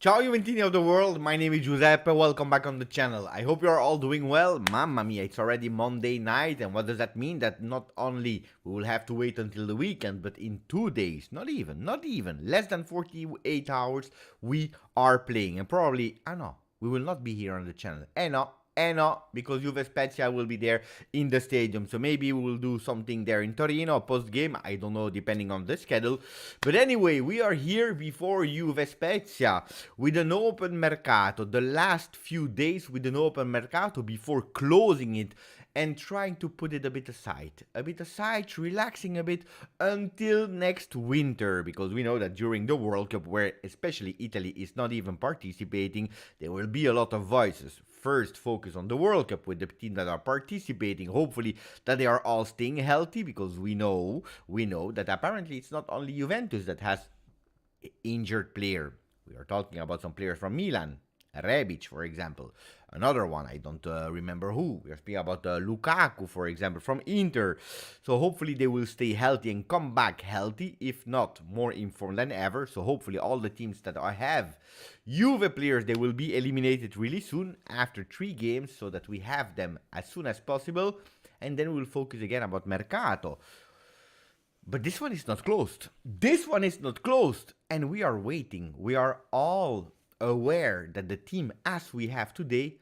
Ciao Juventini of the world, my name is Giuseppe, welcome back on the channel. I hope you are all doing well. Mamma mia, it's already Monday night, and what does that mean? That not only we will have to wait until the weekend, but in 2 days, not even, less than 48 hours, we are playing. And probably, I know, we will not be here on the channel. No, because Juve Spezia will be there in the stadium. So maybe we will do something there in Torino post game. I don't know, depending on the schedule. But anyway, we are here before Juve Spezia with an open Mercato. The last few days with an open Mercato before closing it and trying to put it a bit aside, relaxing a bit until next winter, because we know that during the World Cup, where especially Italy is not even participating, there will be a lot of voices. First, focus on the World Cup with the teams that are participating. Hopefully, that they are all staying healthy, because we know that apparently it's not only Juventus that has injured player. We are talking about some players from Milan, Rebic, for example. Another one, I don't remember who. We are speaking about Lukaku, for example, from Inter. So hopefully they will stay healthy and come back healthy, if not more informed than ever. So hopefully all the teams that have Juve players, they will be eliminated really soon after 3 games, so that we have them as soon as possible. And then we'll focus again about Mercato. But this one is not closed. And we are waiting. We are all aware that the team as we have today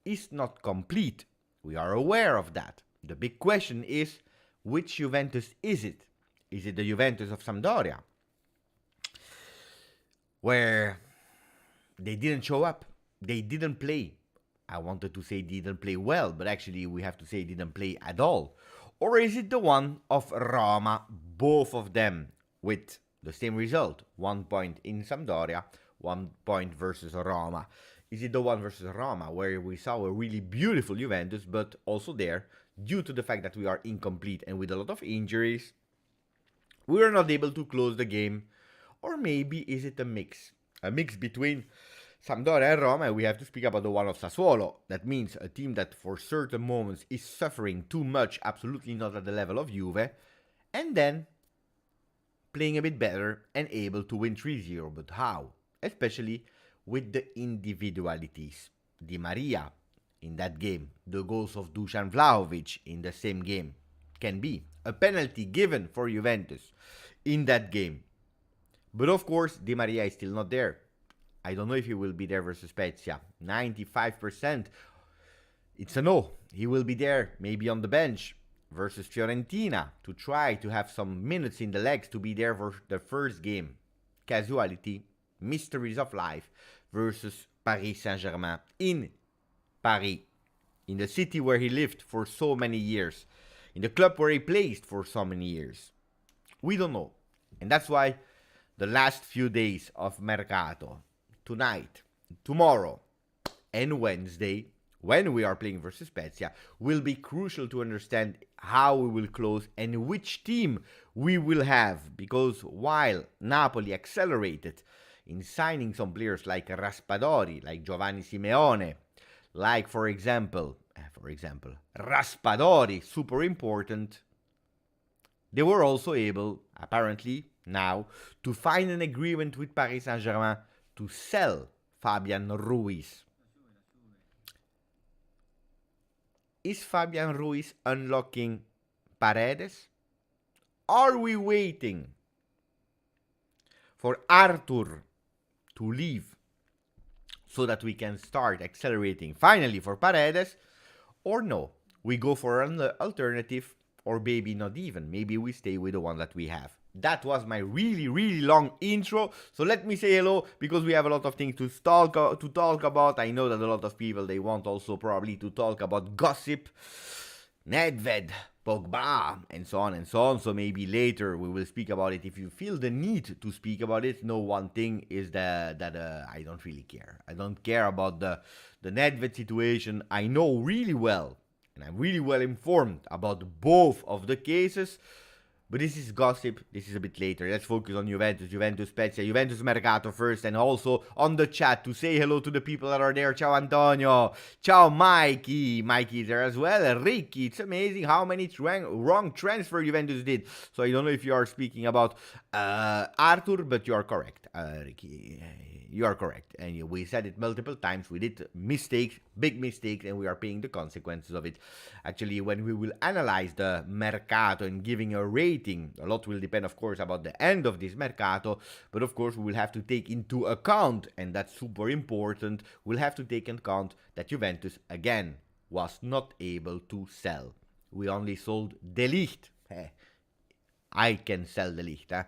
is not complete. We are aware of that. The big question is, which Juventus is it? Is it the Juventus of Sampdoria, where they didn't show up, they didn't play? I wanted to say didn't play well, but actually we have to say didn't play at all. Or is it the one of Roma, both of them with the same result? 1 point in Sampdoria, 1 point versus Roma. Is it the one versus Roma, where we saw a really beautiful Juventus, but also there, due to the fact that we are incomplete and with a lot of injuries, we are not able to close the game? Or maybe is it a mix? A mix between Sampdoria and Roma, and we have to speak about the one of Sassuolo. That means a team that for certain moments is suffering too much, absolutely not at the level of Juve, and then playing a bit better and able to win 3-0. But how? Especially with the individualities. Di Maria in that game, the goals of Dusan Vlahovic in the same game, can be a penalty given for Juventus in that game. But of course, Di Maria is still not there. I don't know if he will be there versus Spezia. 95%. It's a no. He will be there, maybe on the bench, versus Fiorentina, to try to have some minutes in the legs to be there for the first game. Casualty, mysteries of life, versus Paris Saint-Germain in Paris, in the city where he lived for so many years, in the club where he played for so many years. We don't know. And that's why the last few days of Mercato, tonight, tomorrow, and Wednesday, when we are playing versus Spezia, will be crucial to understand how we will close and which team we will have. Because while Napoli accelerated in signing some players like Raspadori, like Giovanni Simeone, like for example, Raspadori, super important, they were also able, apparently now, to find an agreement with Paris Saint-Germain to sell Fabian Ruiz. Is Fabian Ruiz unlocking Paredes? Are we waiting for Arthur to leave so that we can start accelerating finally for Paredes? Or no, we go for an alternative, or maybe not even. Maybe we stay with the one that we have. That was my really long intro. So let me say hello, because we have a lot of things to talk about. I know that a lot of people, they want also probably to talk about gossip, Nedved, Pogba, and so on and so on. So maybe later we will speak about it if you feel the need to speak about it. No, one thing is that I don't really care. I don't care about the Nedved situation. I know really well, and I'm really well informed about both of the cases. But this is gossip. This is a bit later. Let's focus on Juventus, Juventus Spezia, Juventus Mercato first, and also on the chat to say hello to the people that are there. Ciao Antonio. Ciao Mikey. Mikey is there as well. Ricky. It's amazing how many wrong transfer Juventus did. So I don't know if you are speaking about Arthur, but you are correct, Ricky. You are correct. And we said it multiple times. We did mistakes, big mistakes, and we are paying the consequences of it. Actually, when we will analyze the Mercato and giving a rating, a lot will depend, of course, about the end of this Mercato. But of course, we will have to take into account, and that's super important, we'll have to take into account that Juventus, again, was not able to sell. We only sold De Ligt. I can sell De Ligt,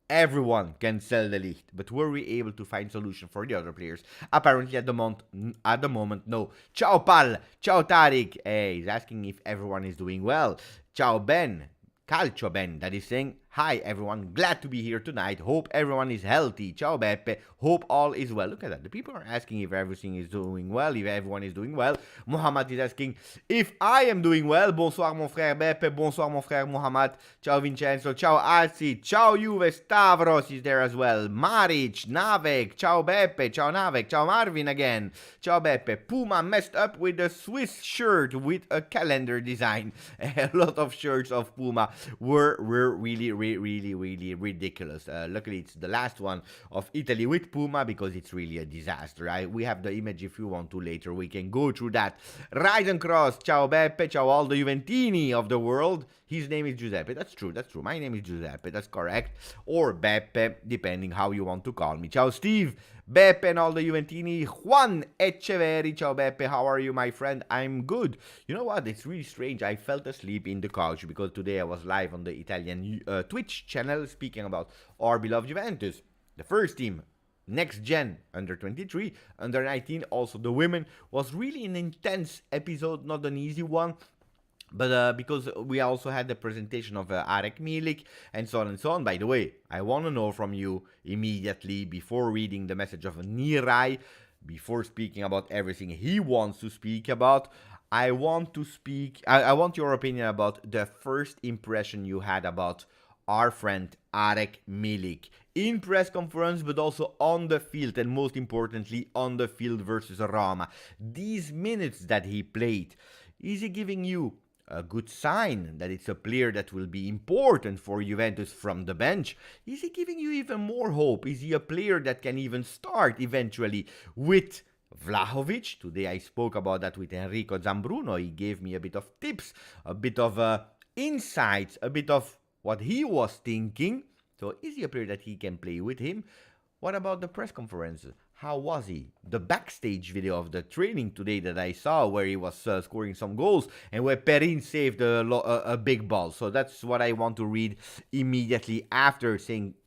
Everyone can sell De Ligt, but were we able to find solution for the other players? Apparently at the moment, no. Ciao Pal, ciao Tariq. Hey, he's asking if everyone is doing well. Ciao Ben, Calcio Ben, that is saying, hi everyone, glad to be here tonight, hope everyone is healthy. Ciao Beppe, hope all is well. Look at that, the people are asking if everything is doing well, if everyone is doing well. Muhammad is asking if I am doing well. Bonsoir mon frère Beppe, bonsoir mon frère Muhammad. Ciao Vincenzo, ciao Alci, ciao Juve, Stavros is there as well. Maric, Navek, ciao Beppe, ciao Navek, ciao Marvin again. Ciao Beppe, Puma messed up with a Swiss shirt with a calendar design. A lot of shirts of Puma were really ridiculous. Luckily, it's the last one of Italy with Puma because it's really a disaster. We have the image if you want to later. We can go through that. Rise and Cross, ciao Beppe, ciao all the Juventini of the world. His name is Giuseppe. That's true. My name is Giuseppe. That's correct. Or Beppe, depending how you want to call me. Ciao Steve, Beppe and all the Juventini. Juan Echeveri, ciao Beppe. How are you, my friend? I'm good. You know what? It's really strange. I fell asleep in the couch because today I was live on the Italian Twitch channel speaking about our beloved Juventus. The first team, next gen, under 23, under 19, also the women, was really an intense episode, not an easy one. But because we also had the presentation of Arek Milik and so on and so on. By the way, I want to know from you immediately before reading the message of Nirai, before speaking about everything he wants to speak about. I want your opinion about the first impression you had about our friend Arek Milik in press conference, but also on the field, and most importantly on the field versus Roma. These minutes that he played, is he giving you a good sign that it's a player that will be important for Juventus from the bench? Is he giving you even more hope? Is he a player that can even start eventually with Vlahovic? Today I spoke about that with Enrico Zambruno. He gave me a bit of tips, a bit of insights, a bit of what he was thinking. So is he a player that he can play with him? What about the press conferences? How was he? The backstage video of the training today that I saw where he was scoring some goals and where Perin saved a big ball. So that's what I want to read immediately after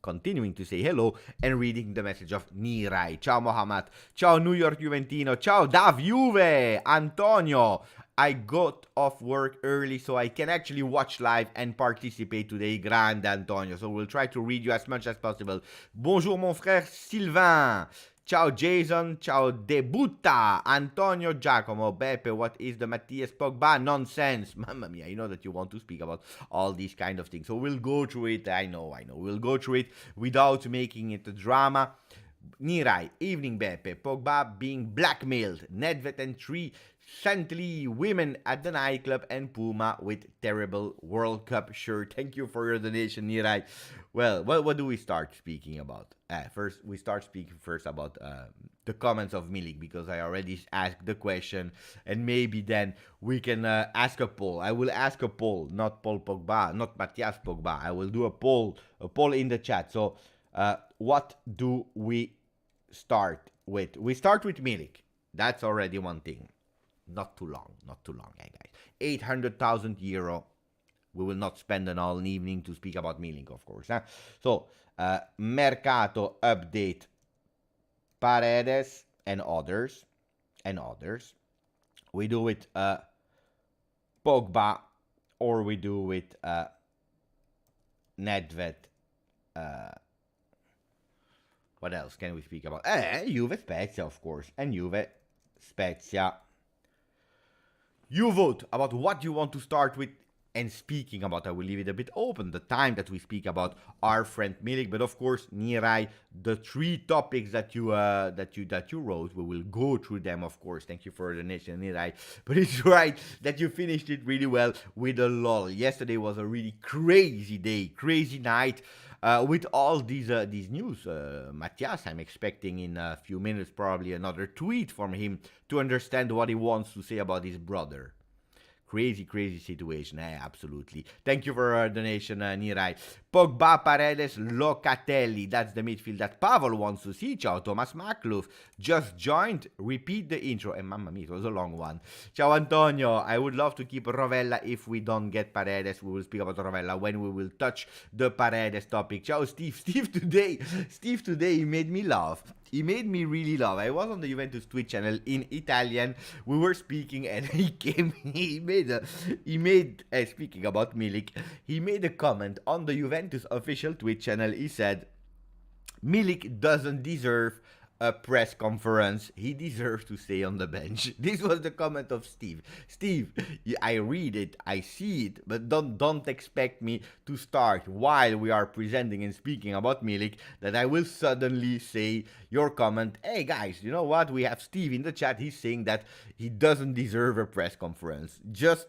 continuing to say hello and reading the message of Nirai. Ciao Mohamed. Ciao New York Juventino. Ciao Dav Juve. Antonio. I got off work early so I can actually watch live and participate today. Grande Antonio. So we'll try to read you as much as possible. Bonjour mon frère Sylvain. Ciao Jason, ciao Debutta, Antonio Giacomo, Beppe, what is the Mattias Pogba nonsense? Mamma mia, you know that you want to speak about all these kind of things. So we'll go through it, I know. We'll go through it without making it a drama. Nirai, evening Beppe, Pogba being blackmailed, Nedved and 3 saintly women at the nightclub, and Puma with terrible World Cup shirt. Thank you for your donation, Nirai. Well, what do we start speaking about? First, we start speaking about the comments of Milik, because I already asked the question, and maybe then we can ask a poll. I will ask a poll, not Paul Pogba, not Mattias Pogba. I will do a poll in the chat. So, what do we start with? We start with Milik. That's already one thing. Not too long, guys. 800,000 euro. We will not spend an all evening to speak about Milik, of course. So, Mercato update, Paredes and others. We do it Pogba, or we do it Nedved. What else can we speak about? Juve Spezia, of course. And Juve Spezia. You vote about what you want to start with And speaking about, I will leave it a bit open, the time that we speak about our friend Milik, but of course, Nirai, the 3 topics that you wrote, we will go through them, of course. Thank you for the donation, Nirai. But it's right that you finished it really well with a lull. Yesterday was a really crazy day, crazy night. With all these news, Matthias, I'm expecting in a few minutes probably another tweet from him to understand what he wants to say about his brother. Crazy situation. Absolutely. Thank you for our donation, Nirai. Pogba, Paredes, Locatelli. That's the midfield that Pavel wants to see. Ciao, Thomas Makluf. Just joined. Repeat the intro. And mamma mia, it was a long one. Ciao, Antonio. I would love to keep Rovella if we don't get Paredes. We will speak about Rovella when we will touch the Paredes topic. Ciao, Steve. Steve today, he made me laugh. He made me really laugh. I was on the Juventus Twitch channel in Italian. We were speaking, and he made speaking about Milik, he made a comment on the Juventus official Twitch channel. He said, Milik doesn't deserve a press conference. He deserves to stay on the bench. This was the comment of Steve. Steve, I read it, I see it, but don't expect me to start while we are presenting and speaking about Milik that I will suddenly say your comment. Hey guys, you know what? We have Steve in the chat. He's saying that he doesn't deserve a press conference. Just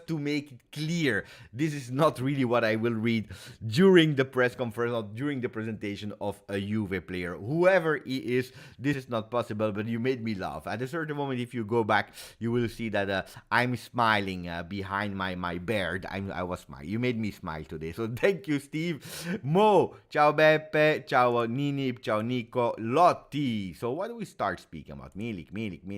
to make it clear, this is not really what I will read during the press conference or during the presentation of a Juve player. Whoever he is, this is not possible, but you made me laugh. At a certain moment, if you go back, you will see that I'm smiling behind my beard. I was smiling. You made me smile today. So thank you, Steve. Mo, ciao Beppe, ciao Nini, ciao Nico, Lotti. So why do we start speaking about Milik?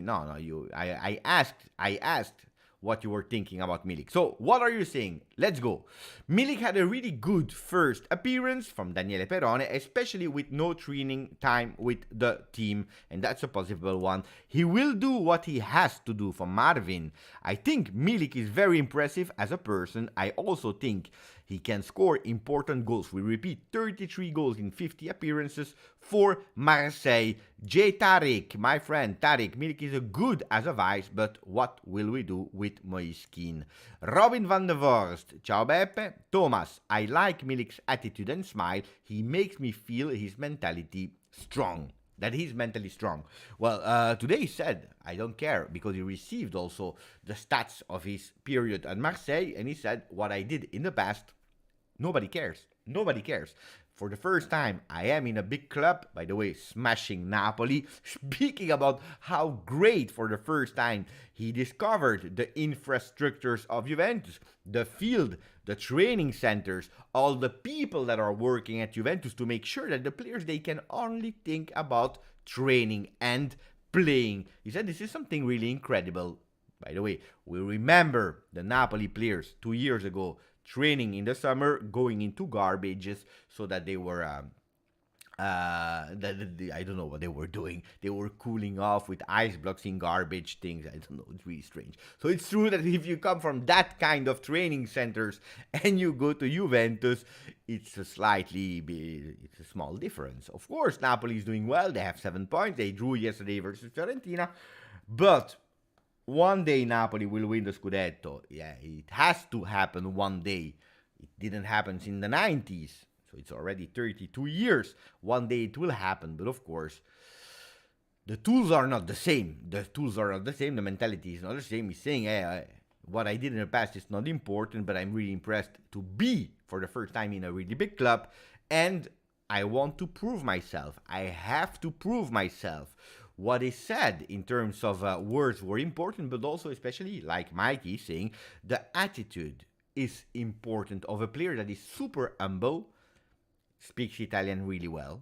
No, I asked what you were thinking about Milik. So, what are you saying? Let's go. Milik had a really good first appearance from Daniele Perrone, especially with no training time with the team, and that's a possible one. He will do what he has to do for Marvin. I think Milik is very impressive as a person. I also think he can score important goals. We repeat, 33 goals in 50 appearances for Marseille. J. Tariq, my friend Tariq, Milik is good as a vice, but what will we do with Moiskin? Robin van der Vorst, ciao Beppe. Thomas, I like Milik's attitude and smile. He makes me feel his mentality strong. That he's mentally strong. Well, today he said, I don't care, because he received also the stats of his period at Marseille, and he said, what I did in the past, nobody cares. Nobody cares. For the first time, I am in a big club, by the way, smashing Napoli. Speaking about how great, for the first time, he discovered the infrastructures of Juventus, the field, the training centers, all the people that are working at Juventus to make sure that the players, they can only think about training and playing. He said this is something really incredible. By the way, we remember the Napoli players 2 years ago training in the summer, going into garbages so that they were I don't know what they were doing. They were cooling off with ice blocks in garbage things. I don't know. It's really strange. So it's true that if you come from that kind of training centers and you go to Juventus, it's a small difference. Of course, Napoli is doing well. They have 7 points. They drew yesterday versus Fiorentina, but one day Napoli will win the Scudetto. Yeah, it has to happen one day. It didn't happen in the 90s. So it's already 32 years. One day it will happen. But of course, the tools are not the same. The mentality is not the same. He's saying, hey, what I did in the past is not important, but I'm really impressed to be, for the first time, in a really big club. And I want to prove myself. I have to prove myself. What is said in terms of words were important, but also, especially like Mikey saying, the attitude is important of a player that is super humble, speaks Italian really well.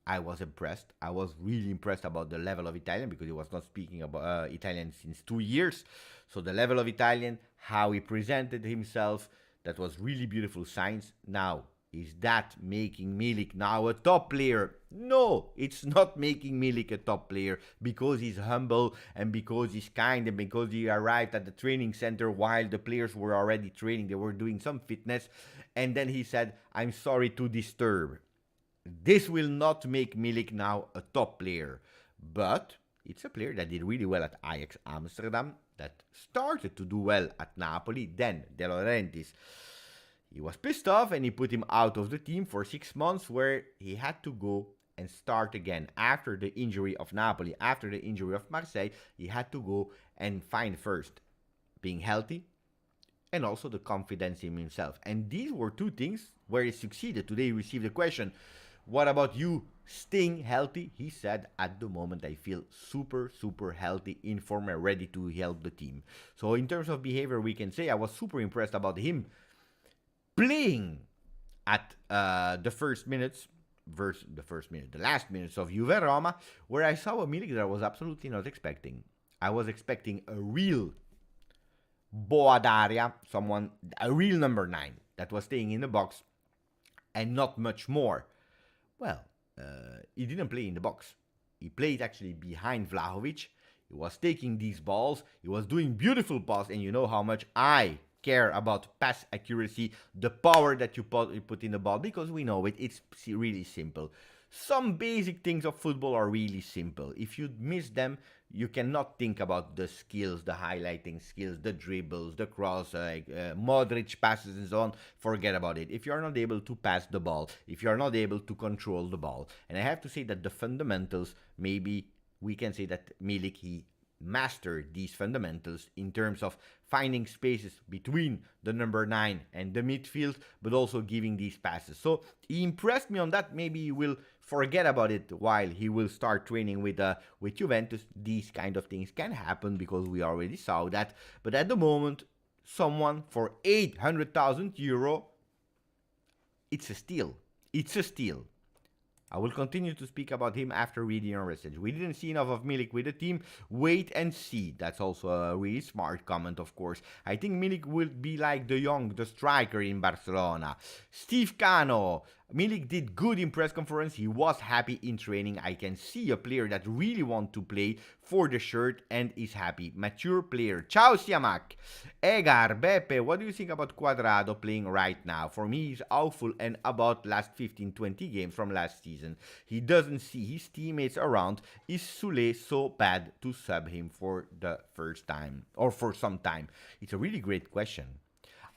I was impressed. I was really impressed about the level of Italian, because he was not speaking about Italian since 2 years. So the level of Italian, how he presented himself, that was really beautiful signs. Now, is that making Milik now a top player? No, it's not making Milik a top player, because he's humble and because he's kind and because he arrived at the training center while the players were already training. They were doing some fitness. And then he said, I'm sorry to disturb. This will not make Milik now a top player. But it's a player that did really well at Ajax Amsterdam, that started to do well at Napoli. Then De Laurentiis, he was pissed off and he put him out of the team for 6 months, where he had to go and start again after the injury of Napoli, after the injury of Marseille. He had to go and find first being healthy and also the confidence in himself. And these were two things where he succeeded. Today he received a question, what about you staying healthy? He said, at the moment I feel super healthy, in form and ready to help the team. So in terms of behavior, we can say I was super impressed about him playing at the last minutes of Juve Roma, where I saw a Milik that I was absolutely not expecting. I was expecting a real Boadaria, a real number 9 that was staying in the box and not much more. Well, he didn't play in the box. He played actually behind Vlahovic. He was taking these balls. He was doing beautiful passes, and you know how much I care about pass accuracy, the power that you put in the ball, because we know it. It's really simple. Some basic things of football are really simple. If you miss them, you cannot think about the skills, the highlighting skills, the dribbles, the cross, Modric passes and so on. Forget about it. If you are not able to pass the ball, if you are not able to control the ball, and I have to say that the fundamentals, maybe we can say that Milik, he mastered these fundamentals in terms of finding spaces between the number 9 and the midfield, but also giving these passes. So he impressed me on that. Maybe he will forget about it while he will start training with Juventus. These kind of things can happen because we already saw that. But at the moment, someone for 800,000 euro, it's a steal. It's a steal. I will continue to speak about him after reading your message. We didn't see enough of Milik with the team. Wait and see. That's also a really smart comment, of course. I think Milik will be like De Jong, the striker in Barcelona. Steve Cano. Milik did good in press conference. He was happy in training. I can see a player that really wants to play for the shirt and is happy. Mature player. Ciao Siamak. Egar, Beppe, what do you think about Cuadrado playing right now? For me, he's awful and about last 15-20 games from last season. He doesn't see his teammates around. Is Soule so bad to sub him for the first time or for some time? It's a really great question.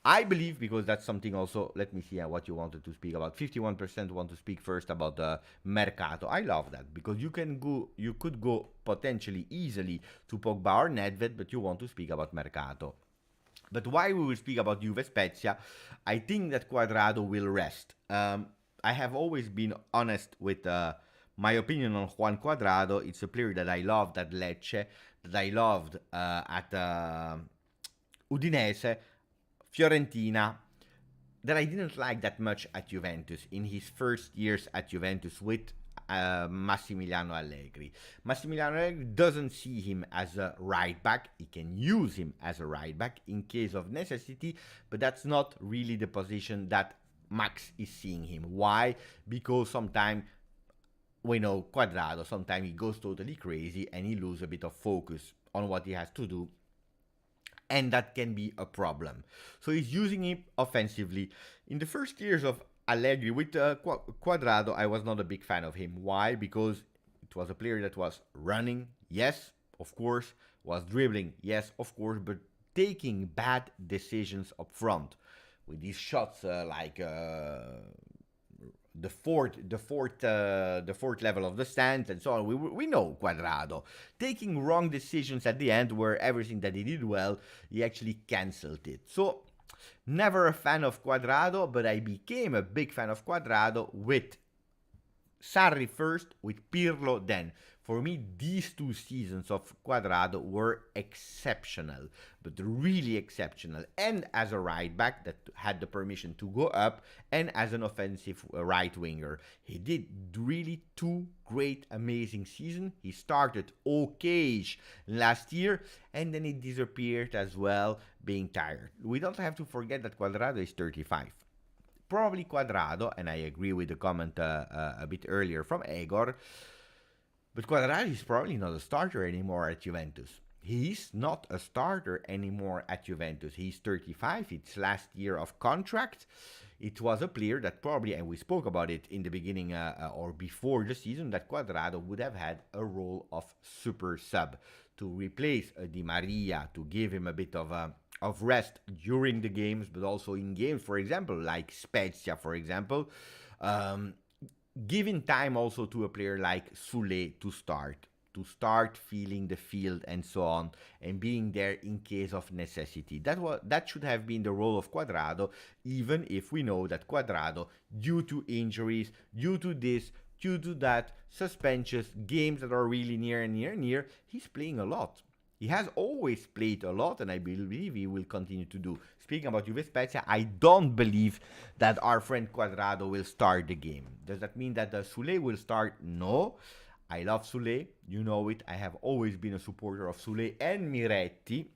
I believe, because that's something also, let me see what you wanted to speak about. 51% want to speak first about the Mercato. I love that, because you could go potentially easily to Pogba or Nedved, but you want to speak about Mercato. But why we will speak about Juve Spezia, I think that Cuadrado will rest. I have always been honest with my opinion on Juan Cuadrado. It's a player that I loved at Lecce, that I loved at Udinese, Fiorentina, that I didn't like that much at Juventus in his first years at Juventus with Massimiliano Allegri. Massimiliano Allegri doesn't see him as a right back. He can use him as a right back in case of necessity, but that's not really the position that Max is seeing him. Why? Because sometimes we know Cuadrado, sometimes he goes totally crazy and he loses a bit of focus on what he has to do, and that can be a problem. So he's using him offensively. In the first years of Allegri with Cuadrado, I was not a big fan of him. Why? Because it was a player that was running, yes, of course, was dribbling, yes, of course, but taking bad decisions up front with these shots like the fourth level of the stand and so on. We know Cuadrado taking wrong decisions at the end, where everything that he did well, he actually cancelled it. So never a fan of Cuadrado, but I became a big fan of Cuadrado with Sarri first, with Pirlo then. For me, these 2 seasons of Cuadrado were exceptional, but really exceptional. And as a right back that had the permission to go up, and as an offensive right winger. He did really 2 great, amazing seasons. He started okay last year, and then he disappeared as well, being tired. We don't have to forget that Cuadrado is 35. Probably Cuadrado, and I agree with the comment a bit earlier from Egor, but Cuadrado is probably not a starter anymore at Juventus. he's not a starter anymore at Juventus. He's 35. It's last year of contract. It was a player that probably, and we spoke about it in the beginning or before the season, that Quadrado would have had a role of super sub to replace Di Maria, to give him a bit of rest during the games, but also in games, for example, like Spezia, for example. Giving time also to a player like Sule to start feeling the field and so on, and being there in case of necessity. That should have been the role of Quadrado, even if we know that Quadrado, due to injuries, due to this, due to that, suspensions, games that are really near, he's playing a lot. He has always played a lot, and I believe he will continue to do. Speaking about Juve Spezia, I don't believe that our friend Quadrado will start the game. Does that mean that Sule will start? No. I love Sule, you know it. I have always been a supporter of Sule and Miretti.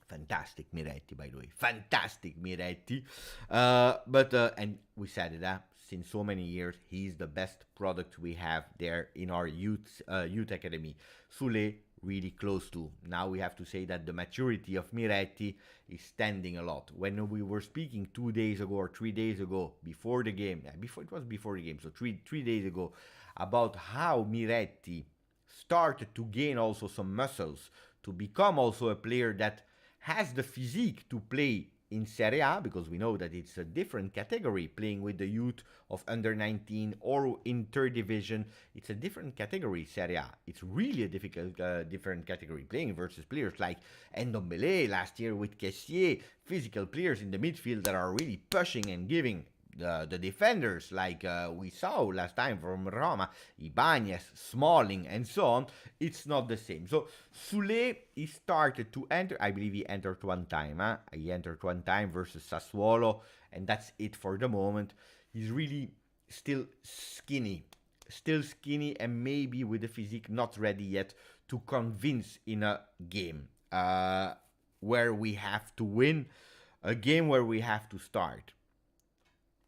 Fantastic Miretti, by the way. Fantastic Miretti. And we said it, since so many years, he's the best product we have there in our youth academy. Sule, really close to. Now we have to say that the maturity of Miretti is standing a lot. When we were speaking 2 days ago or 3 days ago, before the game, before the game, so three days ago, about how Miretti started to gain also some muscles, to become also a player that has the physique to play in Serie A, because we know that it's a different category, playing with the youth of under 19 or in third division. It's a different category, Serie A. It's really a different category, playing versus players like Ndombele last year with Kessier, physical players in the midfield that are really pushing and giving the defenders, like we saw last time from Roma, Ibanez, Smalling, and so on. It's not the same. So Sule, he started to enter. I believe he entered one time. He entered one time versus Sassuolo, and that's it for the moment. He's really still skinny, and maybe with the physique not ready yet to convince in a game where we have to win, a game where we have to start.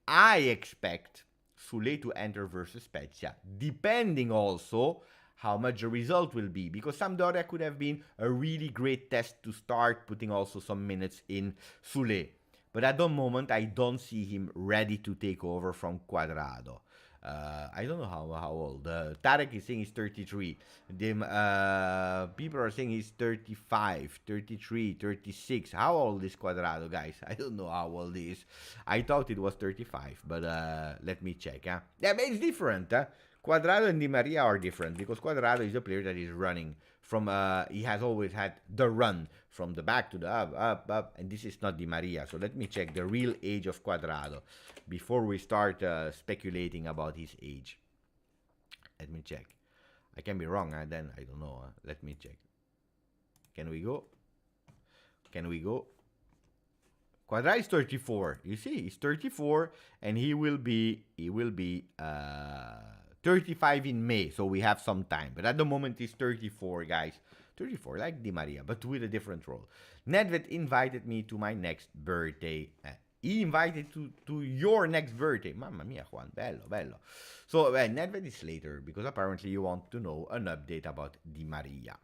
I expect Sule to enter versus Spezia, depending also how much the result will be, because Sampdoria could have been a really great test to start putting also some minutes in Sule. But at the moment, I don't see him ready to take over from Quadrado. I don't know how old. Tarek is saying he's 33. People are saying he's 35, 33, 36. How old is Quadrado, guys? I don't know how old he is. I thought it was 35, but let me check. Yeah, but it's different. Quadrado and Di Maria are different, because Quadrado is a player that is running from, he has always had the run from the back to the up, and this is not Di Maria. So let me check the real age of Quadrado before we start speculating about his age. Let me check. I can be wrong, then I don't know. Let me check. Can we go? Quadrado is 34. You see, he's 34, and he will be 35 in May, so we have some time. But at the moment, he's 34, guys. 34, like Di Maria, but with a different role. Nedved invited me to my next birthday. He invited to your next birthday. Mamma mia, Juan. Bello. So, Nedved is later, because apparently you want to know an update about Di Maria.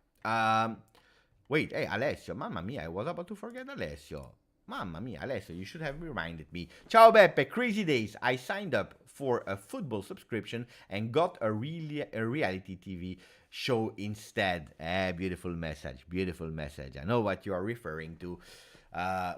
Wait, hey, Alessio. Mamma mia, I was about to forget Alessio. Mamma mia, Alessio, you should have reminded me. Ciao Beppe, crazy days. I signed up for a football subscription and got a reality TV show instead. Beautiful message. I know what you are referring to.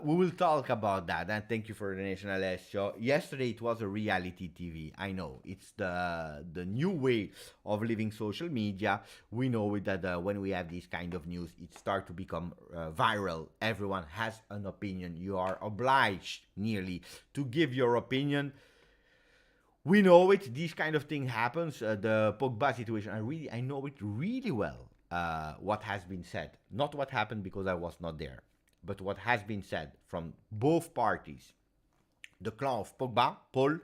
We will talk about that, and thank you for the donation, Alessio. Yesterday it was a reality TV. I know it's the new way of living social media. We know that when we have this kind of news, it starts to become viral. Everyone has an opinion. You are obliged nearly to give your opinion. We know it. This kind of thing happens. The Pogba situation. I know it really well. What has been said, not what happened because I was not there, but what has been said from both parties. The clan of Pogba, Paul,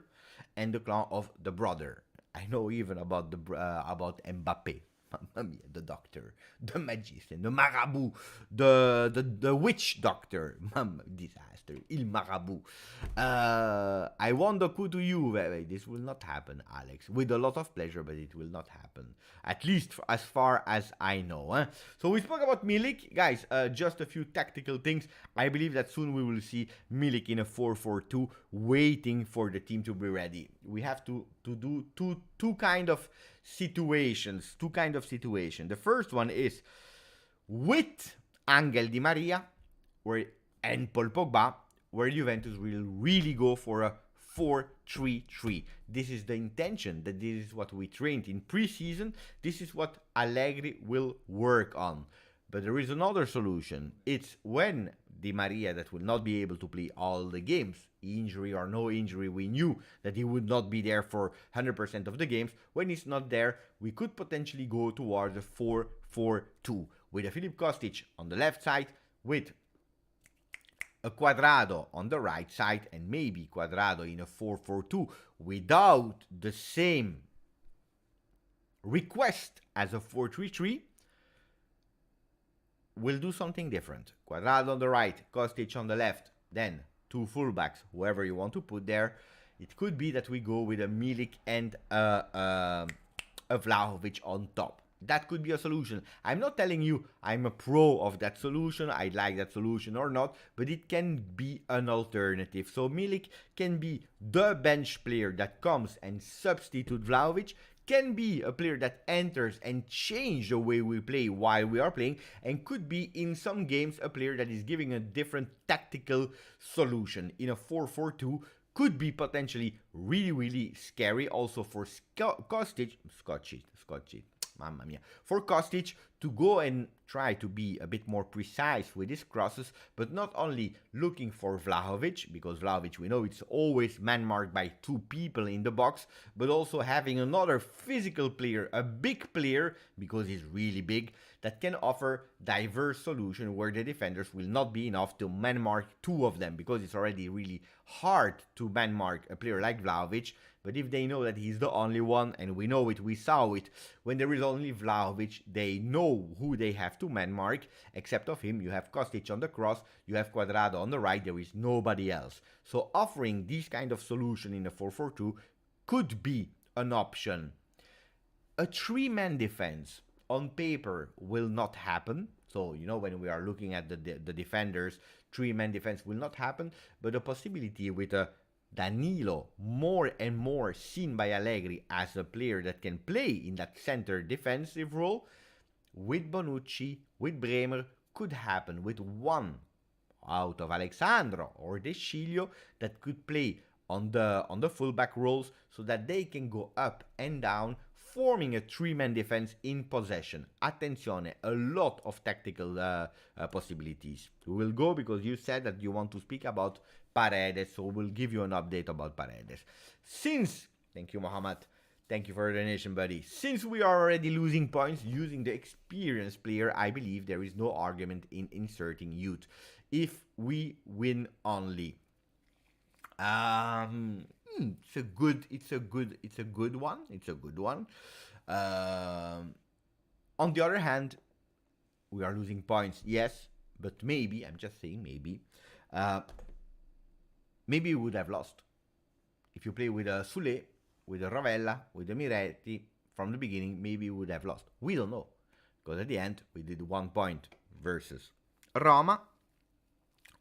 and the clan of the brother. I know even about about Mbappe. Mamma mia, the doctor, the magician, the marabout, the witch doctor. Mamma, disaster. Il marabout. I want the coup to you. This will not happen, Alex. With a lot of pleasure, but it will not happen. At least as far as I know. So we spoke about Milik. Guys, just a few tactical things. I believe that soon we will see Milik in a 4-4-2, waiting for the team to be ready. We have to do two kind of situations. The first one is with Angel Di Maria and Paul Pogba, where Juventus will really go for a 4-3-3. This is the intention, that this is what we trained in pre-season. This is what Allegri will work on. But there is another solution. It's when Di Maria, that will not be able to play all the games, injury or no injury, we knew that he would not be there for 100% of the games. When he's not there, we could potentially go towards a 4-4-2 with a Filip Kostic on the left side, with a Cuadrado on the right side, and maybe Cuadrado in a 4-4-2 without the same request as a 4-3-3. We'll do something different. Cuadrado on the right, Kostic on the left, then two fullbacks, whoever you want to put there. It could be that we go with a Milik and a Vlahovic on top. That could be a solution. I'm not telling you I'm a pro of that solution, I like that solution or not, but it can be an alternative. So Milik can be the bench player that comes and substitute Vlahovic, can be a player that enters and change the way we play while we are playing, and could be in some games a player that is giving a different tactical solution. In a 4-4-2 could be potentially really scary also for Kostic, mamma mia, for Kostic to go and try to be a bit more precise with his crosses, but not only looking for Vlahovic, because Vlahovic, we know it's always man-marked by two people in the box, but also having another physical player, a big player, because he's really big, that can offer diverse solution where the defenders will not be enough to man-mark two of them, because it's already really hard to man-mark a player like Vlahovic. But if they know that he's the only one, and we know it, we saw it, when there is only Vlahovic, they know who they have to man-mark. Except of him, you have Kostic on the cross, you have Cuadrado on the right, there is nobody else. So offering this kind of solution in a 4-4-2 could be an option. A three-man defense on paper will not happen. So, you know, when we are looking at the defenders, three-man defense will not happen. But a possibility with a Danilo, more and more seen by Allegri as a player that can play in that center defensive role, with Bonucci, with Bremer, could happen with one out of Alexandro or De Sciglio that could play on the fullback roles, so that they can go up and down, forming a three-man defense in possession. Attenzione, a lot of tactical possibilities. We will go, because you said that you want to speak about Paredes, so we'll give you an update about Paredes. Thank you, Mohammed. Thank you for the donation, buddy. Since we are already losing points using the experienced player, I believe there is no argument in inserting youth. If we win only. It's a good one. On the other hand, we are losing points, yes, but maybe, I'm just saying maybe, maybe we would have lost. If you play with a Sule, with a Ravella, with a Miretti from the beginning, maybe we would have lost. We don't know, because at the end we did 1 point versus Roma,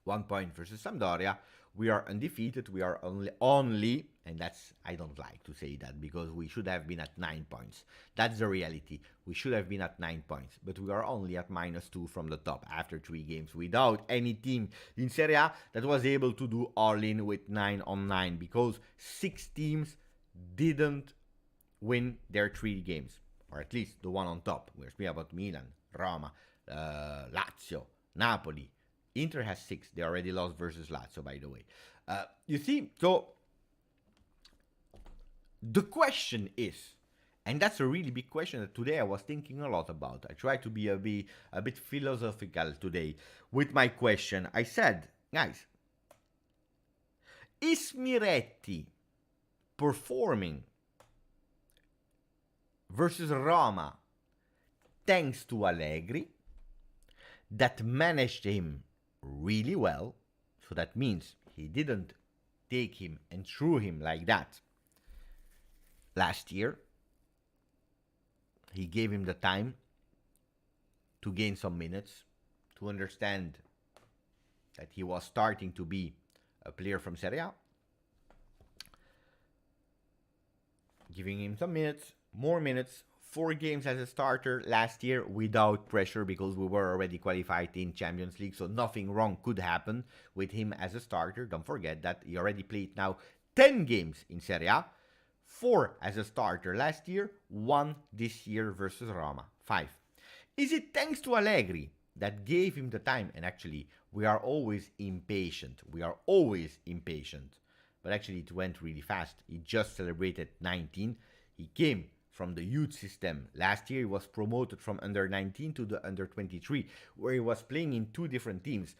1 point versus Sampdoria. We are undefeated. We are only, and that's, I don't like to say that, because we should have been at 9 points. That's the reality. We should have been at 9 points, but we are only at -2 from the top after 3 games, without any team in Serie A that was able to do all-in with 9 on 9, because 6 teams didn't win their 3 games, or at least the one on top. We're speaking about Milan, Roma, Lazio, Napoli. Inter has 6. They already lost versus Lazio, by the way. You see, so the question is, and that's a really big question that today I was thinking a lot about. I tried to be a bit philosophical today with my question. I said, guys, is Miretti performing versus Roma thanks to Allegri, that managed him really well. So that means he didn't take him and threw him like that last year. He gave him the time to gain some minutes, to understand that he was starting to be a player from Serie A. Giving him some minutes, more minutes, 4 games as a starter last year without pressure because we were already qualified in Champions League, so nothing wrong could happen with him as a starter. Don't forget that he already played now 10 games in Serie A, 4 as a starter last year, 1 this year versus Roma, 5. Is it thanks to Allegri that gave him the time? And actually, we are always impatient. But actually, it went really fast. He just celebrated 19. He came from the youth system. Last year, he was promoted from under 19 to the under 23, where he was playing in 2 different teams.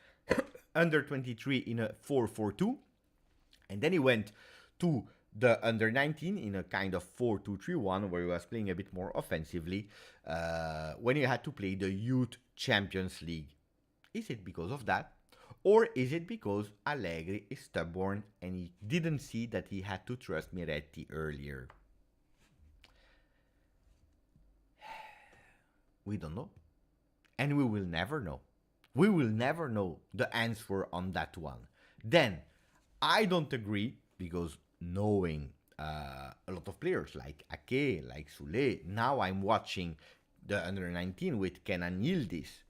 Under 23 in a 4-4-2. And then he went to the under 19 in a kind of 4-2-3-1, where he was playing a bit more offensively when he had to play the Youth Champions League. Is it because of that? Or is it because Allegri is stubborn and he didn't see that he had to trust Miretti earlier? We don't know. And we will never know. We will never know the answer on that one. Then, I don't agree, because knowing a lot of players like Ake, like Sule, now I'm watching the under 19 with Kenan Yildiz,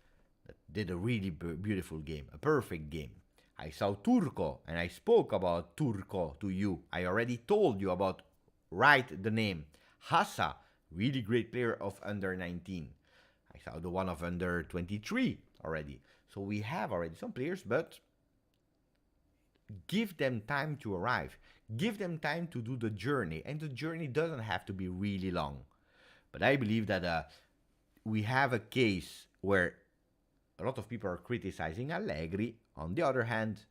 that did a really beautiful game, a perfect game. I saw Turco, and I spoke about Turco to you. I already told you about, write the name, Hassa, really great player of under 19. I saw the one of under 23 already. So we have already some players, but give them time to arrive. Give them time to do the journey. And the journey doesn't have to be really long. But I believe that we have a case where a lot of people are criticizing Allegri. On the other hand,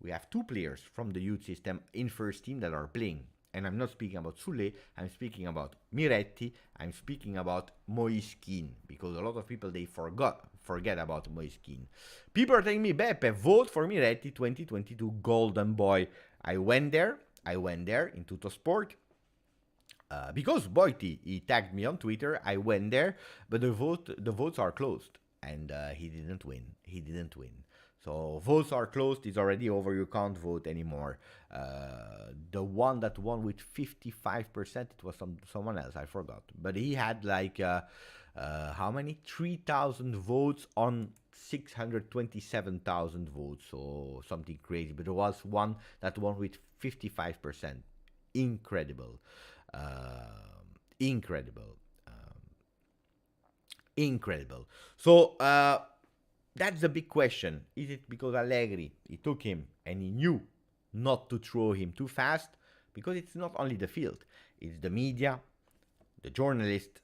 we have 2 players from the youth system in first team that are playing. And I'm not speaking about Sule, I'm speaking about Miretti, I'm speaking about Moise Kean, because a lot of people, they forget about Moise Kean. People are telling me, Beppe, vote for Miretti 2022 Golden Boy. I went there in Tuttosport, because Boiti, he tagged me on Twitter, I went there, but the votes are closed, and he didn't win. So votes are closed, it's already over, you can't vote anymore. The one that won with 55%, it was someone else, I forgot. But he had like, how many? 3,000 votes on 627,000 votes, so something crazy. But there was one that won with 55%. Incredible. Incredible. So, that's the big question. Is it because Allegri, he took him and he knew not to throw him too fast? Because it's not only the field, it's the media, the journalists,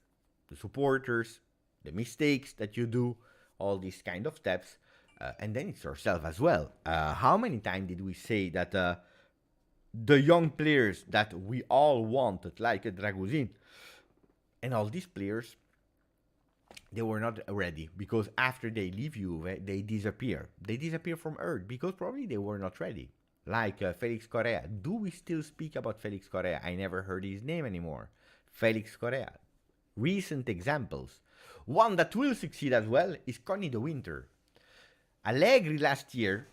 the supporters, the mistakes that you do, all these kind of steps, and then it's yourself as well. How many times did we say that the young players that we all wanted, like Dragusin, and all these players, they were not ready, because after they leave Juve, they disappear. They disappear from Earth because probably they were not ready. Like Felix Correa. Do we still speak about Felix Correa? I never heard his name anymore. Felix Correa. Recent examples. One that will succeed as well is Conny de Winter. Allegri last year,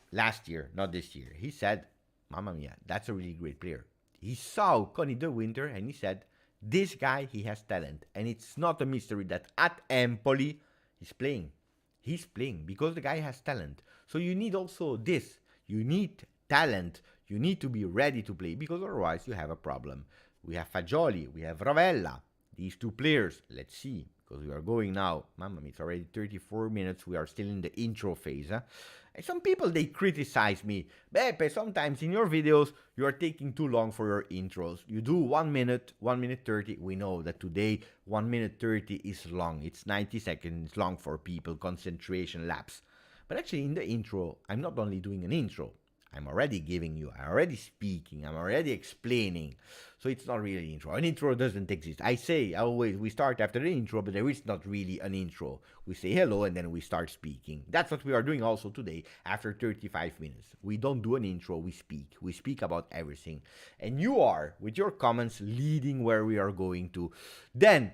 not this year, he said, Mamma mia, that's a really great player. He saw Conny de Winter and he said, this guy, he has talent. And it's not a mystery that at Empoli, he's playing. He's playing because the guy has talent. So you need also this. You need talent. You need to be ready to play, because otherwise you have a problem. We have Fagioli. We have Ravella. These 2 players. Let's see. Because we are going now. Mamma mia, it's already 34 minutes. We are still in the intro phase. And some people, they criticize me. Beppe, sometimes in your videos, you are taking too long for your intros. You do 1 minute, 1 minute 30. We know that today, 1 minute 30 is long. It's 90 seconds. It's long for people. Concentration lapse. But actually, in the intro, I'm not only doing an intro. I'm already giving you, I'm already speaking, I'm already explaining. So it's not really an intro. An intro doesn't exist. I say always we start after the intro, but there is not really an intro. We say hello and then we start speaking. That's what we are doing also today after 35 minutes. We don't do an intro, we speak. We speak about everything. And you are, with your comments, leading where we are going to. Then,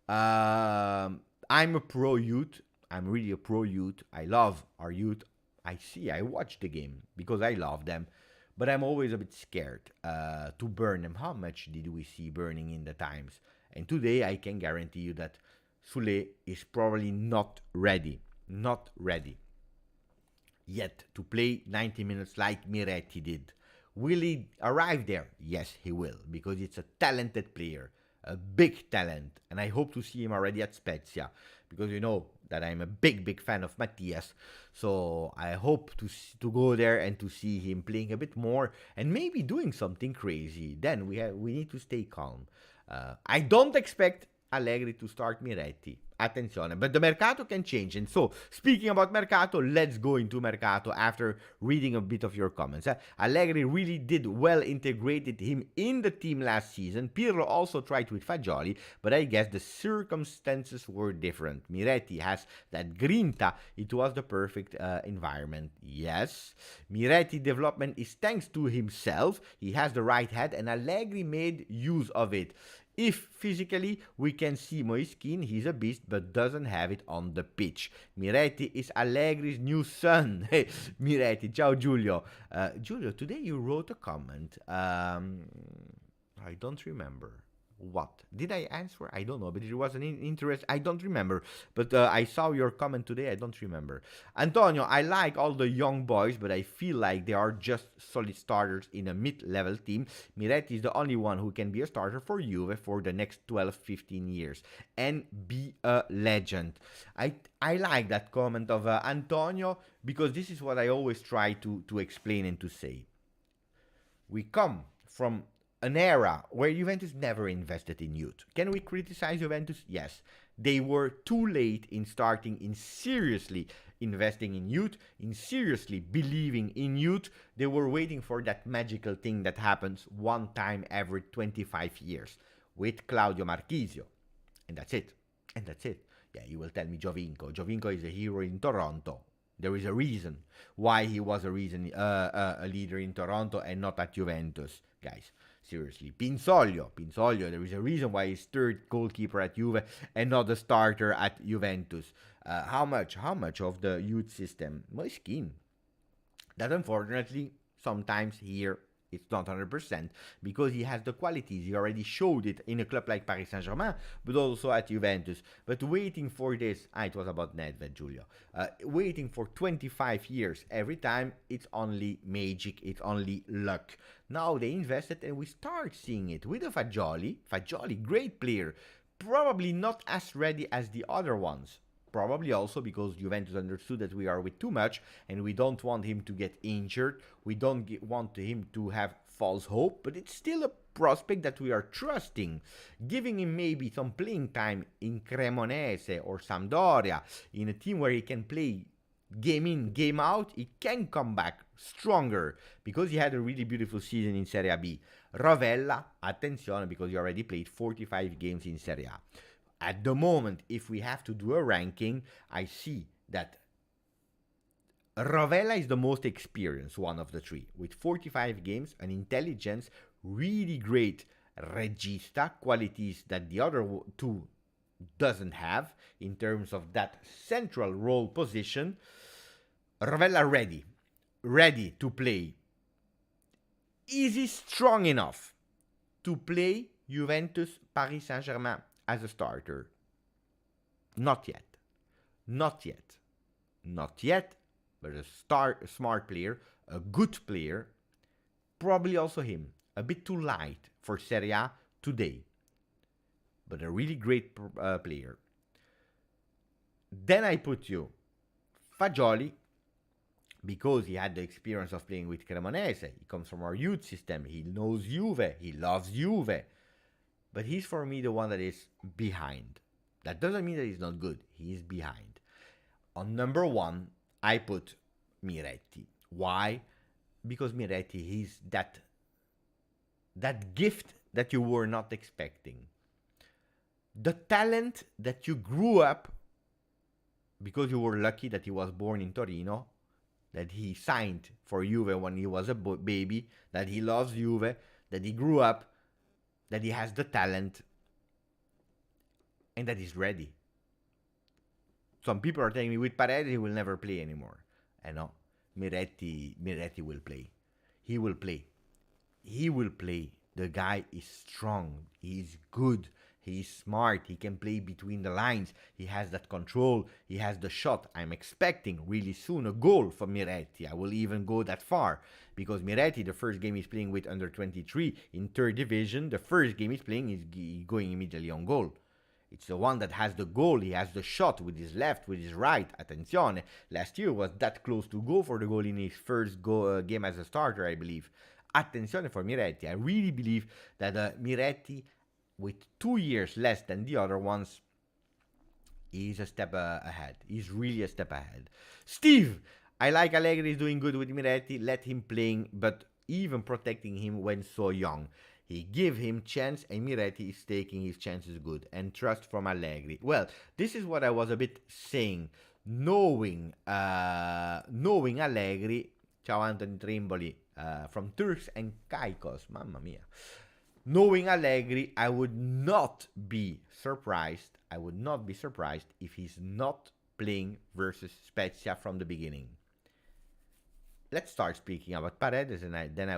I'm a pro youth. I'm really a pro youth. I love our youth. I watch the game because I love them, but I'm always a bit scared to burn them. How much did we see burning in the times? And today I can guarantee you that Sule is probably not ready yet to play 90 minutes like Miretti did. Will he arrive there? Yes, he will, because it's a talented player, a big talent, and I hope to see him already at Spezia, because you know that I'm a big fan of Mattias. So I hope to go there and to see him playing a bit more and maybe doing something crazy. Then we need to stay calm. I don't expect Allegri to start Miretti. Attenzione, but the Mercato can change. And so, speaking about Mercato, let's go into Mercato after reading a bit of your comments. Allegri really did well integrated him in the team last season. Pirlo also tried with Fagioli, but I guess the circumstances were different. Miretti has that grinta. It was the perfect environment. Yes, Miretti development is thanks to himself. He has the right head, and Allegri made use of it. If physically we can see Moiskin, he's a beast, but doesn't have it on the pitch. Miretti is Allegri's new son. Hey, Miretti, ciao Giulio. Giulio, today you wrote a comment. I don't remember. What? Did I answer? I don't know, but it was an interest. I don't remember. But I saw your comment today. I don't remember. Antonio, I like all the young boys, but I feel like they are just solid starters in a mid-level team. Miretti is the only one who can be a starter for Juve for the next 12-15 years and be a legend. I like that comment of Antonio, because this is what I always try to explain and to say. We come from an era where Juventus never invested in youth. Can we criticize Juventus? Yes. They were too late in starting in seriously investing in youth, in seriously believing in youth. They were waiting for that magical thing that happens one time every 25 years with Claudio Marchisio. And that's it. And that's it. Yeah, you will tell me Giovinco. Giovinco is a hero in Toronto. There is a reason why he was a leader in Toronto and not at Juventus, guys. Seriously. Pinsoglio, there is a reason why he's third goalkeeper at Juve and not the starter at Juventus. How much of the youth system? Moiskin. That unfortunately, sometimes here, it's not 100% because he has the qualities. He already showed it in a club like Paris Saint-Germain, but also at Juventus. But waiting for this, it was about Nedved, Giulio. Waiting for 25 years every time, it's only magic, it's only luck. Now they invested and we start seeing it with a Fagioli. Fagioli, great player, probably not as ready as the other ones. Probably also because Juventus understood that we are with too much and we don't want him to get injured. We don't want him to have false hope, but it's still a prospect that we are trusting. Giving him maybe some playing time in Cremonese or Sampdoria, in a team where he can play game in, game out, he can come back stronger because he had a really beautiful season in Serie B. Rovella, attenzione, because he already played 45 games in Serie A. At the moment, if we have to do a ranking, I see that Rovella is the most experienced one of the three, with 45 games, an intelligence, really great regista, qualities that the other two doesn't have in terms of that central role position. Rovella ready to play. Is he strong enough to play Juventus, Paris Saint-Germain as a starter? Not yet, but a smart player, a good player, probably also him, a bit too light for Serie A today, but a really great player. Then I put you Fagioli, because he had the experience of playing with Cremonese. He comes from our youth system. He knows Juve. He loves Juve. But he's, for me, the one that is behind. That doesn't mean that he's not good. He is behind. On number one, I put Miretti. Why? because Miretti is that gift that you were not expecting. The talent that you grew up because you were lucky that he was born in Torino, that he signed for Juve when he was a baby, that he loves Juve, that he grew up, that he has the talent, and that he's ready. Some people are telling me with Paredes he will never play anymore. I know. Miretti will play. He will play. He will play. The guy is strong. He's good. He's smart. He can play between the lines. He has that control. He has the shot. I'm expecting really soon a goal from Miretti. I will even go that far. Because Miretti, the first game he's playing with under 23 in third division, the first game he's playing is going immediately on goal. It's the one that has the goal. He has the shot with his left, with his right. Attenzione. Last year was that close to go for the goal in his first game as a starter, I believe. Attenzione for Miretti. I really believe that Miretti, with 2 years less than the other ones, is a step ahead. He's really a step ahead. Steve, I like Allegri is doing good with Miretti. Let him playing, but even protecting him when so young. He give him chance, and Miretti is taking his chances good. And trust from Allegri. Well, this is what I was a bit saying. Knowing Allegri, ciao Anthony Trimboli, from Turks and Caicos, mamma mia. Knowing Allegri, I would not be surprised. I would not be surprised if he's not playing versus Spezia from the beginning. Let's start speaking about Paredes, and then I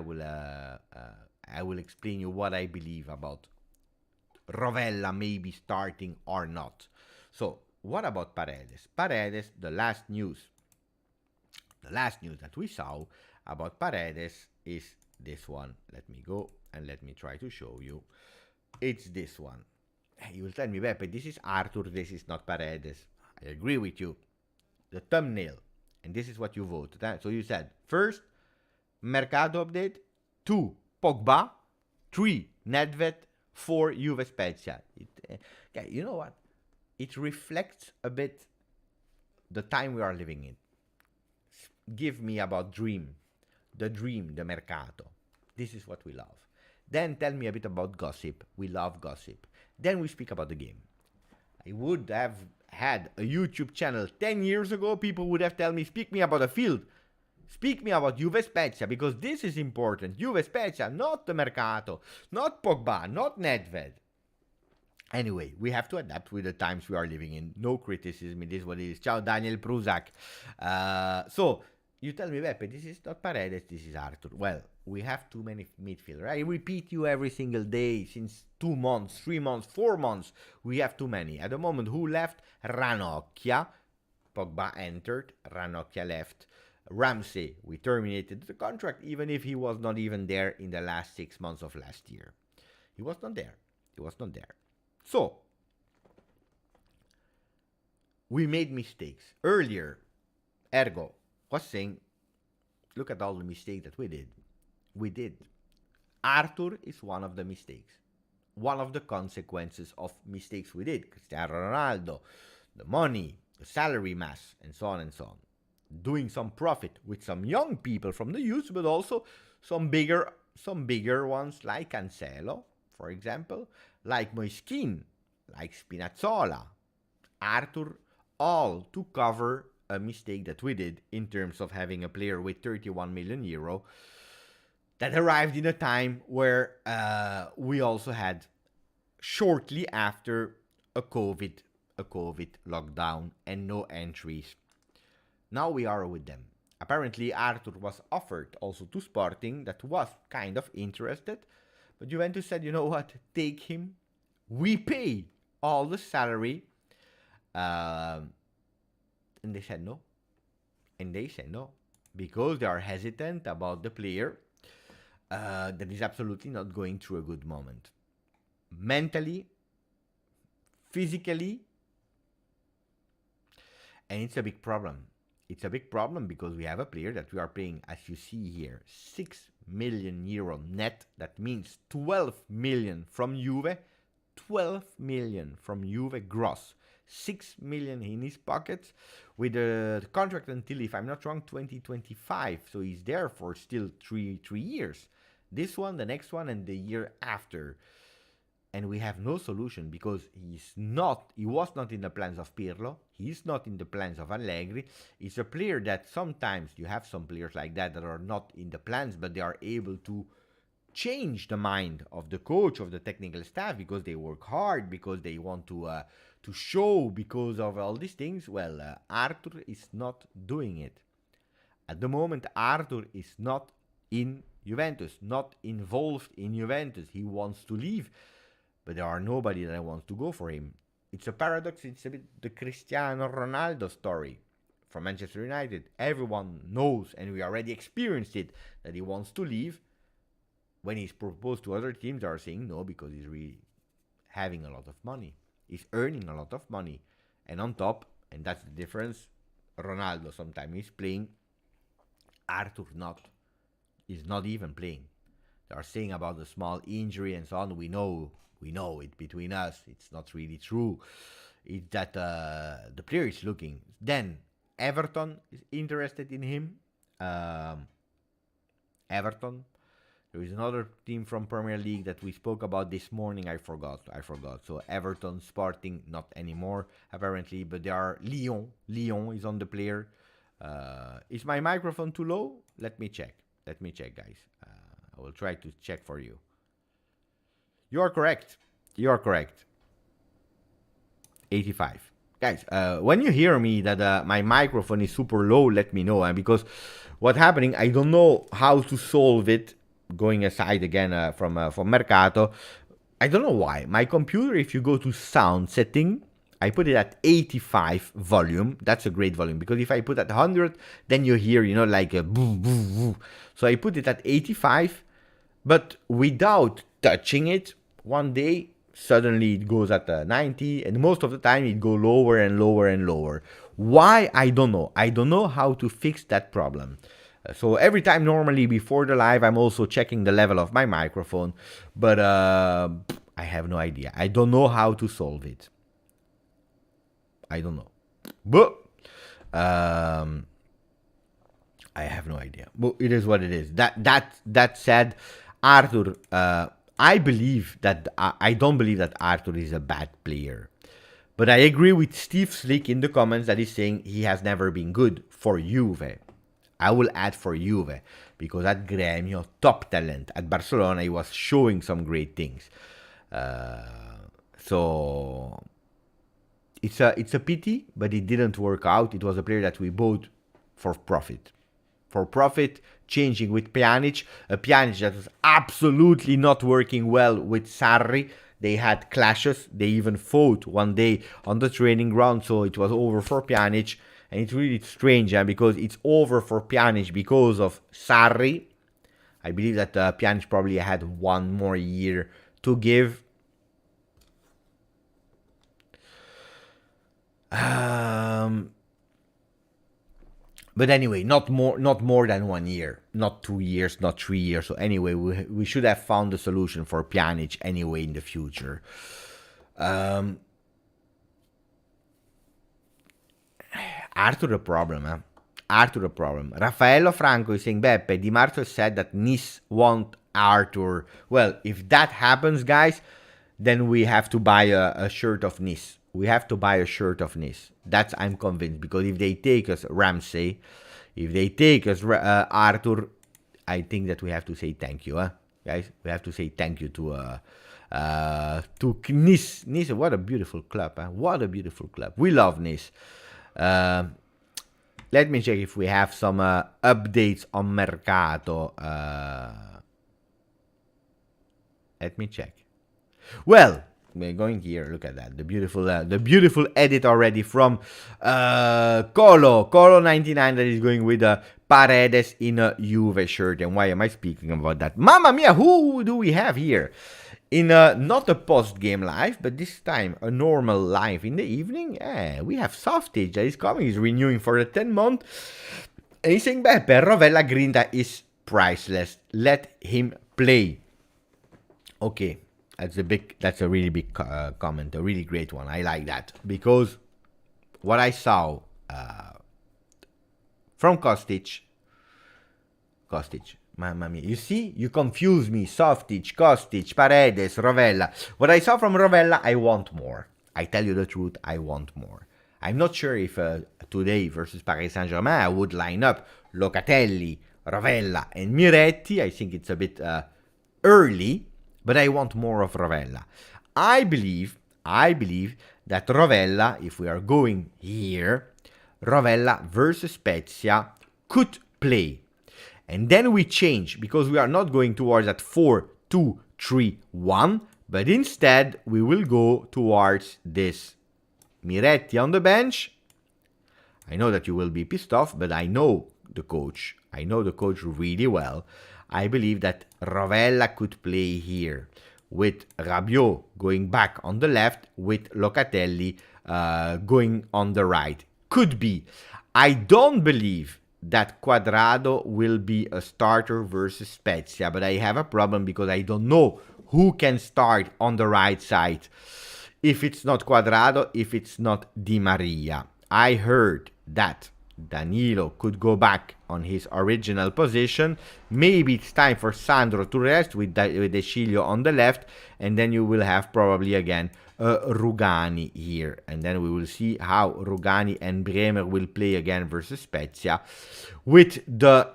will explain you what I believe about Rovella maybe starting or not. So, what about Paredes? Paredes, the last news that we saw about Paredes is this one. Let me go and let me try to show you. It's this one. You will tell me, Beppe, this is Arthur, this is not Paredes. I agree with you. The thumbnail. And this is what you voted. Huh? So you said, first, Mercato update. 2, Pogba. 3, Nedved. 4, Juve Spezia. You know what? It reflects a bit the time we are living in. Give me about dream, the Mercato. This is what we love. Then tell me a bit about gossip. We love gossip. Then we speak about the game. I would have had a YouTube channel 10 years ago. People would have told me, speak me about a field. Speak me about Juve Spezia, because this is important. Juve Spezia, not the Mercato, not Pogba, not Nedved. Anyway, we have to adapt with the times we are living in. No criticism, it is what it is. Ciao, Daniel Prusak. So, you tell me, Beppe, this is not Paredes, this is Arthur. Well, we have too many midfielders. I repeat you every single day since 2 months, 3 months, 4 months. We have too many. At the moment, who left? Ranocchia. Pogba entered. Ranocchia left. Ramsey, we terminated the contract even if he was not even there in the last 6 months of last year. He was not there. So, we made mistakes. Earlier, Ergo was saying, look at all the mistakes that we did. We did. Arthur is one of the mistakes. One of the consequences of mistakes we did. Cristiano Ronaldo, the money, the salary mass, and so on and so on. Doing some profit with some young people from the youth, but also some bigger ones like Cancelo, for example, like Moiskin, like Spinazzola, Arthur, all to cover a mistake that we did in terms of having a player with 31 million euro that arrived in a time where we also had shortly after a COVID lockdown and no entries. Now we are with them. Apparently Arthur was offered also to Sporting, that was kind of interested, but Juventus said, you know what, take him, we pay all the salary, and they said no. Because they are hesitant about the player that is absolutely not going through a good moment. Mentally, physically, and it's a big problem. It's a big problem because we have a player that we are paying, as you see here, 6 million euro net. That means 12 million from Juve, 12 million from Juve gross, 6 million in his pockets with the contract until, if I'm not wrong, 2025. So he's there for still three years. This one, the next one, and the year after. And we have no solution because he was not in the plans of Pirlo. He's not in the plans of Allegri. He's a player that sometimes you have some players like that are not in the plans, but they are able to change the mind of the coach, of the technical staff, because they work hard, because they want to show, because of all these things. Well, Arthur is not doing it. At the moment, Arthur is not in Juventus, not involved in Juventus. He wants to leave, but there are nobody that wants to go for him. It's a paradox. It's a bit the Cristiano Ronaldo story from Manchester United. Everyone knows, and we already experienced it, that he wants to leave. When he's proposed to other teams, they are saying no because he's really having a lot of money. He's earning a lot of money. And on top, and that's the difference, Ronaldo sometimes is playing, Arthur not. He's not even playing. They are saying about the small injury and so on. We know it between us. It's not really true. It's that the player is looking. Then Everton is interested in him. Everton. There is another team from Premier League that we spoke about this morning. I forgot. So Everton, Sporting, not anymore apparently, but there are Lyon. Lyon is on the player. Is my microphone too low? Let me check, guys. I will try to check for you. You are correct. 85. Guys, when you hear me that my microphone is super low, let me know. Because what's happening, I don't know how to solve it. Going aside again from Mercato, I don't know why. My computer, if you go to sound setting, I put it at 85 volume. That's a great volume, because if I put at 100, then you hear, like a boo, boo, boo. So I put it at 85, but without touching it, one day, suddenly it goes at 90, and most of the time it goes lower and lower and lower. Why? I don't know. I don't know how to fix that problem. So every time, normally before the live, I'm also checking the level of my microphone, but I have no idea. I don't know how to solve it. I don't know, but I have no idea. But it is what it is. That said, Arthur, I don't believe that Arthur is a bad player, but I agree with Steve Slick in the comments that he's saying he has never been good for Juve. I will add for Juve, because at Gremio, top talent. At Barcelona, he was showing some great things. So it's a pity, but it didn't work out. It was a player that we bought for profit. Changing with Pjanic. A Pjanic that was absolutely not working well with Sarri. They had clashes. They even fought one day on the training ground, so it was over for Pjanic. And it's really strange, because it's over for Pjanic because of Sarri. I believe that Pjanic probably had one more year to give. But anyway, not more than 1 year, not 2 years, not 3 years. So anyway, we should have found a solution for Pjanic anyway in the future. Arthur a problem, Arthur a problem. Raffaello Franco is saying, Beppe, Di Marzio said that Nice want Arthur. Well, if that happens, guys, then we have to buy a shirt of Nice. That's, I'm convinced, because if they take us Ramsey, if they take us Arthur, I think that we have to say thank you, guys. We have to say thank you to Nice. Nice, what a beautiful club, What a beautiful club. We love Nice. Let me check if we have some updates on Mercato. Let me check. Well, we're going here. Look at that. The beautiful edit already from Colo 99 that is going with Paredes in a Juve shirt. And why am I speaking about that? Mamma mia, who do we have here? In not a post-game live, but this time a normal live in the evening, we have Softage that is coming. He's renewing for a 10-month. And he's saying, Beppe, Rovella Grinta is priceless. Let him play. Okay. That's a really big comment, a really great one. I like that because what I saw from Kostic, mamma mia, you see, you confuse me. Softic, Kostic, Paredes, Rovella. What I saw from Rovella, I want more. I tell you the truth, I want more. I'm not sure if today versus Paris Saint-Germain I would line up Locatelli, Rovella, and Miretti. I think it's a bit early, but I want more of Rovella. I believe that Rovella, if we are going here, Rovella versus Spezia could play. And then we change, because we are not going towards that 4-2-3-1, but instead we will go towards this Miretti on the bench. I know that you will be pissed off, but I know the coach. I know the coach really well. I believe that Rovella could play here with Rabiot going back on the left, with Locatelli going on the right. Could be. I don't believe that Cuadrado will be a starter versus Spezia, but I have a problem because I don't know who can start on the right side. If it's not Cuadrado, if it's not Di Maria. I heard that Danilo could go back on his original position. Maybe it's time for Sandro to rest with De Sciglio on the left, and then you will have probably again Rugani here, and then we will see how Rugani and Bremer will play again versus Spezia, with the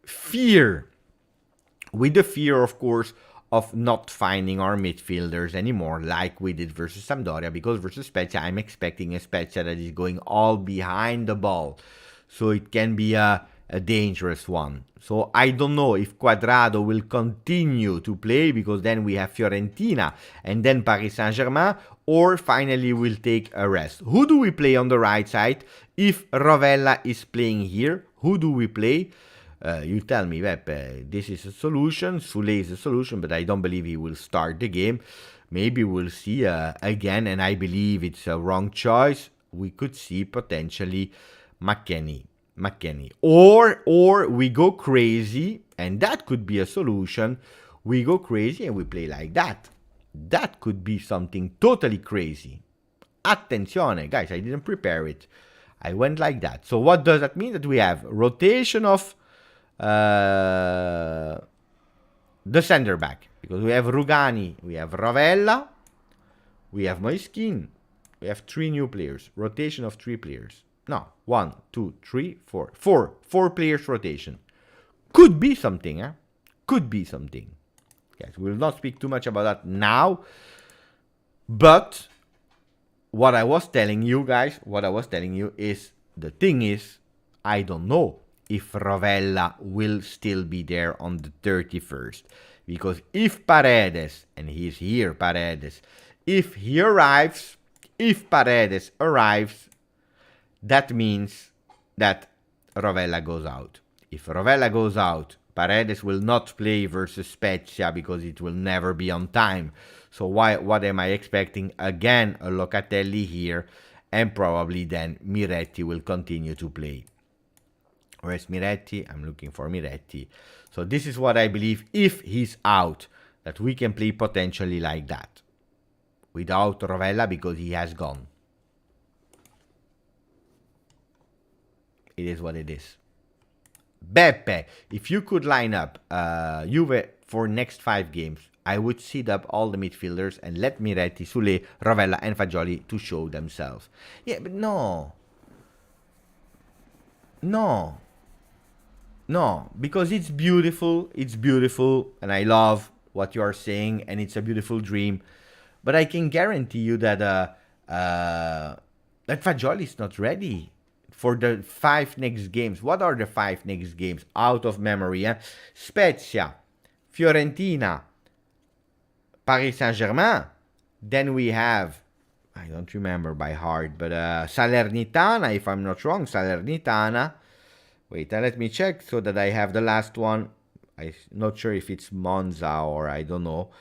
fear, of course, of not finding our midfielders anymore like we did versus Sampdoria, because versus Spezia I'm expecting a Spezia that is going all behind the ball, so it can be a dangerous one. So I don't know if Cuadrado will continue to play, because then we have Fiorentina and then Paris Saint-Germain, or finally we'll take a rest. Who do we play on the right side? If Rovella is playing here, who do we play? You tell me, Beppe, this is a solution. Soulé is a solution, but I don't believe he will start the game. Maybe we'll see again, and I believe it's a wrong choice. We could see potentially McKennie. Or we go crazy, and that could be a solution. We go crazy and we play like that. That could be something totally crazy. Attenzione, guys, I didn't prepare it. I went like that. So what does that mean? That we have rotation of the center back, because we have Rugani, we have Rovella, we have Moiskin, we have 3 new players. Rotation of 3 players. No, 1, 2, 3, 4. 4 players rotation. Could be something, eh? Could be something. Guys, we will not speak too much about that now. But what I was telling you guys, is, the thing is, I don't know if Rovella will still be there on the 31st. Because if Paredes, and he's here, Paredes, if Paredes arrives, that means that Rovella goes out. If Rovella goes out, Paredes will not play versus Spezia, because it will never be on time. So what am I expecting? Again, a Locatelli here, and probably then Miretti will continue to play. Where's Miretti? I'm looking for Miretti. So this is what I believe, if he's out, that we can play potentially like that. Without Rovella, because he has gone. It is what it is. Beppe, if you could line up Juve for next 5 games, I would seed up all the midfielders and let Miretti, Soulé, Rovella and Fagioli to show themselves. Yeah, but no, because it's beautiful, and I love what you are saying, and it's a beautiful dream. But I can guarantee you that Fagioli is not ready for the 5 next games. What are the 5 next games? Out of memory, eh? Spezia, Fiorentina, Paris Saint-Germain. Then we have, I don't remember by heart, but Salernitana, if I'm not wrong, Salernitana. Wait, let me check so that I have the last one. I'm not sure if it's Monza or I don't know.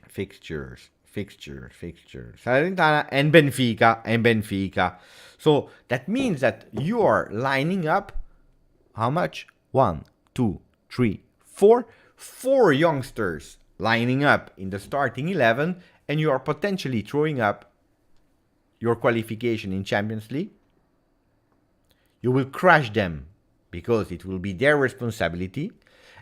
Fixtures. Salernitana and Benfica. So that means that you are lining up how much? 1, 2, 3, 4. 4 youngsters lining up in the starting 11, and you are potentially throwing up your qualification in Champions League, you will crush them because it will be their responsibility.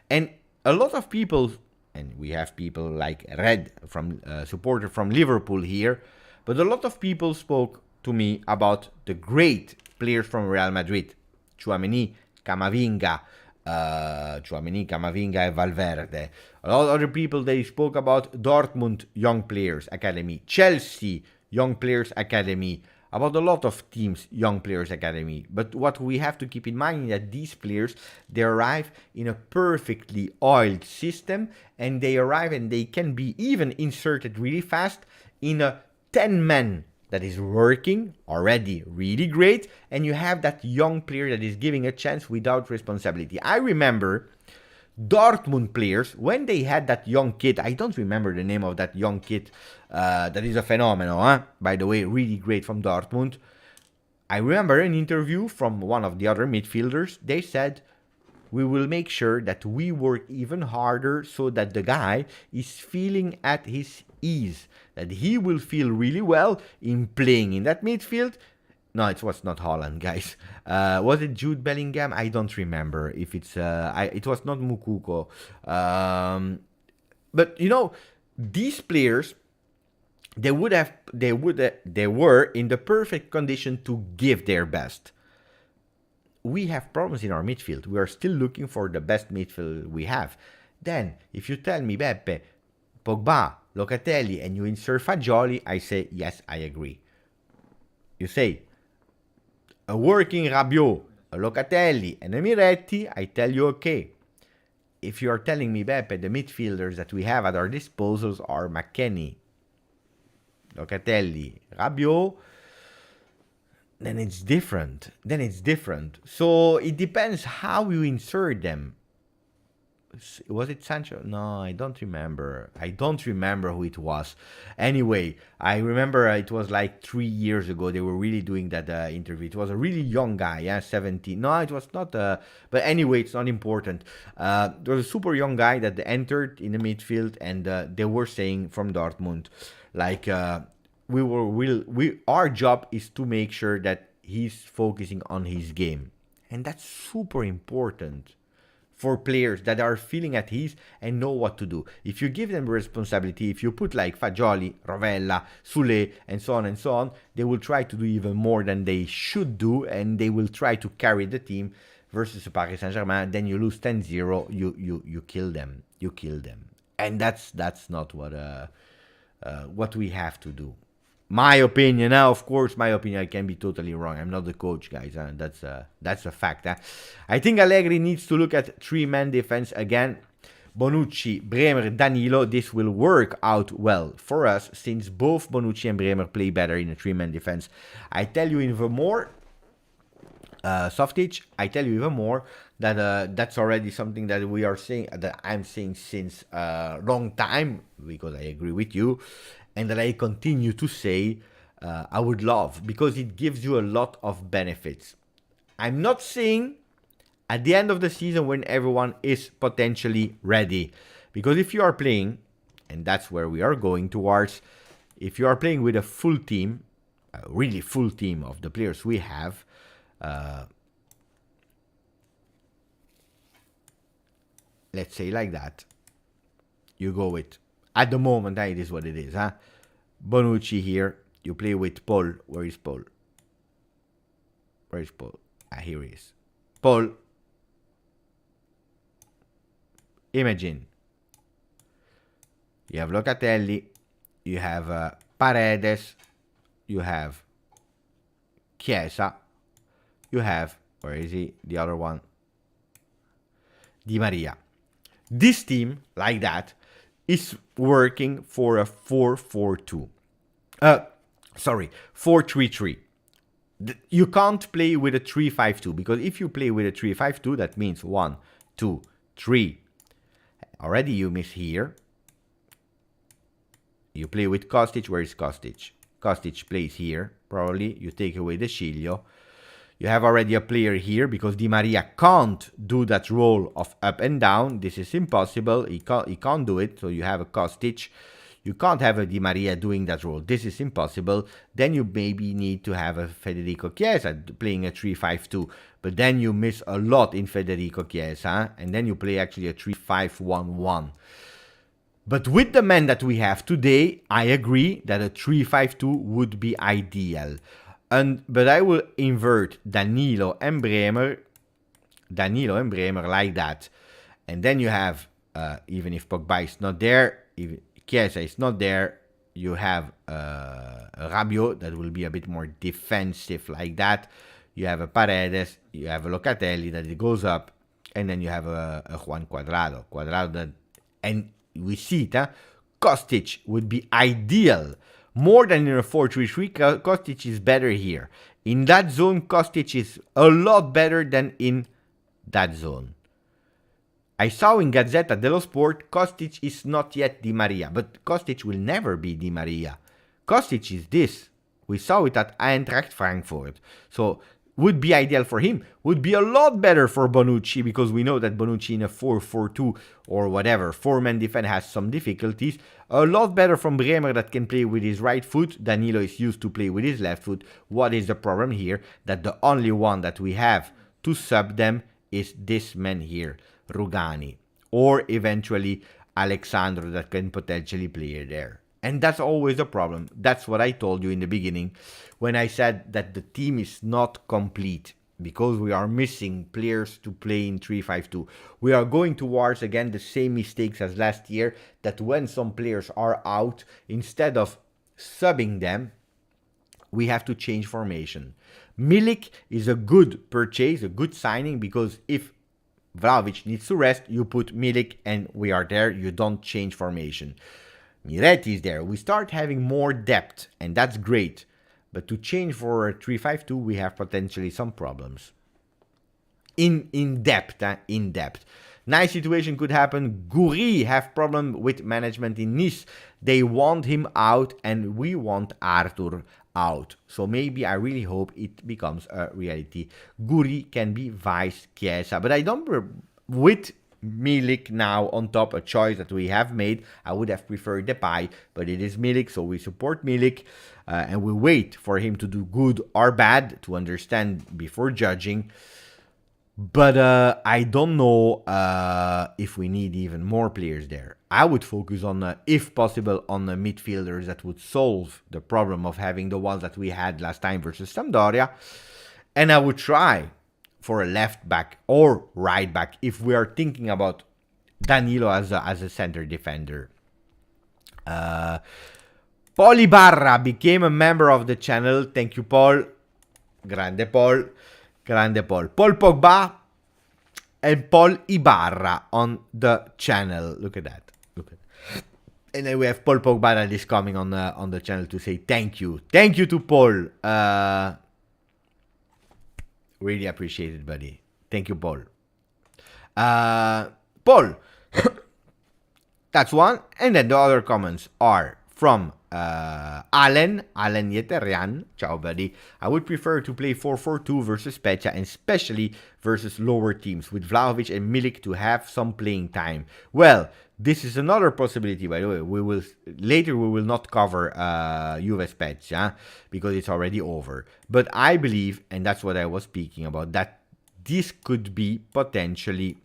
And a lot of people, and we have people like Red, from supporter from Liverpool here, but a lot of people spoke to me about the great players from Real Madrid, Tchouaméni, Camavinga, and Valverde. A lot of other people, they spoke about Dortmund young players academy, Chelsea young players academy, about a lot of teams young players academy. But what we have to keep in mind is that these players, they arrive in a perfectly oiled system, and they arrive and they can be even inserted really fast in a 10-man that is working already really great, and you have that young player that is giving a chance without responsibility. I remember Dortmund players, when they had that young kid, I don't remember the name of that young kid, that is a phenomenon, by the way, really great from Dortmund. I remember an interview from one of the other midfielders. They said, we will make sure that we work even harder so that the guy is feeling at his ease, that he will feel really well in playing in that midfield. No, it was not Holland, guys. Was it Jude Bellingham? I don't remember if it's... it was not Mukoko. But, you know, these players, they were in the perfect condition to give their best. We have problems in our midfield. We are still looking for the best midfield we have. Then, if you tell me, Beppe, Pogba, Locatelli, and you insert Fagioli, I say, yes, I agree. You say, a working Rabiot, a Locatelli, and a Miretti, I tell you, okay. If you are telling me, Beppe, the midfielders that we have at our disposals are McKennie, Locatelli, Rabiot, then it's different. So it depends how you insert them. Was it Sancho? No, I don't remember. Who it was. Anyway, I remember it was like 3 years ago. They were really doing that interview. It was a really young guy, 17. No, it was not. But anyway, it's not important. There was a super young guy that entered in the midfield, and they were saying from Dortmund, like, our job is to make sure that he's focusing on his game. And that's super important for players that are feeling at ease and know what to do. If you give them responsibility, if you put like Fagioli, Rovella, Sule, and so on, they will try to do even more than they should do, and they will try to carry the team. Versus Paris Saint-Germain, then you lose 10-0, you kill them. And that's not what we have to do. My opinion, now, of course, I can be totally wrong. I'm not the coach, guys. That's a fact. I think Allegri needs to look at 3-man defense again. Bonucci, Bremer, Danilo. This will work out well for us since both Bonucci and Bremer play better in a 3-man defense. I tell you even more, Softage, I tell you even more that that's already something that we are saying, that I'm saying since a long time, because I agree with you. And that I continue to say, I would love, because it gives you a lot of benefits. I'm not saying at the end of the season when everyone is potentially ready. Because if you are playing, and that's where we are going towards, if you are playing with a full team, a really full team of the players we have, let's say like that, you go with, at the moment, it is what it is, Bonucci here, you play with Paul. Where is Paul? Here he is. Paul. Imagine. You have Locatelli, you have Paredes, you have Chiesa, you have, where is he? The other one. Di Maria. This team, like that, is working for a 4-4-2. 4-3-3. You can't play with a 3-5-2, because if you play with a 3-5-2, that means 1, 2, 3. Already you miss here. You play with Kostic. Where is Kostic? Kostic plays here. Probably you take away the Ciglio. You have already a player here because Di Maria can't do that role of up and down. This is impossible. He can't do it. So you have a Kostic. You can't have a Di Maria doing that role. This is impossible. Then you maybe need to have a Federico Chiesa playing a 3-5-2. But then you miss a lot in Federico Chiesa. And then you play actually a 3-5-1-1. But with the men that we have today, I agree that a 3-5-2 would be ideal. But I will invert Danilo and Bremer like that. And then you have, even if Pogba is not there, if Chiesa is not there, you have Rabiot that will be a bit more defensive like that. You have a Paredes, you have a Locatelli that it goes up, and then you have a Juan Cuadrado. And we see it, Kostic would be ideal. More than in a 4-3-3, Kostic is better here. In that zone, Kostic is a lot better than in that zone. I saw in Gazzetta dello Sport, Kostic is not yet Di Maria, but Kostic will never be Di Maria. Kostic is this. We saw it at Eintracht Frankfurt. So, would be ideal for him. Would be a lot better for Bonucci, because we know that Bonucci in a 4-4-2 or whatever, 4-man defense has some difficulties. A lot better from Bremer that can play with his right foot. Danilo is used to play with his left foot. What is the problem here? That the only one that we have to sub them is this man here, Rugani, or eventually Alexandro that can potentially play there. And that's always a problem. That's what I told you in the beginning when I said that the team is not complete because we are missing players to play in 3-5-2. We are going towards, again, the same mistakes as last year, that when some players are out, instead of subbing them, we have to change formation. Milik is a good purchase, a good signing, because if Vlahovic needs to rest, you put Milik and we are there. You don't change formation. Miretti is there. We start having more depth, and that's great. But to change for a 3-5-2, we have potentially some problems. In depth. Nice situation could happen. Gouiri have problem with management in Nice. They want him out, and we want Arthur out. So maybe I really hope it becomes a reality. Gouiri can be vice Chiesa, but I don't with Milik now on top, a choice that we have made. I would have preferred Depay, but it is Milik, so we support Milik, and we wait for him to do good or bad to understand before judging. But I don't know if we need even more players there. I would focus on, if possible, on the midfielders that would solve the problem of having the ones that we had last time versus Sampdoria, and I would try for a left back or right back if we are thinking about Danilo as a center defender. Paul Ibarra became a member of the channel. Thank you, Paul. Grande Paul. Grande Paul. Paul Pogba and Paul Ibarra on the channel. Look at that. And then we have Paul Pogba that is coming on the channel to say thank you. Thank you to Paul. Really appreciate it, buddy. Thank you, Paul. Paul. That's one. And then the other comments are from Alan Yeterian. Ciao, buddy. I would prefer to play 4-4-2 versus Spezia, and especially versus lower teams, with Vlahovic and Milik to have some playing time. Well, this is another possibility, by the way. We will not cover Juve Spezia because it's already over. But I believe, and that's what I was speaking about, that this could be potentially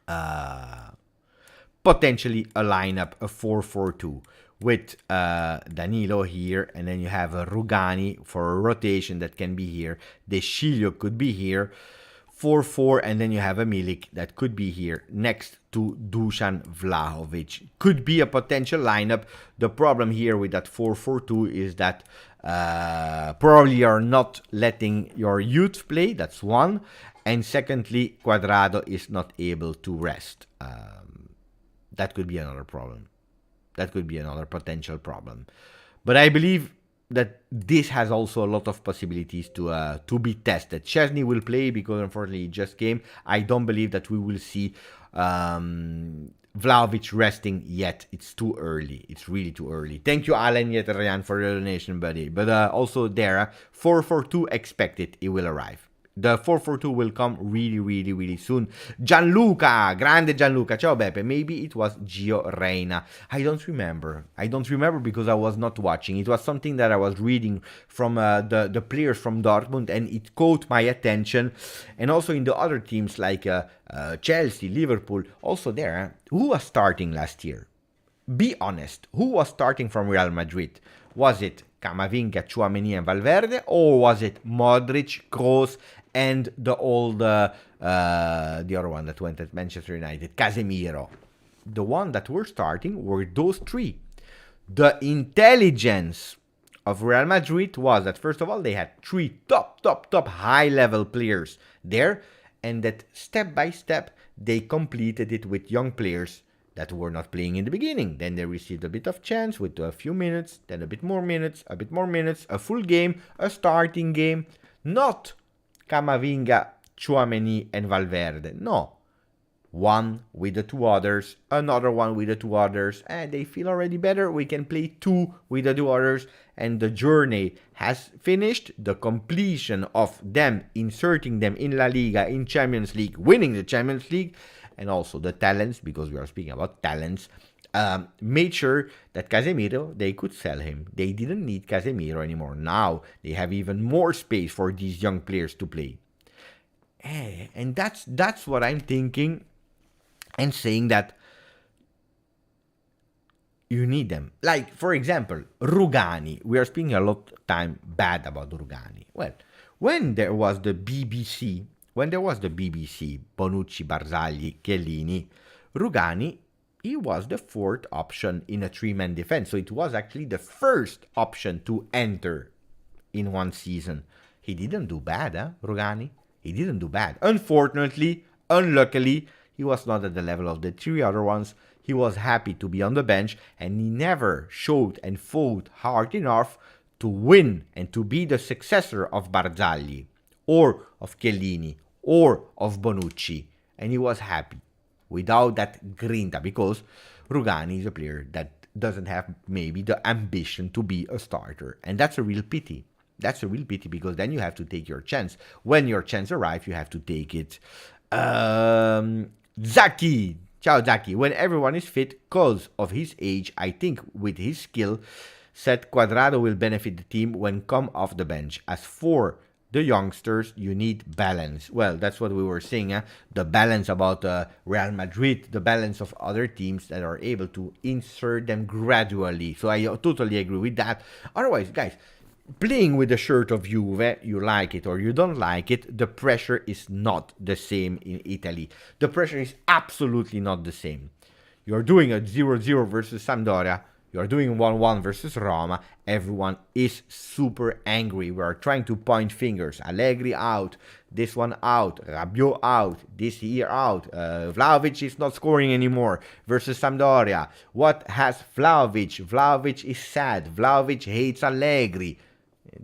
a lineup, a 4-4-2. With Danilo here, and then you have a Rugani for a rotation that can be here. De Sciglio could be here. 4-4, and then you have a Milik that could be here next to Dusan Vlahovic. Could be a potential lineup. The problem here with that 4-4-2 is that probably you're not letting your youth play. That's one. And secondly, Cuadrado is not able to rest. That could be another problem. That could be another potential problem. But I believe that this has also a lot of possibilities to be tested. Chesney will play because unfortunately he just came. I don't believe that we will see Vlahovic resting yet. It's too early. It's really too early. Thank you, Alan Yeterian, for the donation, buddy. But also there, 442 expected. It will arrive. The 442 will come really, really, really soon. Gianluca, grande Gianluca. Ciao Beppe. Maybe it was Gio Reyna. I don't remember. I don't remember because I was not watching. It was something that I was reading from the players from Dortmund, and it caught my attention. And also in the other teams like Chelsea, Liverpool, also there. Who was starting last year? Be honest. Who was starting from Real Madrid? Was it Camavinga, Tchouaméni, and Valverde, or was it Modric, Kroos, and the other one that went at Manchester United, Casemiro? The one that were starting were those three. The intelligence of Real Madrid was that, first of all, they had three top high-level players there, and that step by step, they completed it with young players that were not playing in the beginning. Then they received a bit of chance with a few minutes, then a bit more minutes, a full game, a starting game. Not Camavinga, Tchouaméni, and Valverde. No. One with the two others, another one with the two others, and they feel already better. We can play two with the two others, and the journey has finished. The completion of them, inserting them in La Liga, in Champions League, winning the Champions League, and also the talents, because we are speaking about talents, made sure that Casemiro, they could sell him. They didn't need Casemiro anymore. Now they have even more space for these young players to play. And that's what I'm thinking and saying, that you need them. Like, for example, Rugani. We are speaking a lot of time bad about Rugani. Well, when there was the BBC, Bonucci, Barzagli, Chiellini, Rugani, he was the fourth option in a three-man defense. So it was actually the first option to enter in one season. He didn't do bad, Rugani? He didn't do bad. Unfortunately, unluckily, he was not at the level of the three other ones. He was happy to be on the bench, and he never showed and fought hard enough to win and to be the successor of Barzagli, or of Chiellini, or of Bonucci. And he was happy without that grinta, because Rugani is a player that doesn't have maybe the ambition to be a starter. And that's a real pity. That's a real pity, because then you have to take your chance. When your chance arrives, you have to take it. Zaki. Ciao, Zaki. When everyone is fit, because of his age, I think with his skill set, Cuadrado will benefit the team when come off the bench. As for the youngsters, you need balance. Well, that's what we were saying, the balance about Real Madrid, the balance of other teams that are able to insert them gradually. So I totally agree with that. Otherwise, guys, playing with the shirt of Juve, you like it or you don't like it, the pressure is not the same in Italy. The pressure is absolutely not the same. You're doing a 0-0 versus Sampdoria, you're doing 1-1 versus Roma, everyone is super angry. We are trying to point fingers. Allegri out, this one out, Rabiot out, this here out, Vlahovic is not scoring anymore versus Sampdoria. What has Vlahovic? Vlahovic is sad. Vlahovic hates Allegri.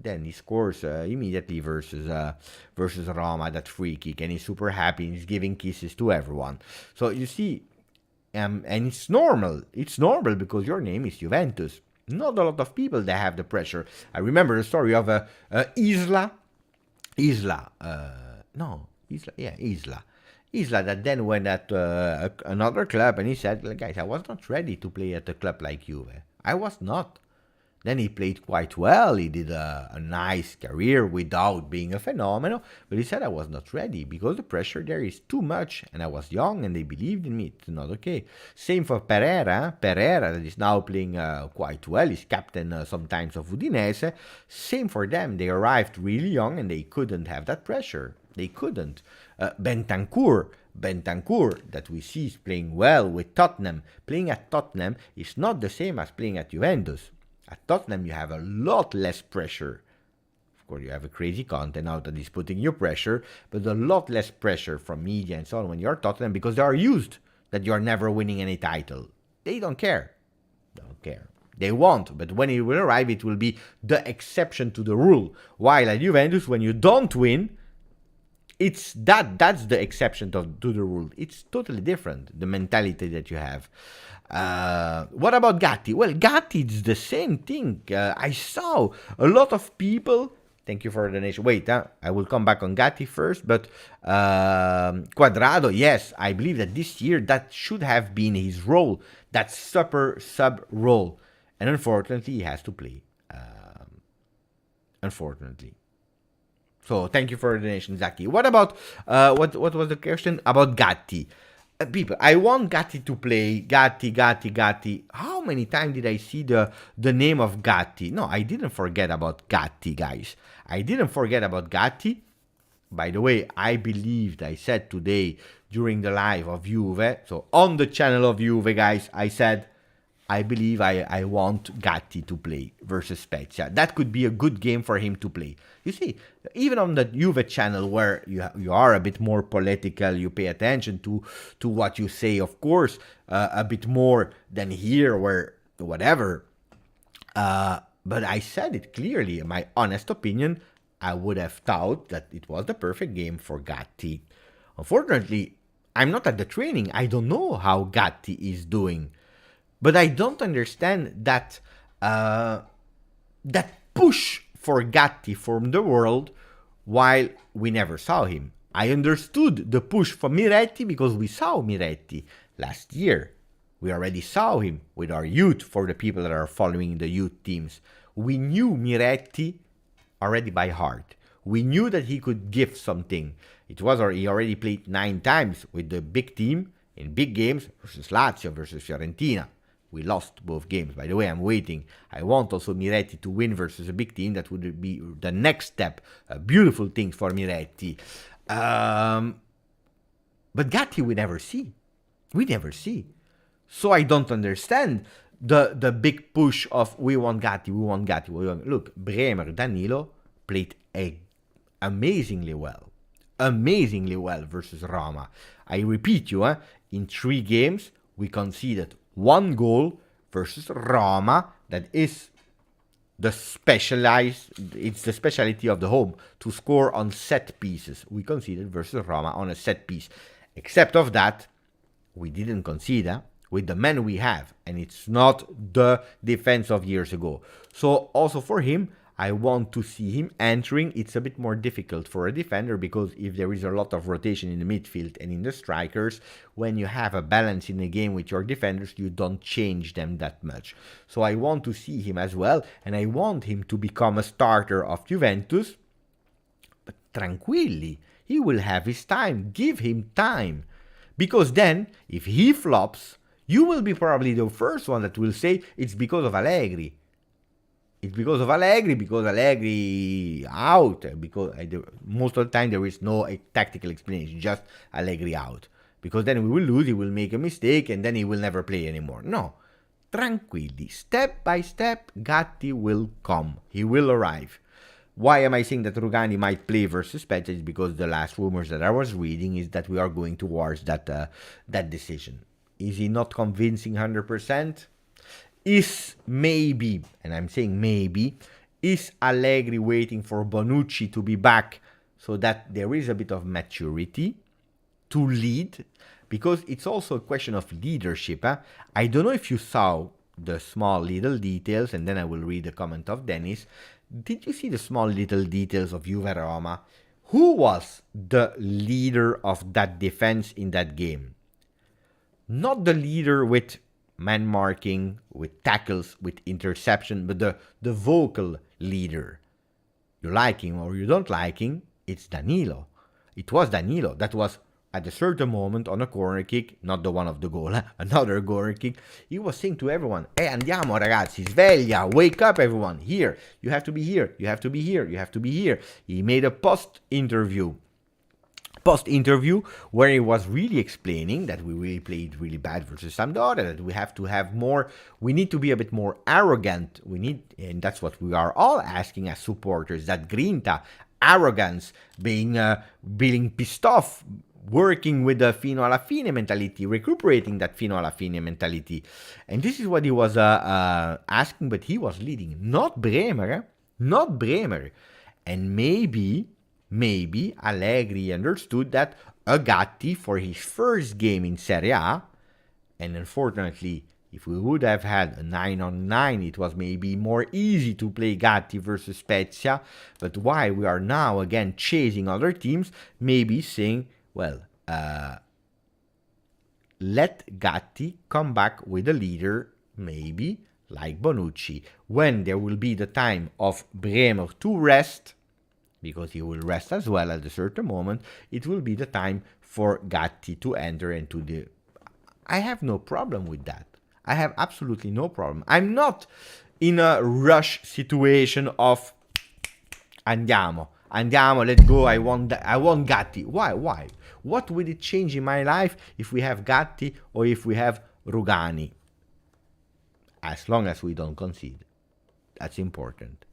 Then he scores immediately versus Roma, that free kick, and he's super happy, and he's giving kisses to everyone. So you see, and it's normal. It's normal because your name is Juventus. Not a lot of people that have the pressure. I remember the story of Isla, that then went at another club, and he said, guys, I was not ready to play at a club like Juve. I was not. Then he played quite well. He did a nice career without being a phenomenon. But he said, I was not ready because the pressure there is too much. And I was young and they believed in me. It's not okay. Same for Pereira. Pereira that is now playing quite well. He's captain sometimes of Udinese. Same for them. They arrived really young and they couldn't have that pressure. They couldn't. Bentancur, that we see is playing well with Tottenham. Playing at Tottenham is not the same as playing at Juventus. At Tottenham, you have a lot less pressure. Of course, you have a crazy content now that is putting you pressure, but a lot less pressure from media and so on when you're Tottenham, because they are used that you're never winning any title. They don't care. They won't, but when it will arrive, it will be the exception to the rule. While at Juventus, when you don't win, it's that's the exception to the rule. It's totally different, the mentality that you have. What about Gatti? Well, Gatti is the same thing. I saw a lot of people. Thank you for the donation. Wait, I will come back on Gatti first, but Quadrado, yes, I believe that this year that should have been his role, that super sub role, and unfortunately he has to play. Unfortunately. So thank you for the donation, Zaki. What about what was the question about Gatti? People, I want Gatti to play. Gatti. How many times did I see the name of Gatti? No, I didn't forget about Gatti, guys. I didn't forget about Gatti. By the way, I believed, I said today during the live of Juve, so on the channel of Juve, guys, I said, I believe I want Gatti to play versus Spezia. That could be a good game for him to play. You see, even on the Juve channel where you are a bit more political, you pay attention to what you say, of course, a bit more than here where whatever. But I said it clearly, in my honest opinion, I would have thought that it was the perfect game for Gatti. Unfortunately, I'm not at the training. I don't know how Gatti is doing. But I don't understand that that push for Gatti from the world while we never saw him. I understood the push for Miretti because we saw Miretti last year. We already saw him with our youth, for the people that are following the youth teams. We knew Miretti already by heart. We knew that he could give something. He already played 9 times with the big team in big games versus Lazio, versus Fiorentina. We lost both games. By the way, I'm waiting. I want also Miretti to win versus a big team. That would be the next step. A beautiful thing for Miretti. But Gatti we never see. We never see. So I don't understand the big push of we want Gatti. Look, Bremer, Danilo played amazingly well. Amazingly well versus Roma. I repeat you, in 3 games, we conceded 1 goal versus Roma. That is it's the specialty of the home to score on set pieces. We conceded versus Roma on a set piece. Except of that, we didn't concede with the men we have, and it's not the defense of years ago. So also for him, I want to see him entering. It's a bit more difficult for a defender because if there is a lot of rotation in the midfield and in the strikers, when you have a balance in the game with your defenders, you don't change them that much. So I want to see him as well, and I want him to become a starter of Juventus. But tranquilly, he will have his time. Give him time. Because then, if he flops, you will be probably the first one that will say it's because of Allegri. It's because Allegri out. Because most of the time there is no tactical explanation, just Allegri out. Because then we will lose, he will make a mistake, and then he will never play anymore. No. Tranquilli. Step by step, Gatti will come. He will arrive. Why am I saying that Rugani might play versus Spezia? It's because the last rumors that I was reading is that we are going towards that decision. Is he not convincing 100%? Is maybe, and I'm saying maybe, is Allegri waiting for Bonucci to be back so that there is a bit of maturity to lead? Because it's also a question of leadership. I don't know if you saw the small little details, and then I will read the comment of Dennis. Did you see the small little details of Juve Roma? Who was the leader of that defense in that game? Not the leader with man marking, with tackles, with interception, but the vocal leader. You like him or you don't like him, it's Danilo. It was Danilo. That was at a certain moment on a corner kick, not the one of the goal, another corner kick. He was saying to everyone, andiamo ragazzi, sveglia, wake up everyone, here, you have to be here, you have to be here, you have to be here. He made a post-interview where he was really explaining that we really played really bad versus Sampdoria, that we have to have more, we need to be a bit more arrogant, and that's what we are all asking as supporters, that grinta, arrogance, being pissed off, working with the fino alla fine mentality, recuperating that fino alla fine mentality. And this is what he was asking, but he was leading, not Bremer. And maybe maybe Allegri understood that a Gatti for his first game in Serie A, and unfortunately, if we would have had a 9-on-9, it was maybe more easy to play Gatti versus Spezia, but while we are now again chasing other teams, maybe saying, well, let Gatti come back with a leader, maybe like Bonucci. When there will be the time of Bremer to rest, because he will rest as well at a certain moment, it will be the time for Gatti to enter into the... I have no problem with that. I have absolutely no problem. I'm not in a rush situation of andiamo, let's go, I want Gatti. Why? What will it change in my life if we have Gatti or if we have Rugani? As long as we don't concede. That's important.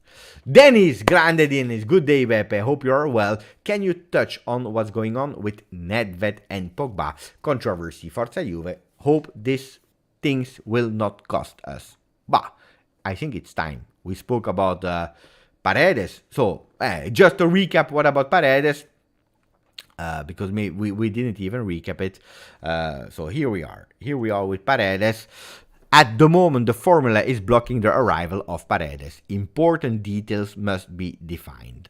Dennis Grandedin, good day, Beppe. Hope you are well. Can you touch on what's going on with Nedved and Pogba? Controversy, Forza Juve. Hope these things will not cost us. But I think it's time. We spoke about Paredes. So, just to recap, what about Paredes? Because we didn't even recap it. So here we are. Here we are with Paredes. At the moment, the formula is blocking the arrival of Paredes. Important details must be defined.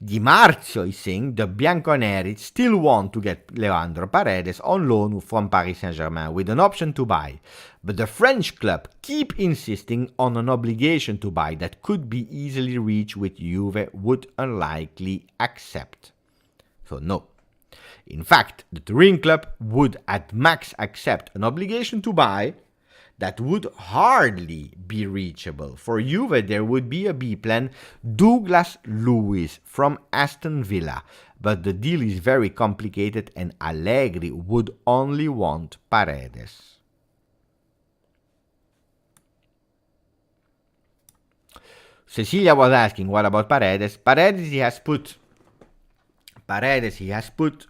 Di Marzio is saying the Bianconeri still want to get Leandro Paredes on loan from Paris Saint-Germain with an option to buy, but the French club keep insisting on an obligation to buy that could be easily reached, which Juve would unlikely accept. So no. In fact, the Turin club would at max accept an obligation to buy that would hardly be reachable. For Juve, there would be a B plan, Douglas Luiz from Aston Villa, but the deal is very complicated and Allegri would only want Paredes. Cecilia was asking, what about Paredes? Paredes, he has put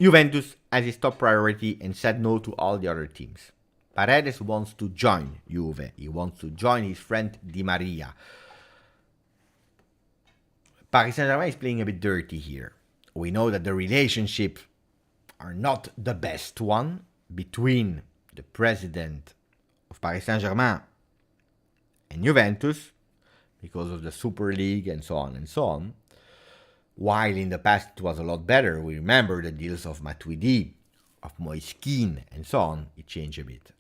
Juventus as his top priority and said no to all the other teams. Paredes wants to join Juve. He wants to join his friend Di Maria. Paris Saint-Germain is playing a bit dirty here. We know that the relationships are not the best one between the president of Paris Saint-Germain and Juventus because of the Super League and so on and so on. While in the past it was a lot better, we remember the deals of Matuidi, of Moiskin, and so on. It changed a bit.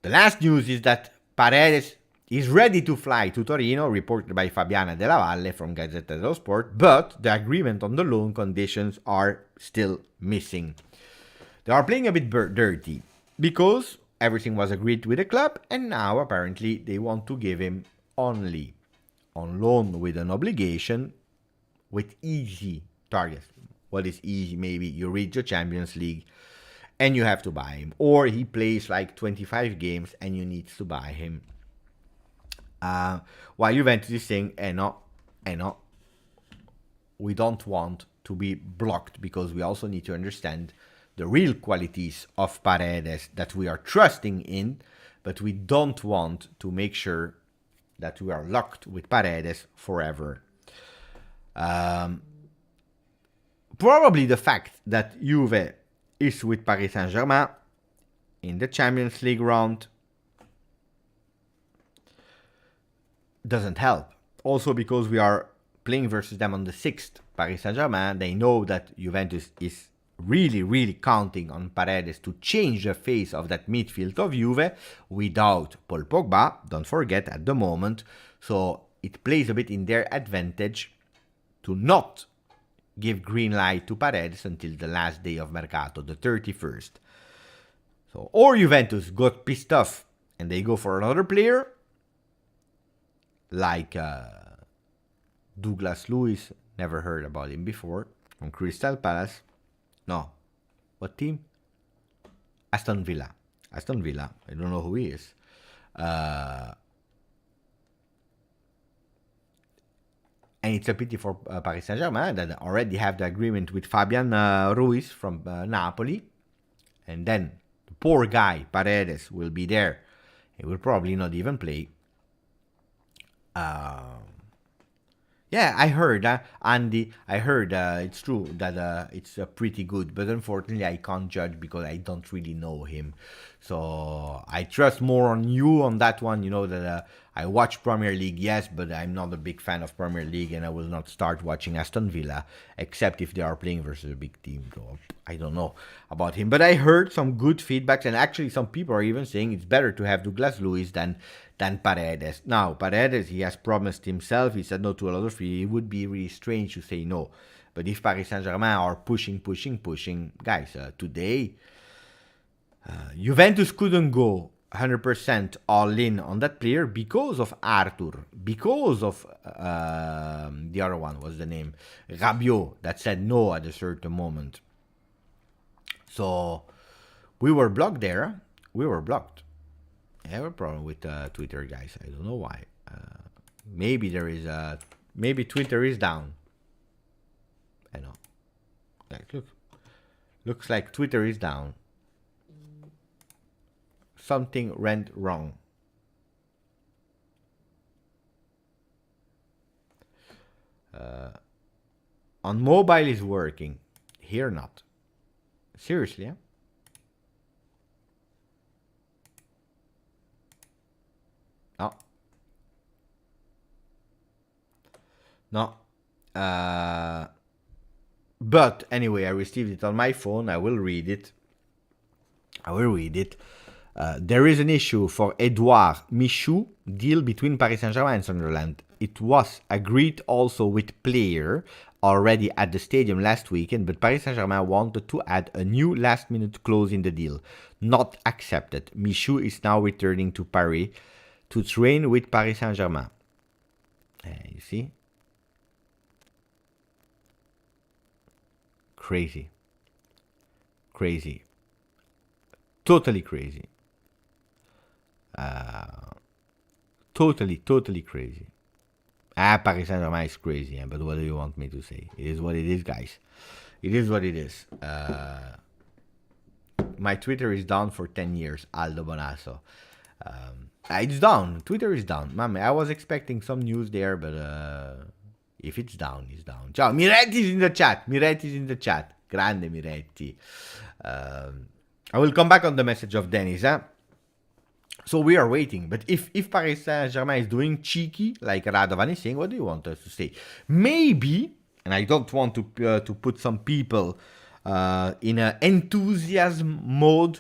The last news is that Paredes is ready to fly to Torino, reported by Fabiana Della Valle from Gazzetta dello Sport, but the agreement on the loan conditions are still missing. They are playing a bit dirty because everything was agreed with the club, and now apparently they want to give him only on loan with an obligation with easy targets. What is easy? Maybe you reach the Champions League and you have to buy him. Or he plays like 25 games and you need to buy him. While Juventus is saying, no, we don't want to be blocked because we also need to understand the real qualities of Paredes that we are trusting in, but we don't want to make sure that we are locked with Paredes forever. Probably the fact that Juve is with Paris Saint-Germain in the Champions League round doesn't help. Also because we are playing versus them on the 6th, Paris Saint-Germain, they know that Juventus is really counting on Paredes to change the face of that midfield of Juve without Paul Pogba, don't forget, at the moment. So it plays a bit in their advantage to not give green light to Paredes until the last day of Mercato, the 31st. So, or Juventus got pissed off and they go for another player like Douglas Luiz, never heard about him before, from Crystal Palace. No. What team? Aston Villa. I don't know who he is. And it's a pity for Paris Saint-Germain that already have the agreement with Fabian Ruiz from Napoli. And then the poor guy, Paredes, will be there. He will probably not even play. Yeah, I heard, Andy. I heard it's true that it's pretty good, but unfortunately, I can't judge because I don't really know him. So I trust more on you on that one. You know that I watch Premier League, yes, but I'm not a big fan of Premier League, and I will not start watching Aston Villa except if they are playing versus a big team. So I don't know about him, but I heard some good feedbacks, and actually, some people are even saying it's better to have Douglas Luiz than Paredes. Now, Paredes, he has promised himself, he said no to a lot of free. It would be really strange to say no. But if Paris Saint-Germain are pushing, guys, today, Juventus couldn't go 100% all in on that player because of Arthur, because of the other one, was the name? Rabiot, that said no at a certain moment. So, we were blocked there. We were blocked. I have a problem with Twitter, guys. I don't know why. Maybe there is a... Maybe Twitter is down. I know. Like, look. Looks like Twitter is down. Something went wrong. On mobile is working. Here not. Seriously, yeah? No. No. But anyway, I received it on my phone. I will read it. There is an issue for Edouard Michou deal between Paris Saint-Germain and Sunderland. It was agreed also with player already at the stadium last weekend, but Paris Saint-Germain wanted to add a new last-minute clause in the deal. Not accepted. Michou is now returning to Paris to train with Paris Saint-Germain. You see? Crazy. Totally crazy. Totally crazy. Paris Saint-Germain is crazy, but what do you want me to say? It is what it is, guys. It is what it is. My Twitter is down for 10 years, Aldo Bonasso. It's down. Twitter is down. Mamma, I was expecting some news there, but if it's down, it's down. Ciao. Miretti is in the chat. Grande Miretti. I will come back on the message of Dennis. So we are waiting. But if Paris Saint-Germain is doing cheeky, like Radovan is saying, what do you want us to say? Maybe, and I don't want to put some people in an enthusiasm mode,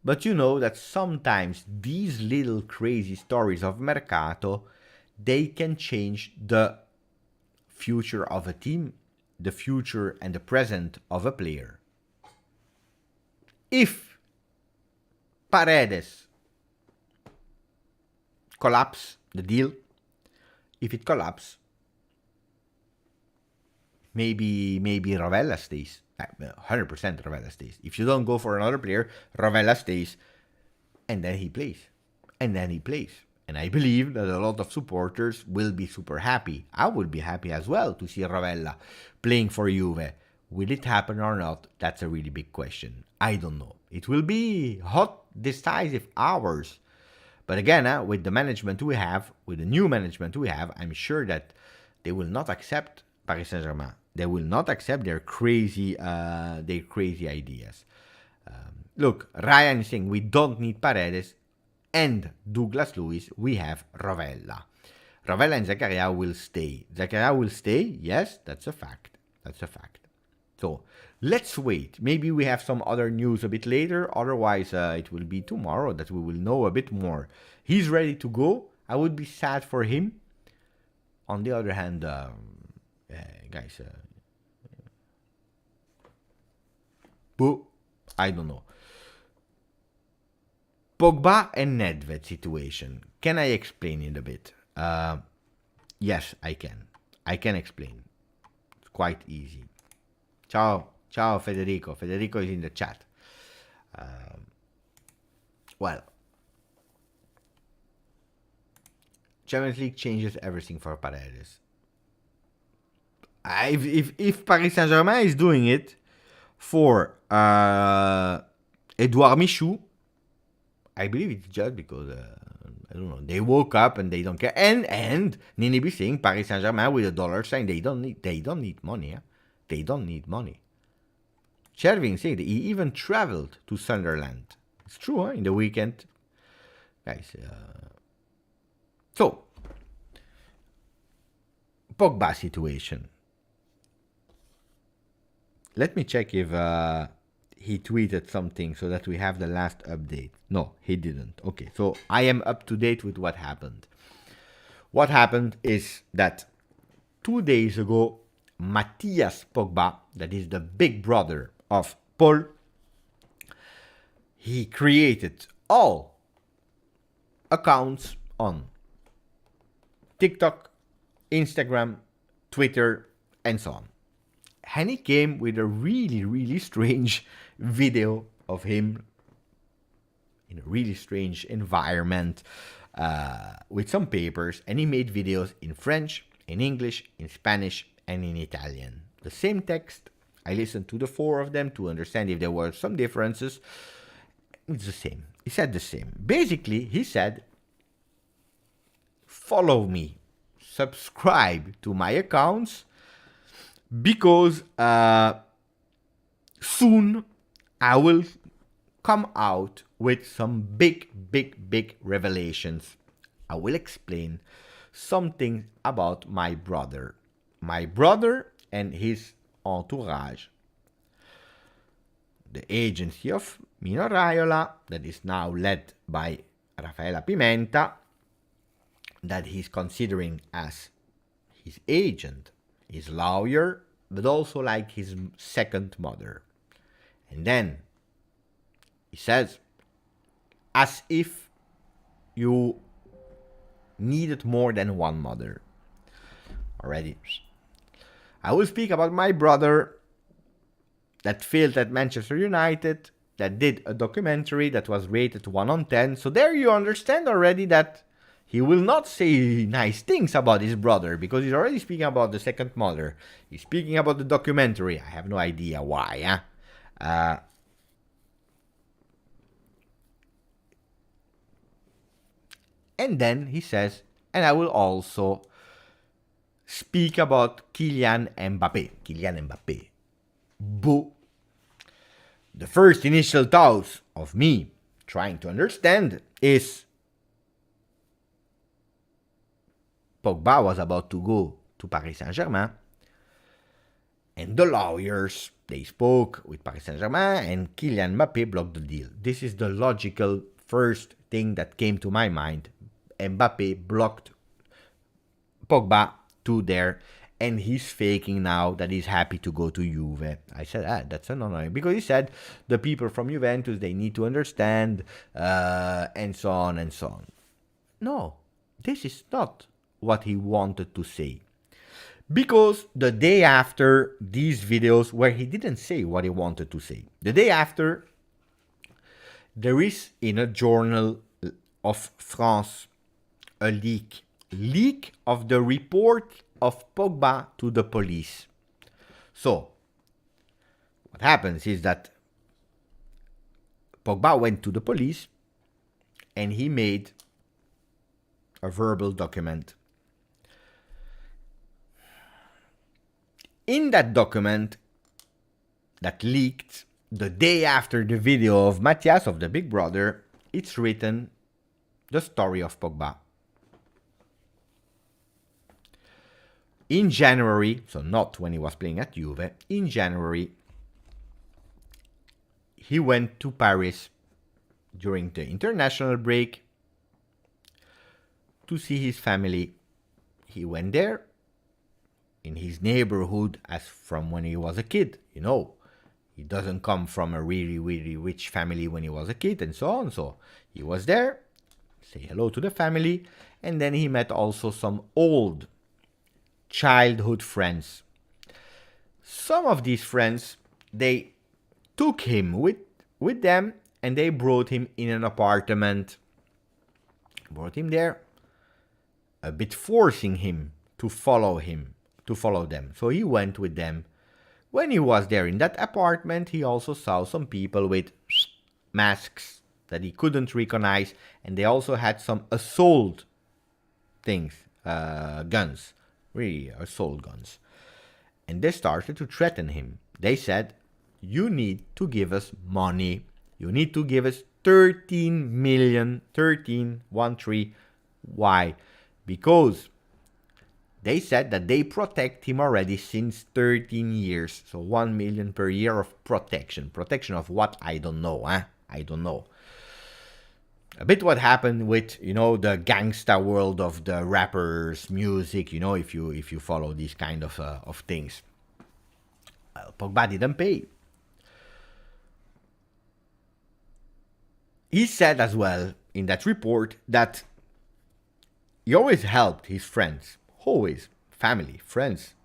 but you know that sometimes these little crazy stories of Mercato, they can change the future of a team, the future and the present of a player. If Paredes collapse the deal, if it collapse, maybe Ravella stays. 100% Ravella stays. If you don't go for another player, Ravella stays, and then he plays. And I believe that a lot of supporters will be super happy. I would be happy as well to see Ravella playing for Juve. Will it happen or not? That's a really big question. I don't know. It will be hot, decisive hours. But again, with the management we have, with the new management we have, I'm sure that they will not accept Paris Saint-Germain. They will not accept their crazy ideas. Look, Ryan is saying we don't need Paredes and Douglas Luiz. We have Ravella. Ravella and Zakaria will stay. Zakaria will stay. Yes, that's a fact. So let's wait. Maybe we have some other news a bit later. Otherwise, it will be tomorrow that we will know a bit more. He's ready to go. I would be sad for him. On the other hand, guys, I don't know. Pogba and Nedved situation. Can I explain it a bit? Yes, I can. I can explain. It's quite easy. Ciao, Federico. Federico is in the chat. Well, Champions League changes everything for Paredes. If Paris Saint-Germain is doing it for Edouard Michou, I believe it's just because I don't know. They woke up and they don't care. And Nini be saying Paris Saint-Germain with a dollar sign. They don't need money. Yeah? They don't need money. Chervin said he even traveled to Sunderland. It's true, huh? In the weekend, guys. So Pogba situation. Let me check if he tweeted something so that we have the last update. No, he didn't. Okay, so I am up to date with what happened. What happened is that 2 days ago, Matthias Pogba, that is the big brother of Paul, he created all accounts on TikTok, Instagram, Twitter, and so on. And he came with a really, really strange video of him in a really strange environment with some papers. And he made videos in French, in English, in Spanish, and in Italian. The same text. I listened to the 4 of them to understand if there were some differences. It's the same. He said the same. Basically, he said, follow me, subscribe to my accounts, because soon I will come out with some big revelations. I will explain something about my brother and his entourage. The agency of Mino Raiola, that is now led by Raffaella Pimenta, that he's considering as his agent, his lawyer, but also like his second mother. And then he says, as if you needed more than one mother. Already. I will speak about my brother that failed at Manchester United, that did a documentary that was rated 1 on 10. So there you understand already that he will not say nice things about his brother, because he's already speaking about the second mother. He's speaking about the documentary. I have no idea why. And then he says, and I will also speak about Kylian Mbappe. Boo. The first initial thoughts of me trying to understand is Pogba was about to go to Paris Saint-Germain, and the lawyers, they spoke with Paris Saint-Germain, and Kylian Mbappe blocked the deal. This is the logical first thing that came to my mind. Mbappe blocked Pogba to there, and he's faking now that he's happy to go to Juve. I said, that's annoying, because he said the people from Juventus, they need to understand, and so on and so on. No, this is not what he wanted to say. Because the day after these videos, where he didn't say what he wanted to say, the day after, there is in a journal of France a leak of the report of Pogba to the police. So, what happens is that Pogba went to the police and he made a verbal document. In that document that leaked the day after the video of Matthias, of the big brother, it's written the story of Pogba. In January, so not when he was playing at Juve, in January, he went to Paris during the international break to see his family. He went there in his neighborhood as from when he was a kid. You know, he doesn't come from a really, really rich family when he was a kid and so on. So he was there, say hello to the family, and then he met also some old childhood friends. Some of these friends, they took him with them and they brought him in an apartment. Brought him there, a bit forcing him to follow them. So he went with them. When he was there in that apartment, he also saw some people with masks that he couldn't recognize, and they also had some assault things, guns, really assault guns. And they started to threaten him. They said, you need to give us money. You need to give us 13 million, 13, 1, 3. Why? Because they said that they protect him already since 13 years. So 1 million per year of protection. Protection of what? I don't know. I don't know. A bit what happened with, the gangsta world of the rappers, music, if you follow these kind of things. Pogba didn't pay. He said as well in that report that he always helped his friends. Always. Family, friends.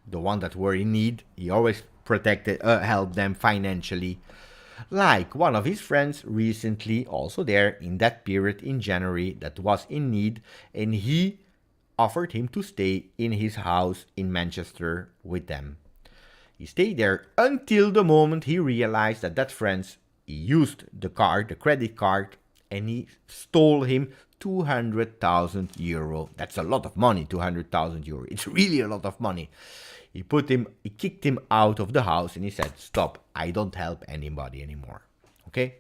The one that were in need. He always protected, helped them financially. Like one of his friends recently, also there in that period in January, that was in need, and he offered him to stay in his house in Manchester with them. He stayed there until the moment he realized that friend, he used the credit card, and he stole him 200,000 euro. That's a lot of money, 200,000 euro. It's really a lot of money. He kicked him out of the house, and he said, stop, I don't help anybody anymore. Okay?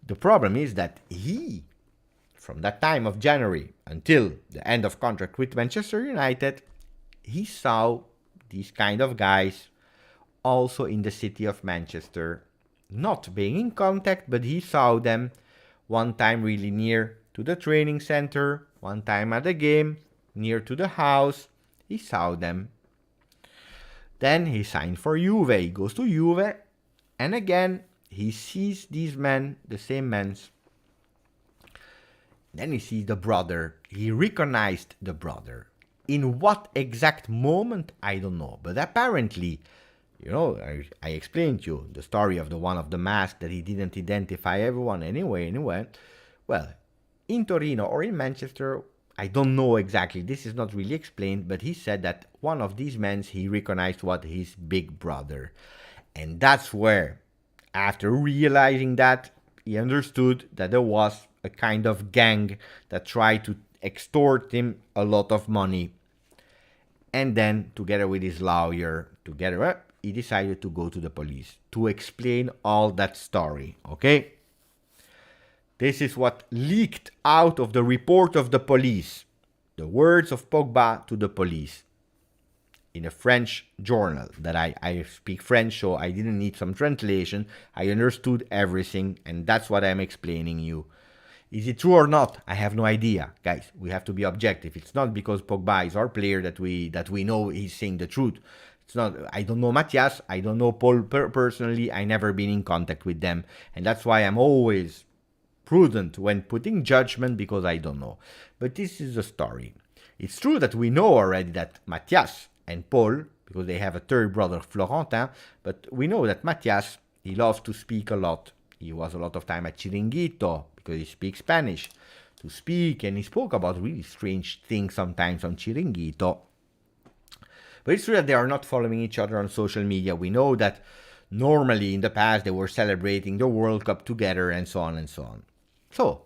The problem is that he, from that time of January until the end of contract with Manchester United, he saw these kind of guys also in the city of Manchester, not being in contact, but he saw them one time really near to the training center, one time at the game, near to the house. He saw them. Then he signed for Juve. He goes to Juve, and again he sees these men, the same men. Then he sees the brother. He recognized the brother. In what exact moment, I don't know. But apparently, I explained to you the story of the one of the mask that he didn't identify everyone anyway. Well, in Torino or in Manchester, I don't know exactly. This is not really explained, but he said that one of these men, he recognized what his big brother. And that's where, after realizing that, he understood that there was a kind of gang that tried to extort him a lot of money. And then, together with his lawyer, he decided to go to the police to explain all that story, okay? This is what leaked out of the report of the police. The words of Pogba to the police. In a French journal that I speak French, so I didn't need some translation. I understood everything, and that's what I'm explaining you. Is it true or not? I have no idea. Guys, we have to be objective. It's not because Pogba is our player that we know he's saying the truth. It's not. I don't know Matthias. I don't know Paul personally. I never been in contact with them, and that's why I'm always prudent when putting judgment, because I don't know. But this is the story. It's true that we know already that Matthias and Paul, because they have a third brother, Florentin, but we know that Matthias, he loves to speak a lot. He was a lot of time at Chiringuito, because he speaks Spanish, to speak, and he spoke about really strange things sometimes on Chiringuito. But it's true that they are not following each other on social media. We know that normally in the past they were celebrating the World Cup together and so on and so on. So,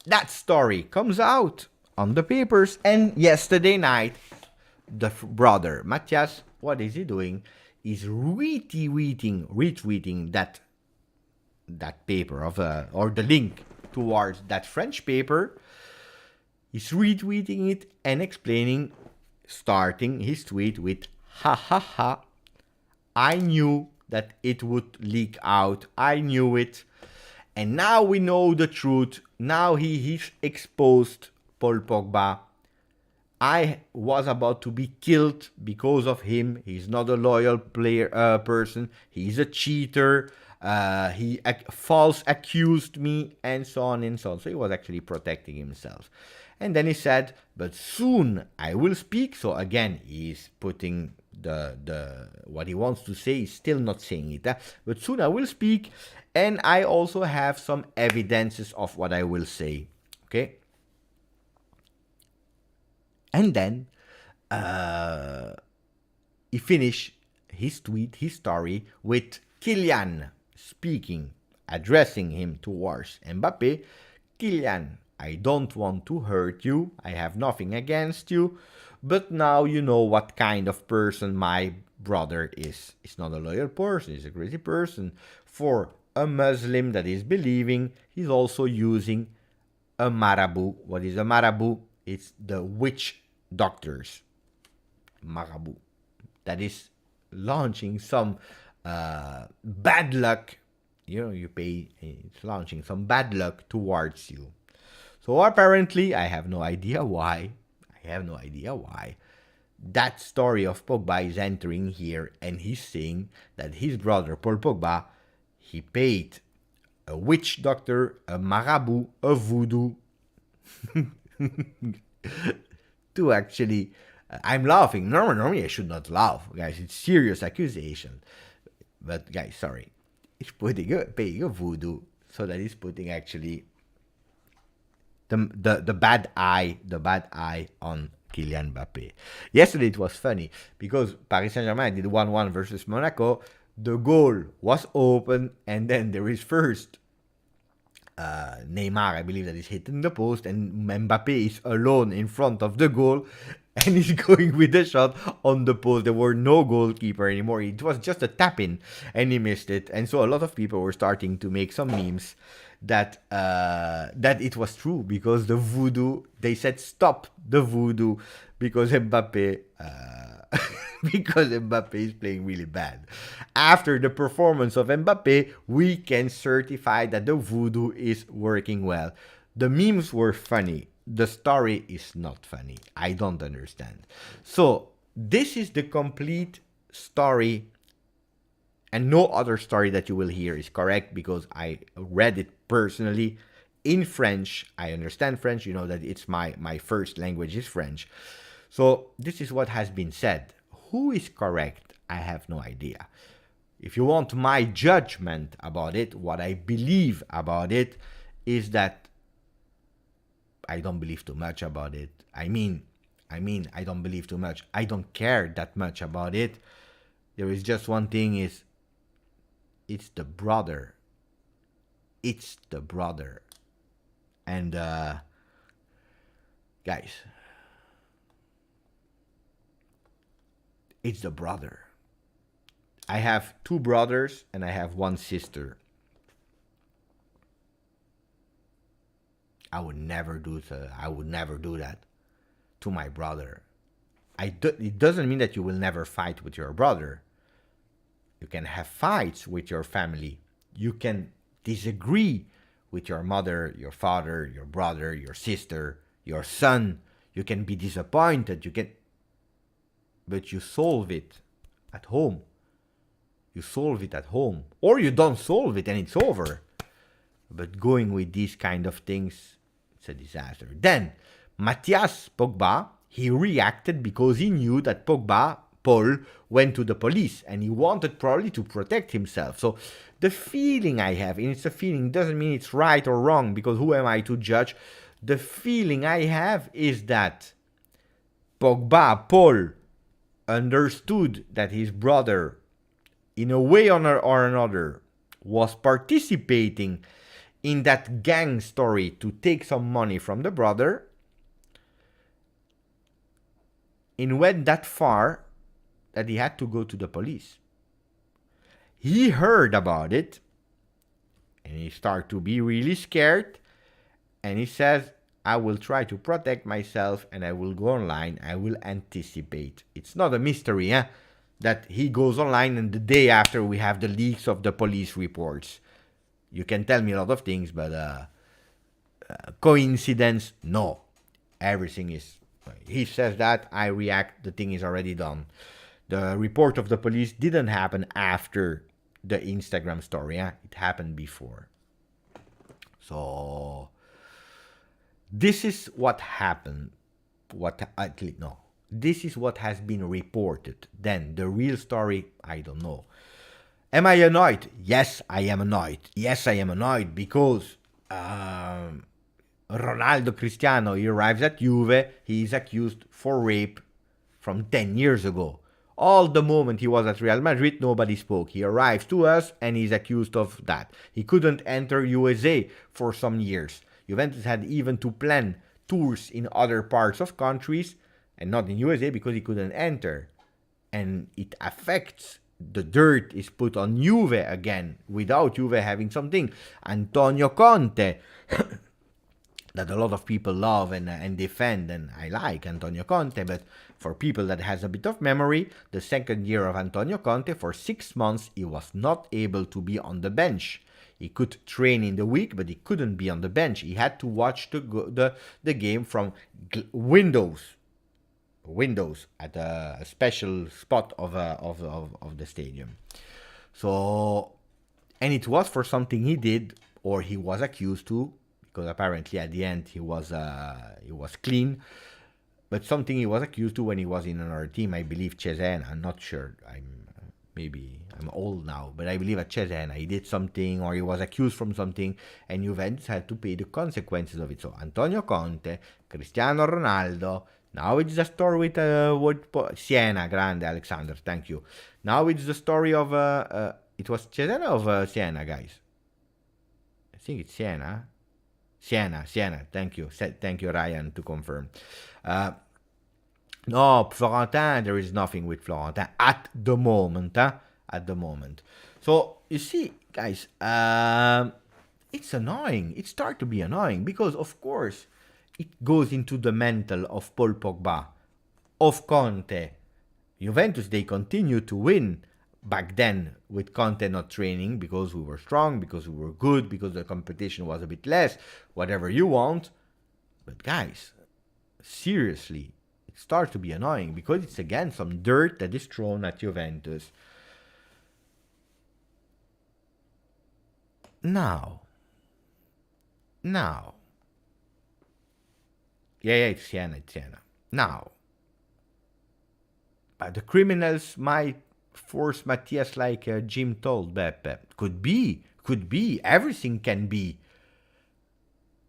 that story comes out on the papers, and yesterday night, the brother, Matthias, what is he doing? He's retweeting that paper or the link towards that French paper. He's retweeting it and explaining, starting his tweet with, ha ha ha, I knew that it would leak out. I knew it. And now we know the truth. Now he's exposed, Paul Pogba. I was about to be killed because of him. He's not a loyal person. He's a cheater. He false accused me, and so on and so on. So he was actually protecting himself. And then he said, but soon I will speak. So again, he's putting the what he wants to say. He's still not saying it. But soon I will speak, and I also have some evidences of what I will say. Okay? And then he finished his tweet, his story, with Kylian speaking addressing him towards Mbappe, Kylian, I don't want to hurt you, I have nothing against you, but now you know what kind of person my brother is. He's not a loyal person, he's a crazy person. For a Muslim that is believing, he's also using a marabout. What is a marabout? It's the witch doctors. Marabout. That is launching some bad luck. You pay, it's launching some bad luck towards you. So apparently, I have no idea why. That story of Pogba is entering here, and he's saying that his brother Paul Pogba, he paid a witch doctor, a marabout, a voodoo to actually. I'm laughing. Normally I should not laugh, guys. It's serious accusation. But guys, sorry. He's paying a voodoo so that he's putting actually the bad eye on Kylian Mbappe. Yesterday it was funny because Paris Saint-Germain did 1-1 versus Monaco. The goal was open, and then there is first Neymar, I believe, that is hitting the post, and Mbappe is alone in front of the goal, and he's going with the shot on the post. There were no goalkeeper anymore. It was just a tap-in, and he missed it. And so a lot of people were starting to make some memes that it was true, because the voodoo, they said stop the voodoo because Mbappe because Mbappe is playing really bad. After the performance of Mbappe, we can certify that the voodoo is working well. The memes were funny. The story is not funny. I don't understand. So this is the complete story, and no other story that you will hear is correct, because I read it personally in French. I understand French. You know that it's my first language is French. So this is what has been said. Who is correct? I have no idea. If you want my judgment about it, what I believe about it is that I don't believe too much about it. I mean, I don't believe too much. I don't care that much about it. There is just one thing, is it's the brother. It's the brother. And guys, it's the brother. I have 2 brothers and I have 1 sister. I would never do that to my brother. It doesn't mean that you will never fight with your brother. You can have fights with your family. You can disagree with your mother, your father, your brother, your sister, your son. You can be disappointed. But you solve it at home. You solve it at home. Or you don't solve it and it's over. But going with these kind of things, it's a disaster. Then, Mathias Pogba, he reacted because he knew that Paul, went to the police, and he wanted probably to protect himself. So the feeling I have, and it's a feeling, doesn't mean it's right or wrong, because who am I to judge? The feeling I have is that Paul, understood that his brother, in a way or another, was participating in that gang story to take some money from the brother, and went that far that he had to go to the police. He heard about it, and he started to be really scared, and he says, I will try to protect myself, and I will go online. I will anticipate. It's not a mystery, that he goes online, and the day after we have the leaks of the police reports. You can tell me a lot of things, but coincidence? No. Everything is... He says that, I react, the thing is already done. The report of the police didn't happen after the Instagram story. It happened before. So... this is what happened. This is what has been reported. Then the real story, I don't know. Am I annoyed? Yes, I am annoyed. Yes, I am annoyed because Ronaldo Cristiano, he arrives at Juve. He is accused for rape from 10 years ago. All the moment he was at Real Madrid, nobody spoke. He arrives to us and he's accused of that. He couldn't enter USA for some years. Juventus had even to plan tours in other parts of countries and not in USA because he couldn't enter. And it affects, the dirt is put on Juve again without Juve having something. Antonio Conte, that a lot of people love and defend, and I like Antonio Conte, but for people that has a bit of memory, the second year of Antonio Conte, for 6 months, he was not able to be on the bench. He could train in the week, but he couldn't be on the bench. He had to watch the game from windows at a special spot of the stadium. So, and it was for something he did or he was accused to, because apparently at the end he was clean, but something he was accused to when he was in another team. I believe Cesena. I'm not sure. I'm old now, but I believe at Cesena he did something or he was accused from something, and Juventus had to pay the consequences of it. So Antonio Conte, Cristiano Ronaldo. Now it's the story with Siena. Grande Alexander, thank you. Now it's the story of it was Cesena of Siena, guys. I think it's Siena. Siena. Thank you, Ryan, to confirm. No, Florentin, there is nothing with Florentin at the moment. At the moment. So, you see, guys, it's annoying. It starts to be annoying because, of course, it goes into the mental of Paul Pogba, of Conte. Juventus, they continue to win back then with Conte not training because we were strong, because we were good, because the competition was a bit less, whatever you want. But guys, seriously, it starts to be annoying because it's again some dirt that is thrown at Juventus. Now. Yeah, it's Siena. Now. The criminals might force Matthias like Jim told Beppe. Could be. Everything can be.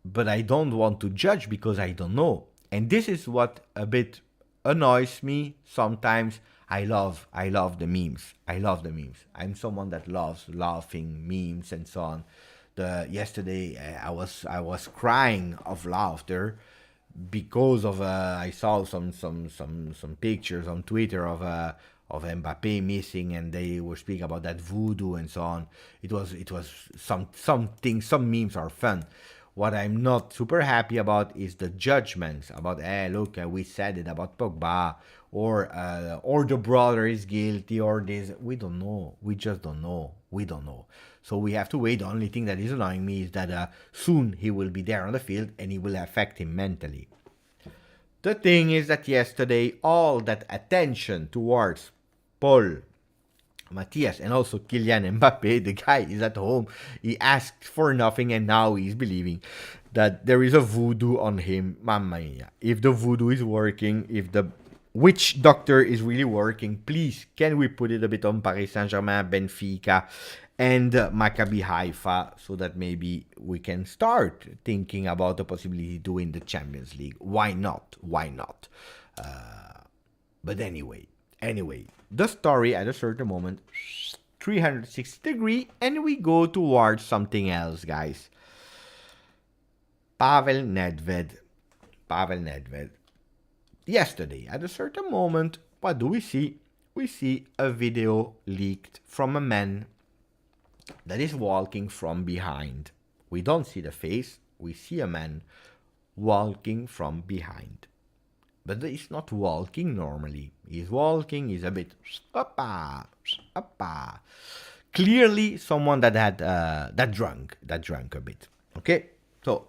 But I don't want to judge because I don't know. And this is what a bit annoys me sometimes. I love the memes. I'm someone that loves laughing memes and so on. Yesterday I was crying of laughter because of I saw some pictures on Twitter of Mbappe missing, and they were speaking about that voodoo and so on. It was something. Some memes are fun. What I'm not super happy about is the judgments about, look, we said it about Pogba, or the brother is guilty, or this. We don't know. We just don't know. We don't know. So we have to wait. The only thing that is annoying me is that soon he will be there on the field and it will affect him mentally. The thing is that yesterday, all that attention towards Paul, Matthias, and also Kylian Mbappe, the guy is at home. He asked for nothing and now he's believing that there is a voodoo on him. Mamma mia. If the voodoo is working, if the witch doctor is really working, please, can we put it a bit on Paris Saint-Germain, Benfica, and Maccabi Haifa, so that maybe we can start thinking about the possibility to win the Champions League. Why not? But anyway, the story at a certain moment, 360 degree, and we go towards something else, guys. Pavel Nedved. Yesterday, at a certain moment, what do we see? We see a video leaked from a man that is walking from behind. We don't see the face, we see a man walking from behind. But he's not walking normally. He's a bit uppa. Clearly someone that had that drunk a bit. Okay? So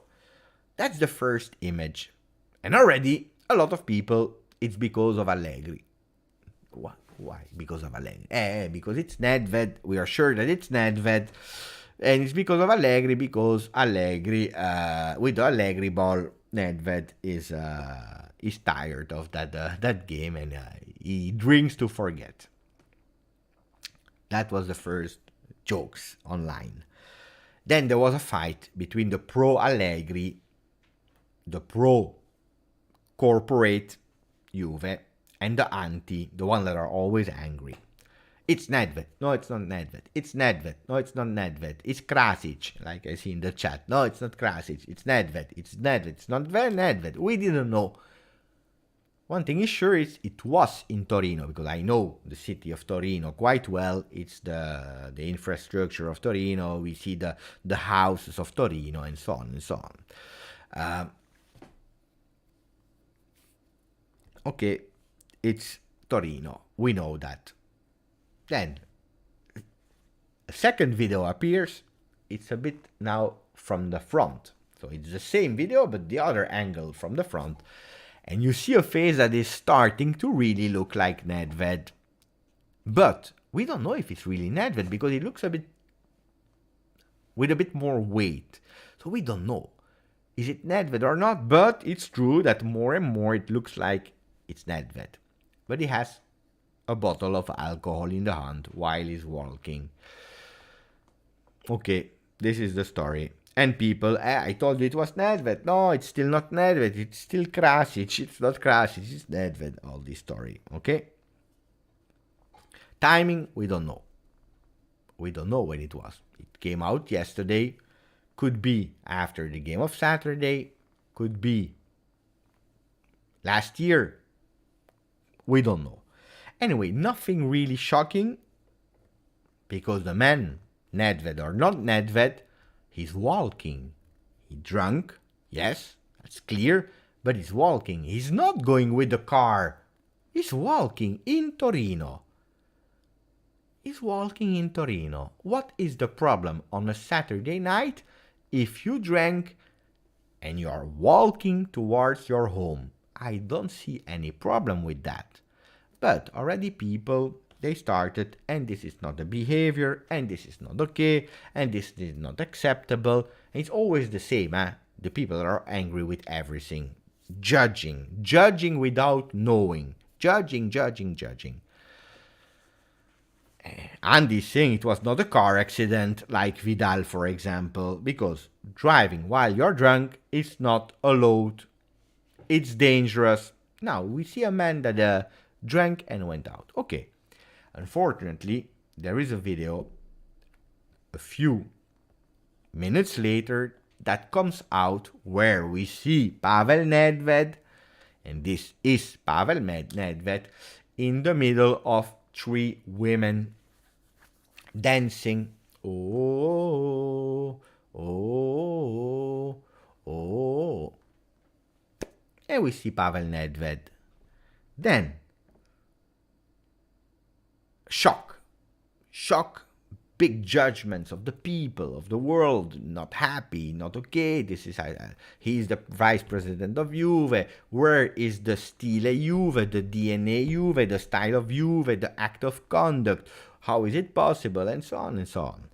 that's the first image. And already a lot of people, it's because of Allegri. What? Why? Because of Allegri. Because it's Nedved. We are sure that it's Nedved. And it's because of Allegri, with the Allegri ball, Nedved is tired of that game, and he drinks to forget. That was the first jokes online. Then there was a fight between the pro Allegri, the pro corporate Juve, and the anti, the one that are always angry. It's Nedved. No, it's not Nedved. It's Nedved. No, it's not Nedved. It's Krasic, like I see in the chat. No, it's not Krasic. It's Nedved. It's Nedved. It's not Nedved. We didn't know. One thing is sure, it was in Torino, because I know the city of Torino quite well. It's the infrastructure of Torino. We see the houses of Torino and so on and so on. Okay, it's Torino. We know that. Then a second video appears. It's a bit now from the front. So it's the same video, but the other angle from the front. And you see a face that is starting to really look like Nedved. But we don't know if it's really Nedved, because it looks a bit with a bit more weight. So we don't know. Is it Nedved or not? But it's true that more and more it looks like it's Nedved. But he has a bottle of alcohol in the hand while he's walking. Okay, this is the story. And people, I told you it was Nedved. No, it's still not Nedved. It's still Krasic. It's not Krasic. It's Nedved. All this story. Okay? Timing, we don't know. We don't know when it was. It came out yesterday. Could be after the game of Saturday. Could be last year. We don't know. Anyway, nothing really shocking. Because the man, Nedved or not Nedved, he's walking. He drunk, yes, that's clear, but he's walking. He's not going with the car. He's walking in Torino. He's walking in Torino. What is the problem on a Saturday night if you drank and you are walking towards your home? I don't see any problem with that. But already people, they started, and this is not a behavior, and this is not okay, and this is not acceptable. And it's always the same, The people are angry with everything. Judging without knowing. Judging. Andy's saying it was not a car accident like Vidal, for example, because driving while you're drunk is not allowed. It's dangerous. Now, we see a man that drank and went out. Okay. Unfortunately, there is a video a few minutes later that comes out where we see Pavel Nedved, and this is Pavel Nedved, in the middle of three women dancing. Oh. And we see Pavel Nedved. Then, shock, big judgments of the people, of the world, not happy, not okay. This is he's the vice president of Juve. Where is the stile Juve, the DNA Juve, the style of Juve, the act of conduct? How is it possible? And so on and so on.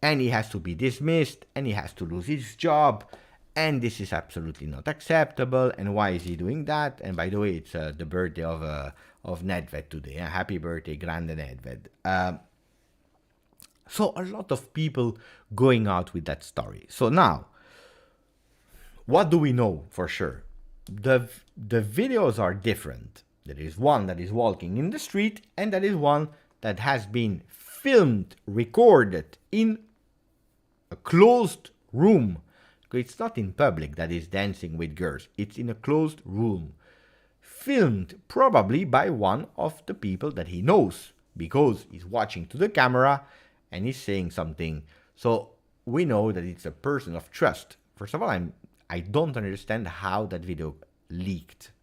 And he has to be dismissed, and he has to lose his job. And this is absolutely not acceptable. And why is he doing that? And by the way, it's the birthday of Nedved today. Happy birthday, Grande Nedved. So a lot of people going out with that story. So now, what do we know for sure? The videos are different. There is one that is walking in the street, and there is one that has been filmed, recorded in a closed room. It's not in public that is dancing with girls. It's in a closed room. Filmed probably by one of the people that he knows, because he's watching to the camera and he's saying something. So we know that it's a person of trust. First of all, I don't understand how that video leaked,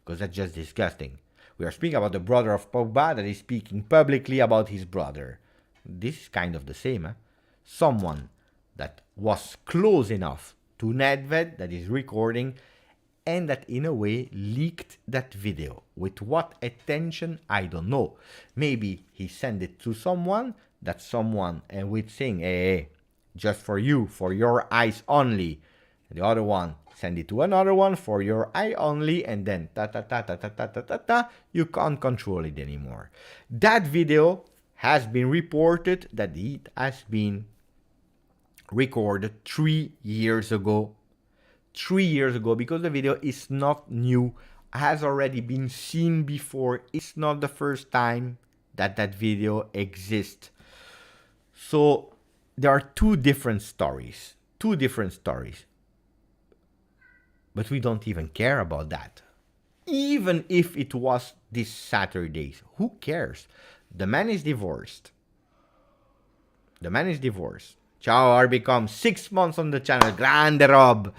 because that's just disgusting. We are speaking about the brother of Pogba that is speaking publicly about his brother. This is kind of the same. Someone that was close enough to Nedved, that is recording, and that in a way leaked that video. With what attention, I don't know. Maybe he sent it to someone, and with saying, hey, just for you, for your eyes only. And the other one, send it to another one for your eye only, and then you can't control it anymore. That video has been reported that it has been recorded 3 years ago. 3 years ago, because the video is not new has already been seen before. It's not the first time that that video exists. So there are two different stories. Two different stories. But we don't even care about that. Even if it was this Saturday, who cares? The man is divorced. The man is divorced. Ciao are become 6 months on the channel. Grande Rob.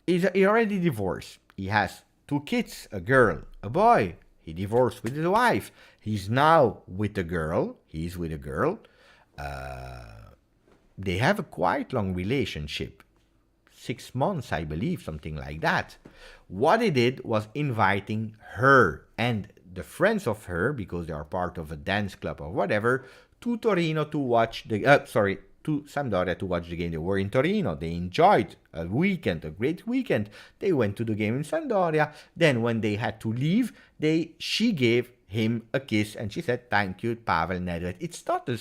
He already divorced. He has 2 kids, a girl, a boy. He divorced with his wife. He's now with a girl. He's with a girl. They have a quite long relationship. 6 months, I believe, something like that. What he did was inviting her and the friends of her, because they are part of a dance club or whatever, to Torino to watch the, to Sampdoria to watch the game. They were in Torino. They enjoyed a weekend, a great weekend. They went to the game in Sampdoria. Then when they had to leave, she gave him a kiss and she said, "Thank you, Pavel Nedved." It's not a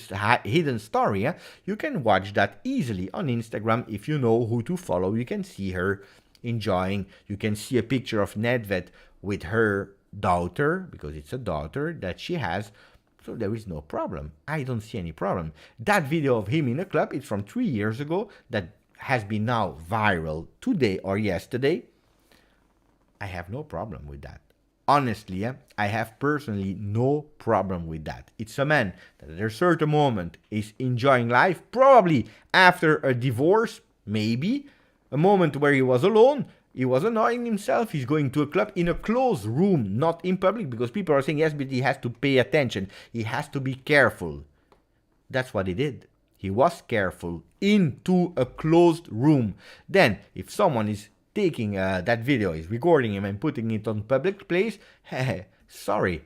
hidden story. You can watch that easily on Instagram. If you know who to follow, you can see her enjoying. You can see a picture of Nedved with her daughter, because it's a daughter that she has. So there is no problem. I don't see any problem. That video of him in a club is from 3 years ago that has been now viral today or yesterday. I have no problem with that. Honestly, I have personally no problem with that. It's a man that at a certain moment is enjoying life, probably after a divorce, maybe, a moment where he was alone. He was annoying himself. He's going to a club in a closed room, not in public, because people are saying, yes, but he has to pay attention. He has to be careful. That's what he did. He was careful into a closed room. Then, if someone is taking that video, is recording him and putting it on public place, sorry,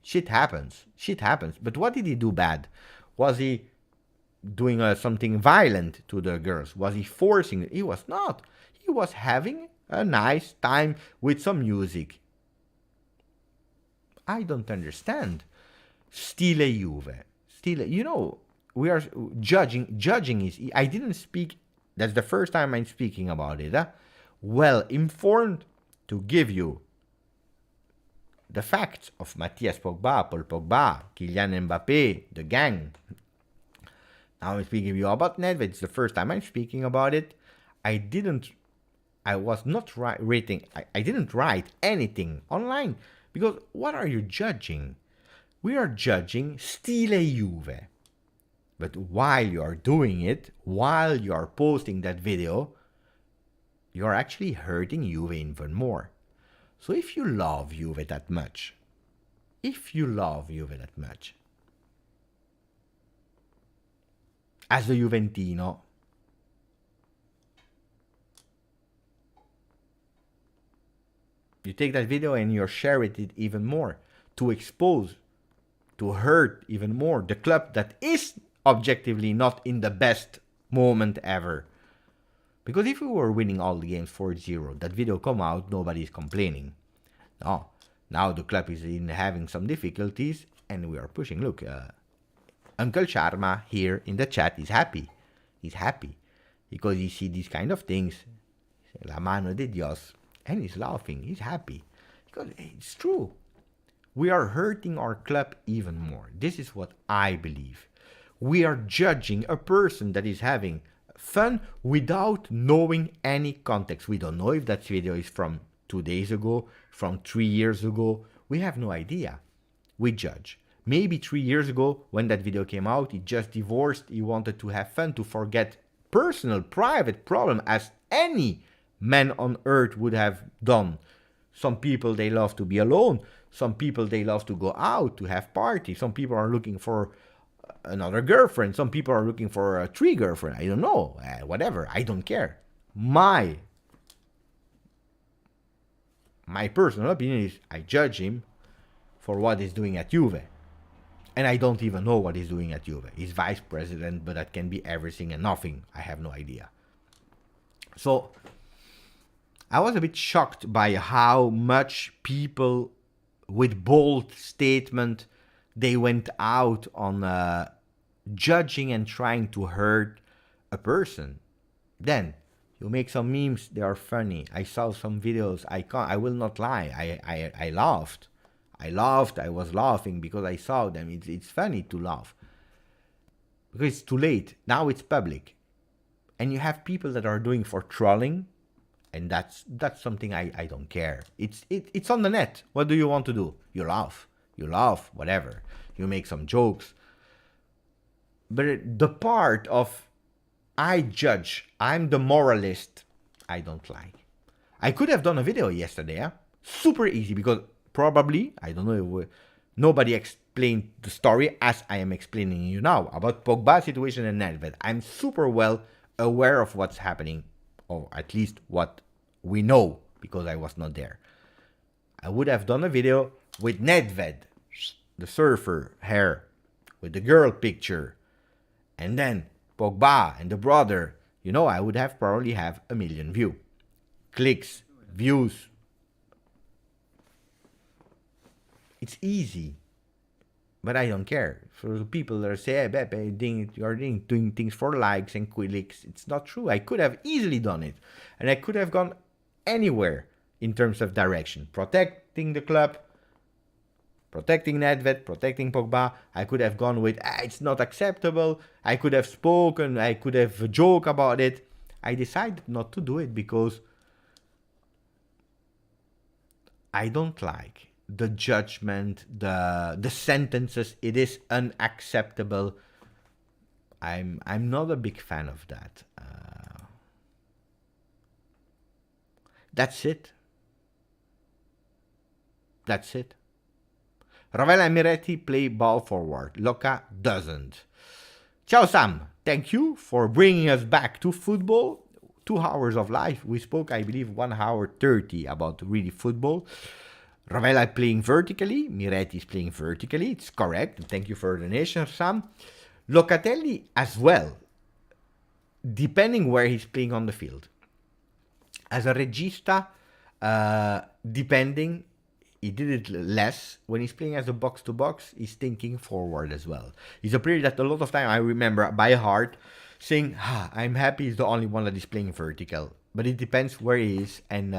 shit happens. Shit happens. But what did he do bad? Was he doing something violent to the girls? Was he forcing it? He was not. He was having a nice time with some music. I don't understand. Stile Juve. Stile, we are judging. Judging is, I didn't speak, that's the first time I'm speaking about it. Well informed to give you the facts of Matthias Pogba, Paul Pogba, Kylian Mbappé, the gang. Now I'm speaking to you about Nedved. It's the first time I'm speaking about it. I didn't write anything online, because what are you judging? We are judging Stile Juve. But while you are doing it, while you are posting that video, you are actually hurting Juve even more. So if you love Juve that much, as a Juventino, you take that video and you share it even more to expose, to hurt even more the club that is objectively not in the best moment ever. Because if we were winning all the games 4-0, that video come out, nobody's complaining. No, now the club is having some difficulties and we are pushing. Look, Uncle Sharma here in the chat is happy. He's happy because he see these kind of things. La mano de Dios. And he's laughing. He's happy. Because it's true. We are hurting our club even more. This is what I believe. We are judging a person that is having fun without knowing any context. We don't know if that video is from 2 days ago, from 3 years ago. We have no idea. We judge. Maybe 3 years ago, when that video came out, he just divorced. He wanted to have fun, to forget personal, private problem, as any man on earth would have done. Some people, they love to be alone. Some people, they love to go out, to have parties. Some people are looking for another girlfriend. Some people are looking for a 3 girlfriend. I don't know. Whatever. I don't care. My personal opinion is I judge him for what he's doing at Juve. And I don't even know what he's doing at Juve. He's vice president, but that can be everything and nothing. I have no idea. So I was a bit shocked by how much people with bold statement, they went out on judging and trying to hurt a person. Then You make some memes, they are funny. I saw some videos, I will not lie. I laughed. I was laughing because I saw them. It's funny to laugh. Because it's too late. Now it's public. And you have people that are doing for trolling, and that's something I don't care. It's on the net. What do you want to do? You laugh, whatever. You make some jokes. But the part of I judge, I'm the moralist, I don't like. I could have done a video yesterday, super easy, because probably, I don't know, nobody explained the story as I am explaining you now about Pogba situation and Nedved. I'm super well aware of what's happening, or at least what we know, because I was not there. I would have done a video with Nedved, the surfer hair, with the girl picture, and then Pogba and the brother. I would have probably have 1 million views, clicks, views. It's easy, but I don't care. For the people that say, hey, Beppe, you're doing things for likes and clicks, it's not true. I could have easily done it, and I could have gone anywhere in terms of direction. Protecting the club, protecting Nedved, protecting Pogba. I could have gone with, it's not acceptable. I could have spoken, I could have joked about it. I decided not to do it because I don't like the judgment, the sentences. It is unacceptable. I'm not a big fan of that. That's it. Ravella and Miretti play ball forward. Loca doesn't. Ciao Sam, thank you for bringing us back to football. 2 hours of life. We spoke, I believe, 1 hour 30 about really football. Ravella playing vertically. Miretti is playing vertically. It's correct. Thank you for the donation, Sam. Locatelli as well, depending where he's playing on the field. As a regista, depending, he did it less. When he's playing as a box-to-box, he's thinking forward as well. He's a player that a lot of time I remember by heart saying, I'm happy he's the only one that is playing vertical. But it depends where he is and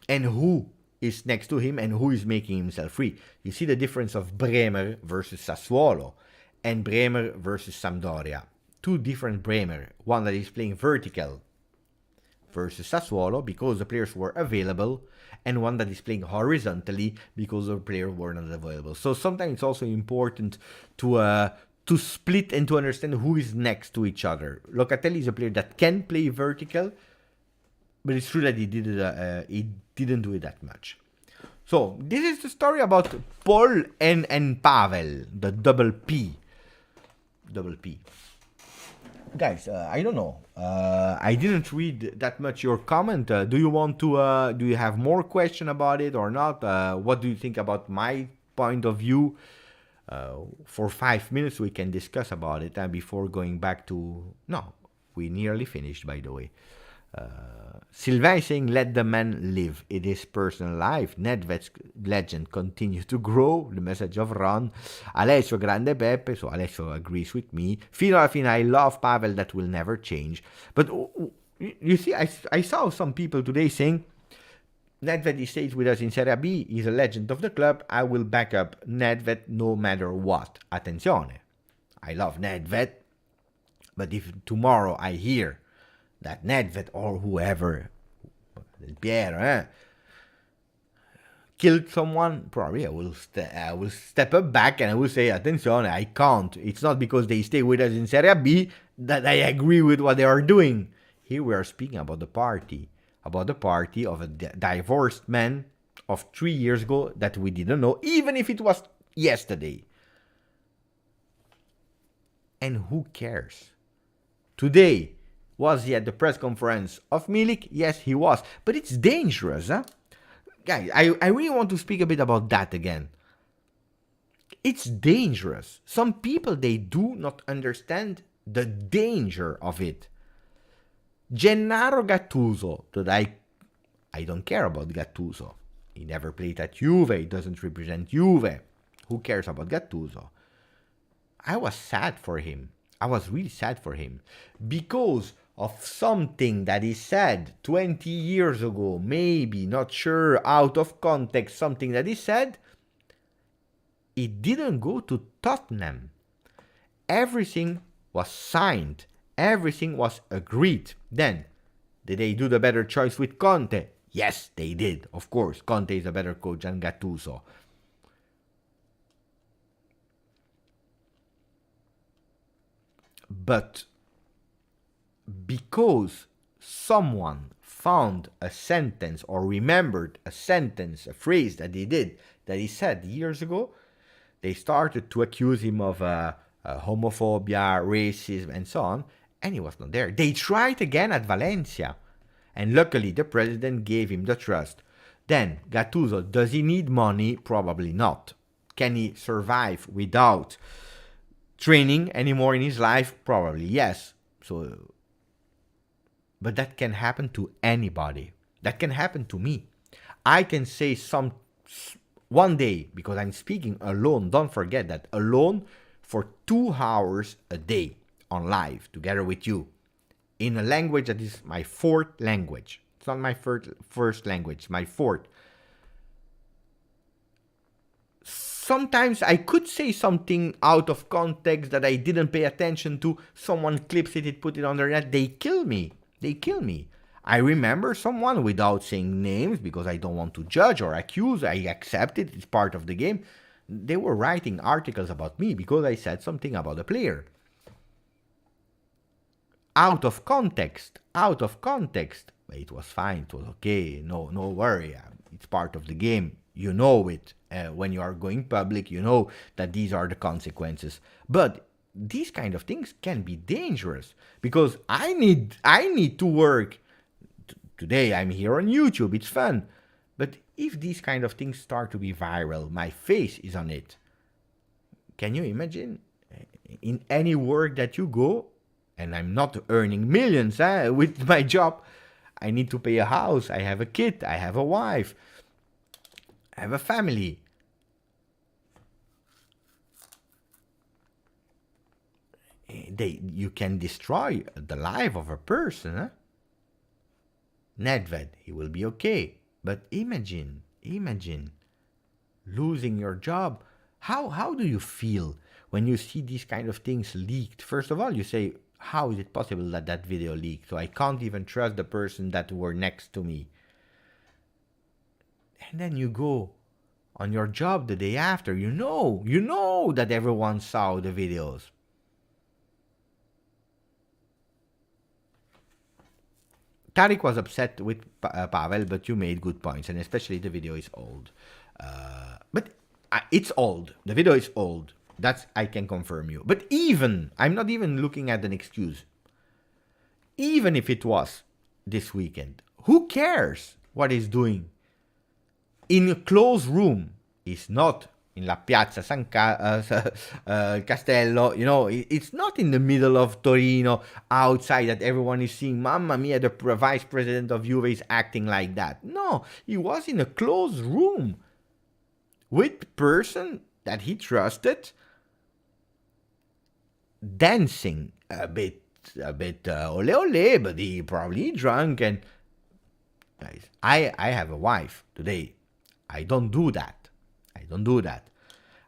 who is next to him and who is making himself free. You see the difference of Bremer versus Sassuolo and Bremer versus Sampdoria. 2 different Bremer. One that is playing vertical versus Sassuolo because the players were available, and one that is playing horizontally because the players were not available. So sometimes it's also important to split and to understand who is next to each other. Locatelli is a player that can play vertical, but it's true that he didn't do it that much. So this is the story about Paul and Pavel, the double P. Guys, I don't know. I didn't read that much your comment. Do you have more question about it or not? What do you think about my point of view? For 5 minutes we can discuss about it, and before going back to... No, we nearly finished, by the way. Sylvain is saying, let the man live. It is personal life. Nedved's legend continues to grow. The message of Ron. Alessio, grande Pepe. So Alessio agrees with me. Fino alla fine, I love Pavel. That will never change. But you see, I saw some people today saying, Nedved stays with us in Serie B. He's a legend of the club. I will back up Nedved no matter what. Attenzione. I love Nedved. But if tomorrow I hear that Nedved or whoever, Pierre, killed someone, probably I will step up back and I will say, attenzione, I can't. It's not because they stay with us in Serie B that I agree with what they are doing. Here we are speaking about the party of a divorced man of 3 years ago that we didn't know, even if it was yesterday. And who cares? Today, was he at the press conference of Milik? Yes, he was. But it's dangerous, huh? Guys, I really want to speak a bit about that again. It's dangerous. Some people, they do not understand the danger of it. Gennaro Gattuso, that I don't care about Gattuso. He never played at Juve. He doesn't represent Juve. Who cares about Gattuso? I was sad for him. I was really sad for him because of something that he said 20 years ago, maybe, not sure, out of context, something that he said, it didn't go to Tottenham. Everything was signed. Everything was agreed. Then, did they do the better choice with Conte? Yes, they did. Of course, Conte is a better coach than Gattuso. But because someone found a sentence or remembered a sentence, a phrase that he said years ago, they started to accuse him of homophobia, racism, and so on, and he was not there. They tried again at Valencia, and luckily the president gave him the trust. Then, Gattuso, does he need money? Probably not. Can he survive without training anymore in his life? Probably yes. But that can happen to anybody. That can happen to me. I can say one day, because I'm speaking alone, don't forget that, alone for 2 hours a day on live together with you in a language that is my fourth language. It's not my first language, my fourth. Sometimes I could say something out of context that I didn't pay attention to. Someone clips it, put it on their net. They kill me. I remember someone, without saying names because I don't want to judge or accuse. I accept it. It's part of the game. They were writing articles about me because I said something about a player. Out of context. It was fine. It was okay. No worry. It's part of the game. You know it. When you are going public, you know that these are the consequences. But these kind of things can be dangerous because I need to work. Today I'm here on YouTube. It's fun. But if these kind of things start to be viral, my face is on it. Can you imagine? In any work that you go, and I'm not earning millions with my job, I need to pay a house. I have a kid. I have a wife. I have a family. You can destroy the life of a person. Nedved, he will be okay. But imagine losing your job. How do you feel when you see these kind of things leaked? First of all, you say, how is it possible that video leaked? So I can't even trust the person that were next to me. And then you go on your job the day after. You know that everyone saw the videos. Tariq was upset with Pavel, but you made good points, and especially the video is old. But it's old. The video is old. That's I can confirm you. But I'm not even looking at an excuse. Even if it was this weekend, who cares what he's doing? In a closed room, he's not in La Piazza San Castello, it's not in the middle of Torino, outside that everyone is seeing, Mamma mia, the vice president of Juve is acting like that. No, he was in a closed room with person that he trusted, dancing a bit ole ole, but he probably drunk. And guys, I have a wife today. I don't do that.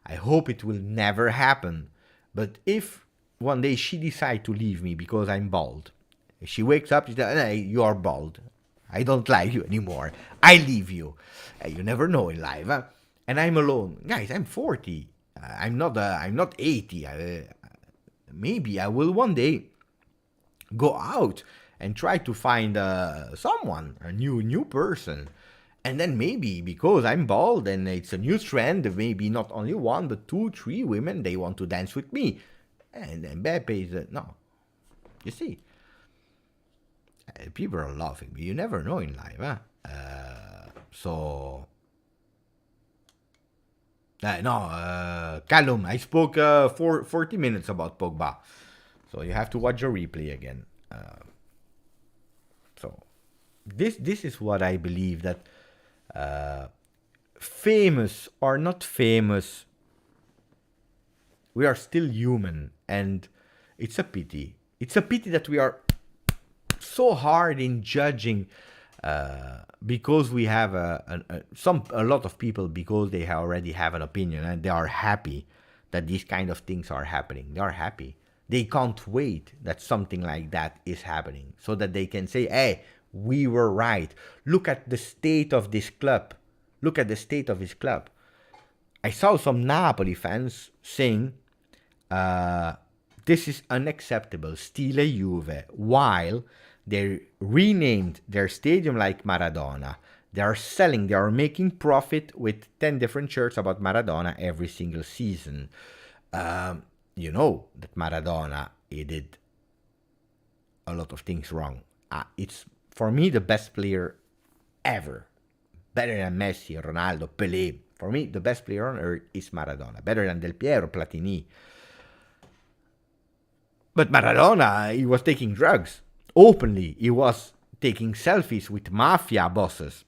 I hope it will never happen. But if one day she decides to leave me because I'm bald, if she wakes up, she says, hey, you are bald. I don't like you anymore. I leave you. You never know in life. Huh? And I'm alone. Guys, I'm 40. I'm not 80. Maybe I will one day go out and try to find someone, a new person. And then maybe because I'm bald and it's a new trend, maybe not only one, but 2, 3 women, they want to dance with me. And then Beppe is, no. You see, people are laughing, but you never know in life. Huh? Callum, I spoke for 40 minutes about Pogba. So you have to watch your replay again. So this is what I believe, that famous or not famous, we are still human, and it's a pity. It's a pity that we are so hard in judging because we have a lot of people, because they already have an opinion and they are happy that these kind of things are happening. They are happy. They can't wait that something like that is happening so that they can say, hey, we were right. Look at the state of this club. Look at the state of his club. I saw some Napoli fans saying, this is unacceptable, stile Juve, while they renamed their stadium like Maradona. They are selling, they are making profit with 10 different shirts about Maradona every single season. You know that Maradona, he did a lot of things wrong. It's, for me, the best player ever. Better than Messi, Ronaldo, Pelé. For me, the best player on earth is Maradona. Better than Del Piero, Platini. But Maradona, he was taking drugs. Openly, he was taking selfies with mafia bosses.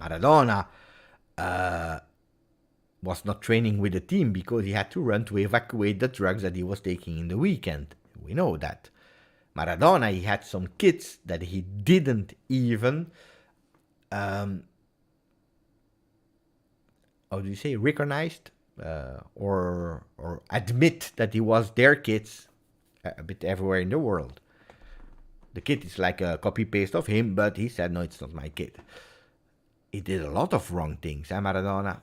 Maradona was not training with the team because he had to run to evacuate the drugs that he was taking in the weekend. We know that. Maradona, he had some kids that he didn't even, how do you say, recognized or admit that he was their kids a bit everywhere in the world. The kid is like a copy-paste of him, but he said, no, it's not my kid. He did a lot of wrong things, Maradona.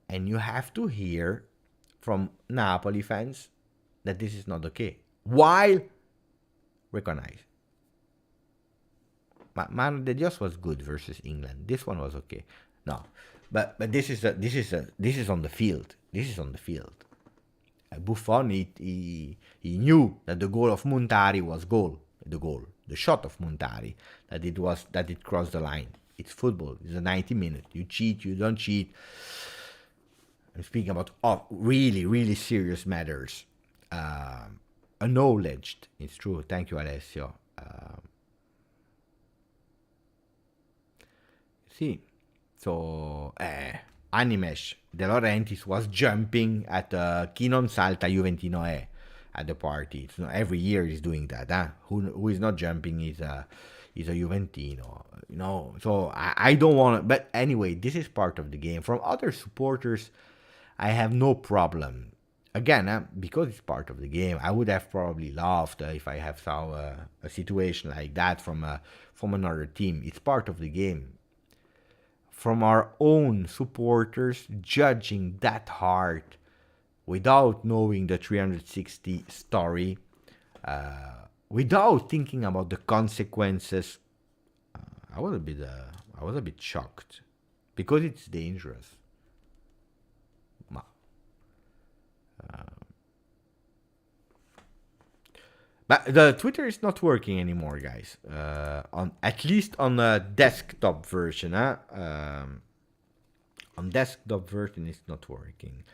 And you have to hear from Napoli fans that this is not okay. While recognize. Mano de Dios was good versus England. This one was okay. No, but this is on the field. This is on the field. Buffon, he knew that the goal of Montari was the shot of Montari, that it crossed the line. It's football. It's a 90 minute. You cheat, you don't cheat. I'm speaking about really, really serious matters. Acknowledged. It's true. Thank you, Alessio. See, so Animesh De Laurentiis was jumping at Chi non salta Juventino è at the party. It's not, every year he's doing that. Huh? Who is not jumping is a Juventino. You know. So I don't want to. But anyway, this is part of the game. From other supporters, I have no problem. Again, because it's part of the game, I would have probably laughed if I have saw a situation like that from another team. It's part of the game. From our own supporters judging that hard without knowing the 360 story, without thinking about the consequences, I was a bit shocked because it's dangerous. But the Twitter is not working anymore, guys. At least on the desktop version. On desktop version, it's not working.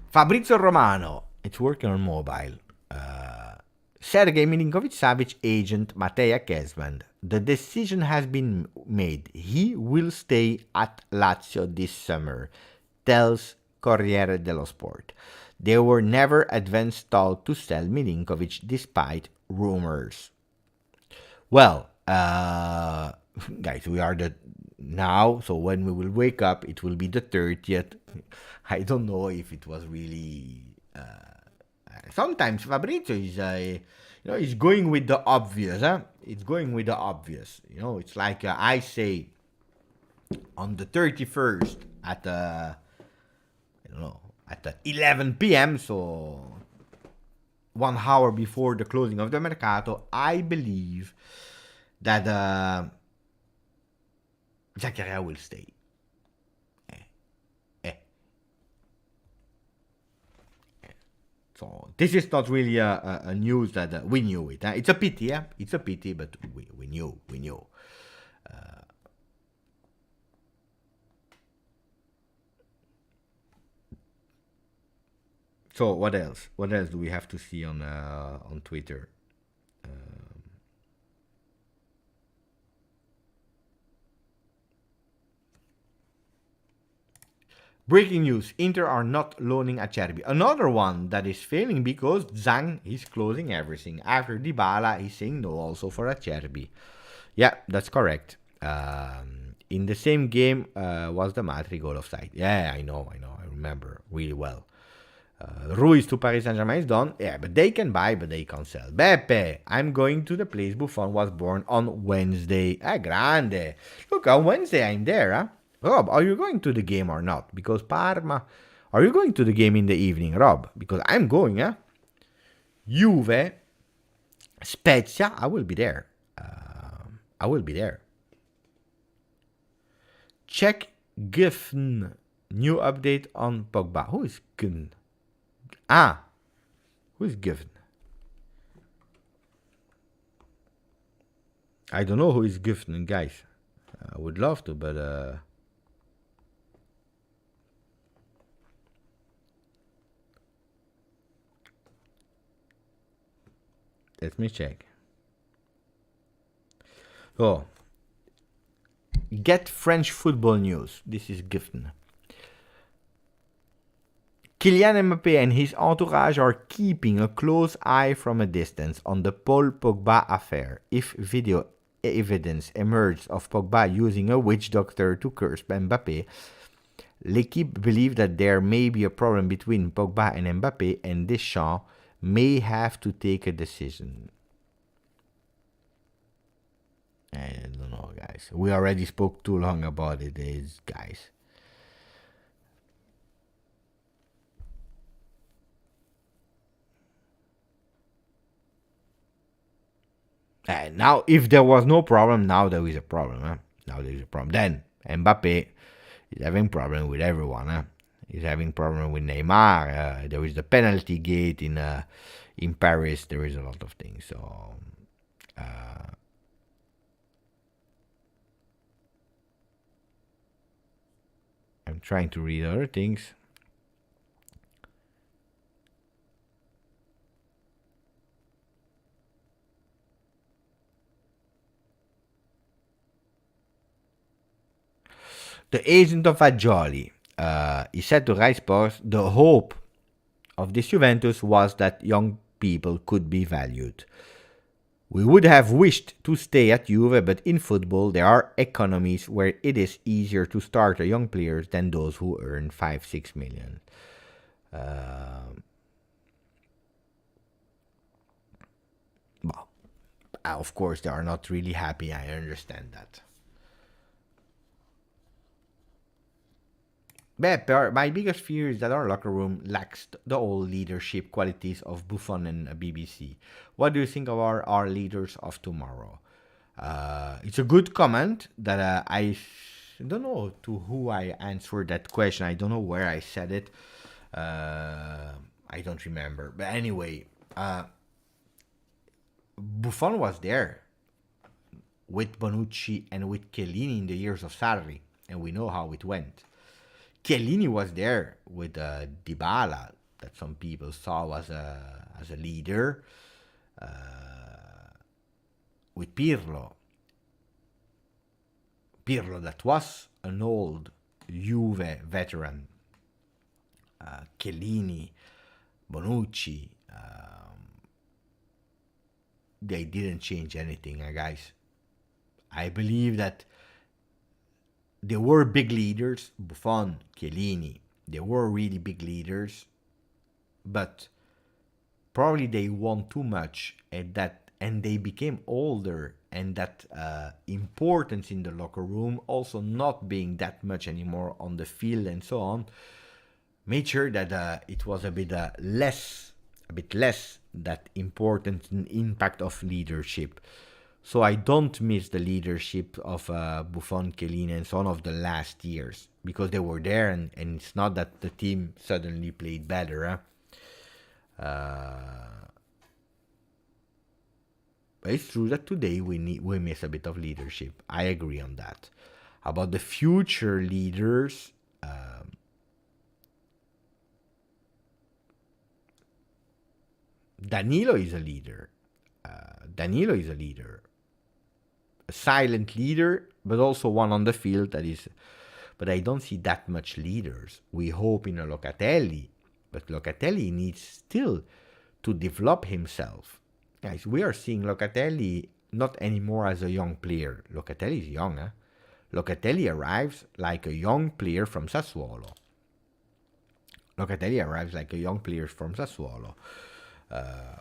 Fabrizio Romano, it's working on mobile. Sergei Milinkovic-Savic agent Mateja Kezman. The decision has been made. He will stay at Lazio this summer, tells Corriere dello Sport. There were never advanced talks to sell Milinkovic despite rumors. Well, guys, we are now, so when we will wake up, it will be the 30th. I don't know if it was really. Sometimes Fabrizio is, he's going with the obvious. It's going with the obvious. It's like I say on the 31st at at 11 p.m., so 1 hour before the closing of the Mercato, I believe that Zakaria will stay. So this is not really a news that we knew it. It's a pity, yeah? It's a pity, but we knew. So what else? What else do we have to see on Twitter? Breaking news, Inter are not loaning Acerbi. Another one that is failing because Zhang is closing everything. After Dybala, he's saying no also for Acerbi. Yeah, that's correct. In the same game was the Matri goal offside. Yeah, I know. I remember really well. Ruiz to Paris Saint-Germain is done. Yeah, but they can buy, but they can't sell. Beppe, I'm going to the place Buffon was born on Wednesday. Ah, grande. Look, on Wednesday I'm there, huh? Rob, are you going to the game or not? Because Parma... Are you going to the game in the evening, Rob? Because I'm going, huh? Juve, Spezia, I will be there. I will be there. Check Giffen. New update on Pogba. Who is Giffen? Who is Giffen? I don't know who is Giffen, guys. I would love to, but let me check. Oh, get French football news. This is Giffen. Kylian Mbappé and his entourage are keeping a close eye from a distance on the Paul Pogba affair. If video evidence emerged of Pogba using a witch doctor to curse Mbappé, L'Equipe believes that there may be a problem between Pogba and Mbappé, and Deschamps may have to take a decision. I don't know, guys. We already spoke too long about it, guys. And now, if there was no problem, now there is a problem. Huh? Now there is a problem. Then Mbappé is having problem with everyone. Huh? He's having problem with Neymar. There is the penalty gate in Paris. There is a lot of things. So I'm trying to read other things. The agent of Fagioli, he said to Rai Sports, the hope of this Juventus was that young people could be valued. We would have wished to stay at Juve, but in football there are economies where it is easier to start a young players than those who earn 5-6 million. Well, of course they are not really happy, I understand that. My biggest fear is that our locker room lacks the old leadership qualities of Buffon and BBC. What do you think of our leaders of tomorrow? It's a good comment that I don't know to who I answered that question. I don't know where I said it. I don't remember. But anyway, Buffon was there with Bonucci and with Chiellini in the years of Sarri, and we know how it went. Chiellini was there with Dybala, that some people saw as a leader, with Pirlo. Pirlo, that was an old Juve veteran. Chiellini, Bonucci, they didn't change anything, guys. I believe that they were big leaders, Buffon, Chiellini. They were really big leaders, but probably they won too much, and they became older, and that importance in the locker room, also not being that much anymore on the field and so on, made sure that it was a bit less that important impact of leadership. So I don't miss the leadership of Buffon, Chiellini, and so on of the last years, because they were there, and it's not that the team suddenly played better. But it's true that today we miss a bit of leadership. I agree on that. About the future leaders, Danilo is a leader. A silent leader, but also one on the field that is but I don't see that much leaders. We hope in a Locatelli, but Locatelli needs still to develop himself. Guys, we are seeing Locatelli not anymore as a young player. Locatelli is young, huh? Locatelli arrives like a young player from Sassuolo. Locatelli arrives like a young player from Sassuolo.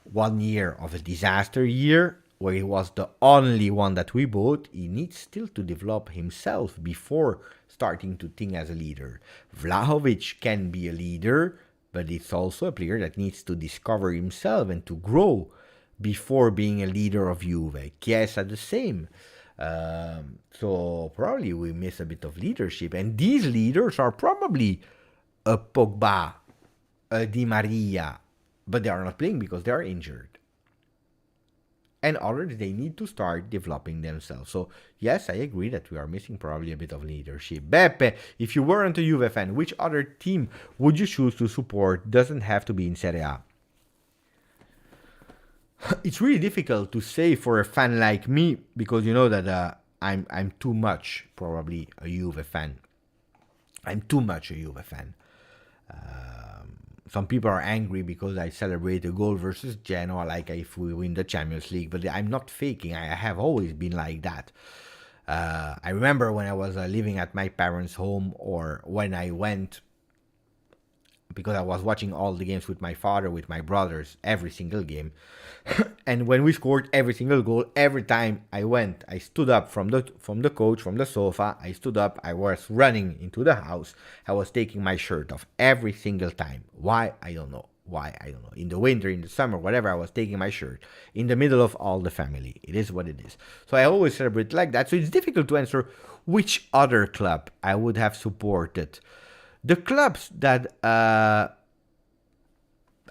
1 year of a disaster year, where he was the only one that we bought. He needs still to develop himself before starting to think as a leader. Vlahovic can be a leader, but it's also a player that needs to discover himself and to grow before being a leader of Juve. Chiesa the same. So probably we miss a bit of leadership. And these leaders are probably a Pogba, a Di Maria, but they are not playing because they are injured. And others, they need to start developing themselves. So yes, I agree that we are missing probably a bit of leadership. Beppe, if you weren't a Juve fan, which other team would you choose to support? Doesn't have to be in Serie A. It's really difficult to say for a fan like me, because you know that I'm too much probably a Juve fan. I'm too much a Juve fan. Some people are angry because I celebrate a goal versus Genoa like if we win the Champions League, but I'm not faking. I have always been like that. I remember when I was living at my parents' home, or when I went, because I was watching all the games with my father, with my brothers, every single game. And when we scored every single goal, every time I went, I stood up from the couch, from the sofa. I stood up. I was running into the house. I was taking my shirt off every single time. Why? I don't know. In the winter, in the summer, whatever, I was taking my shirt in the middle of all the family. It is what it is. So I always celebrate like that. So it's difficult to answer which other club I would have supported. The clubs that I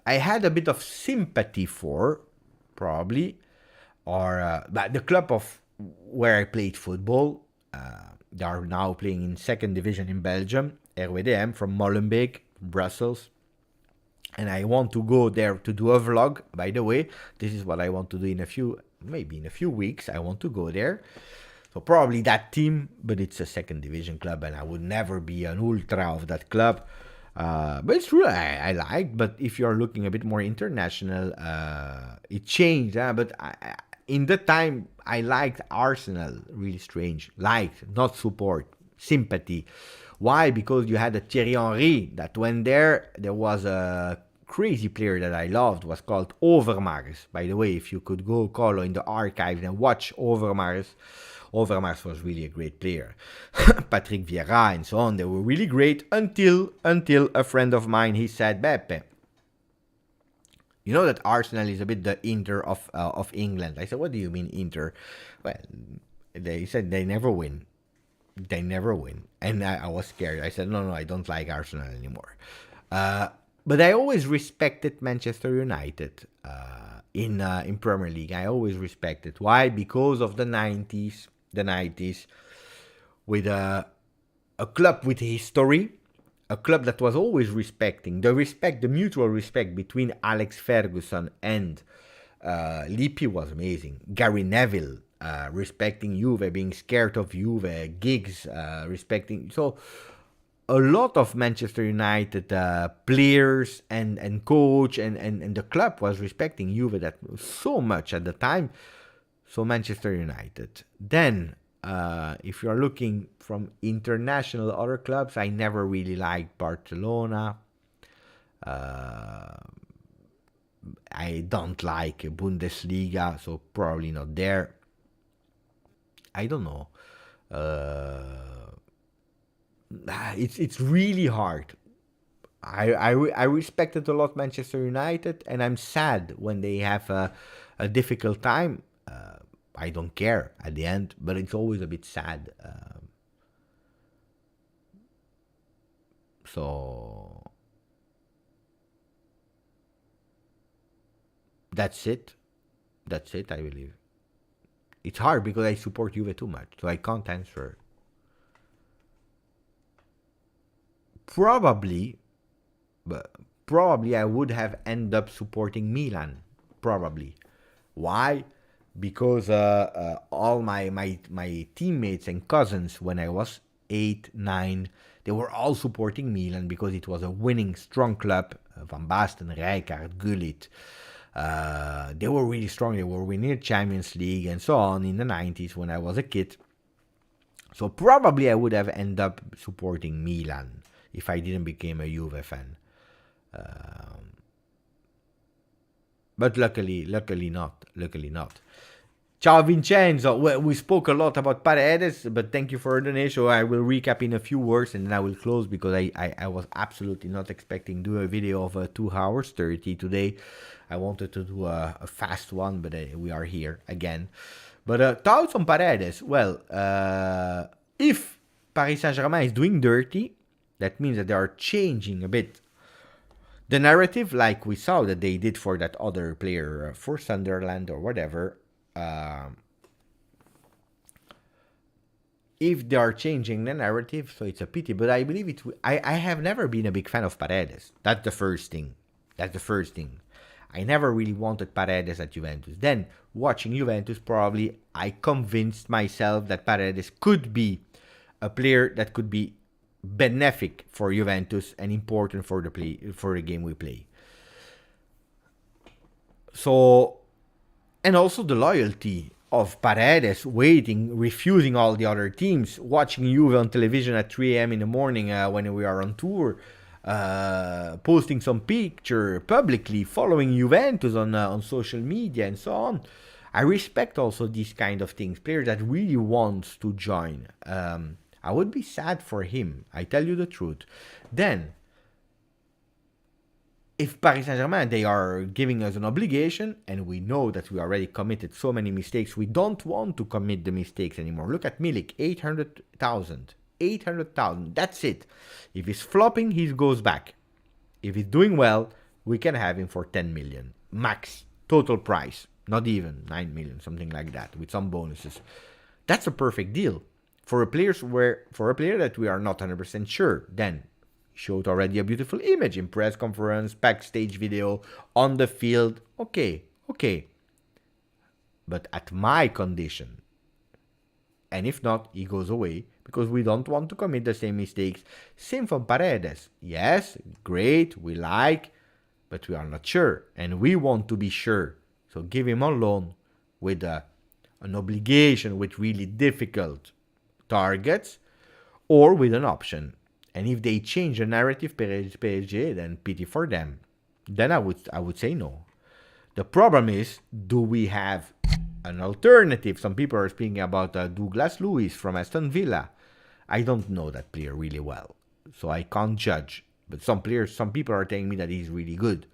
had a bit of sympathy for, probably, or the club of where I played football. They are now playing in second division in Belgium, RWDM from Molenbeek, Brussels. And I want to go there to do a vlog. By the way, this is what I want to do in a few weeks. I want to go there. So probably that team, but it's a second division club, and I would never be an ultra of that club. But it's true, I like. But if you're looking a bit more international, it changed. But in the time, I liked Arsenal. Really strange. Liked, not support, sympathy. Why? Because you had a Thierry Henry that went there. There was a crazy player that I loved, was called Overmars. By the way, if you could go call in the archives and watch Overmars was really a great player. Patrick Vieira and so on, they were really great until a friend of mine, he said, Beppe, you know that Arsenal is a bit the Inter of England. I said, what do you mean Inter? Well, they said they never win. And I was scared. I said, no, I don't like Arsenal anymore. But I always respected Manchester United in Premier League. I always respected. Why? Because of the 90s. With a club with history, a club that was always respecting the mutual respect between Alex Ferguson and Lippi was amazing. Gary Neville respecting Juve, being scared of Juve, Giggs respecting. So a lot of Manchester United players and coach and the club was respecting Juve that so much at the time. So Manchester United. Then, if you're looking from international other clubs, I never really liked Barcelona. I don't like Bundesliga, so probably not there. I don't know. It's really hard. I respected a lot Manchester United, and I'm sad when they have a difficult time. I don't care at the end, but it's always a bit sad. So that's it. I believe. It's hard because I support Juve too much, so I can't answer. Probably I would have ended up supporting Milan. Probably. Why? Because all my teammates and cousins when I was 8, 9, they were all supporting Milan because it was a winning, strong club. Van Basten, Rijkaard, Gullit. They were really strong. They were winning the Champions League and so on in the 90s when I was a kid. So probably I would have ended up supporting Milan if I didn't become a Juve fan. But luckily not. Ciao Vincenzo. Well, we spoke a lot about Paredes, but thank you for the donation. I will recap in a few words and then I will close because I was absolutely not expecting to do a video of 2 hours 30 today. I wanted to do a fast one, but we are here again. But thoughts on Paredes? Well, if Paris Saint-Germain is doing dirty, that means that they are changing a bit the narrative, like we saw that they did for that other player for Sunderland or whatever. If they are changing the narrative, so it's a pity. But I believe it. I have never been a big fan of Paredes. That's the first thing. I never really wanted Paredes at Juventus. Then, watching Juventus, probably I convinced myself that Paredes could be a player that could be benefic for Juventus and important for the game we play. So, and also the loyalty of Paredes, waiting, refusing all the other teams, watching Juve on television at 3 a.m. in the morning when we are on tour, posting some picture publicly, following Juventus on social media and so on. I respect also these kind of things, players that really wants to join. I would be sad for him, I tell you the truth. Then, if Paris Saint-Germain, they are giving us an obligation, and we know that we already committed so many mistakes, we don't want to commit the mistakes anymore. Look at Milik, 800,000. 800,000, that's it. If he's flopping, he goes back. If he's doing well, we can have him for 10 million. Max, total price. Not even 9 million, something like that, with some bonuses. That's a perfect deal. For a player that we are not 100% sure, then showed already a beautiful image in press conference, backstage video, on the field. Okay. But at my condition. And if not, he goes away because we don't want to commit the same mistakes. Same for Paredes. Yes, great, we like, but we are not sure. And we want to be sure. So give him on loan with an obligation with really difficult targets or with an option. And if they change the narrative PSG, then pity for them. Then I would say no. The problem is, do we have an alternative? Some people are speaking about Douglas Luiz from Aston Villa. I don't know that player really well, so I can't judge. But some people are telling me that he's really good.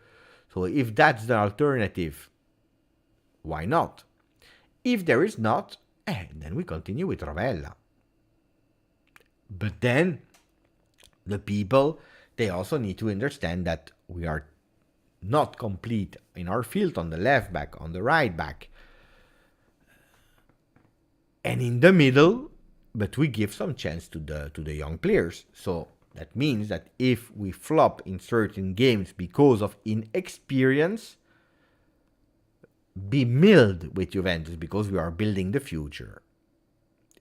So if that's the alternative, why not? If there is not, then we continue with Rovella. But then, the people, they also need to understand that we are not complete in our field on the left back, on the right back, and in the middle, but we give some chance to the young players. So that means that if we flop in certain games because of inexperience, be mild with Juventus because we are building the future.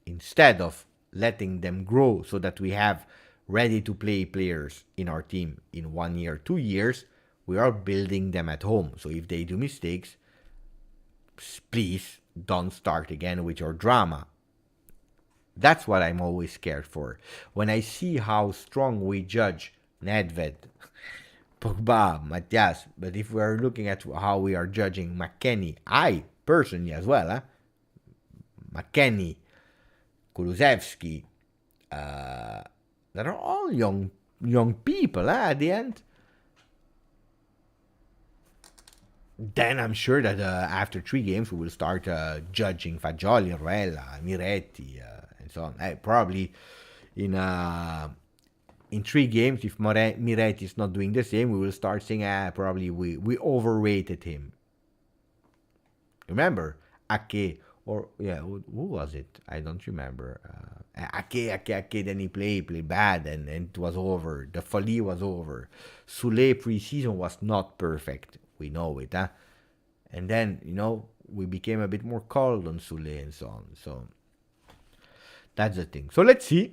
Instead of letting them grow so that we have ready-to-play players in our team in 1 year, 2 years, we are building them at home. So if they do mistakes, please don't start again with your drama. That's what I'm always scared for. When I see how strong we judge Nedved, Pogba, Matias, but if we're looking at how we are judging McKennie, I personally as well, McKennie, Kulusevski, that are all young people at the end. Then I'm sure that after 3 games we will start judging Fagioli, Rovella, Miretti, and so on. Probably in 3 games, if Miretti is not doing the same, we will start saying, probably we overrated him. Remember, Ake, or who was it? I don't remember. Ake, then he played bad, and it was over. The Folie was over. Soulé pre-season was not perfect. We know it, And then, we became a bit more cold on Soulé and so on. So That's the thing. So let's see.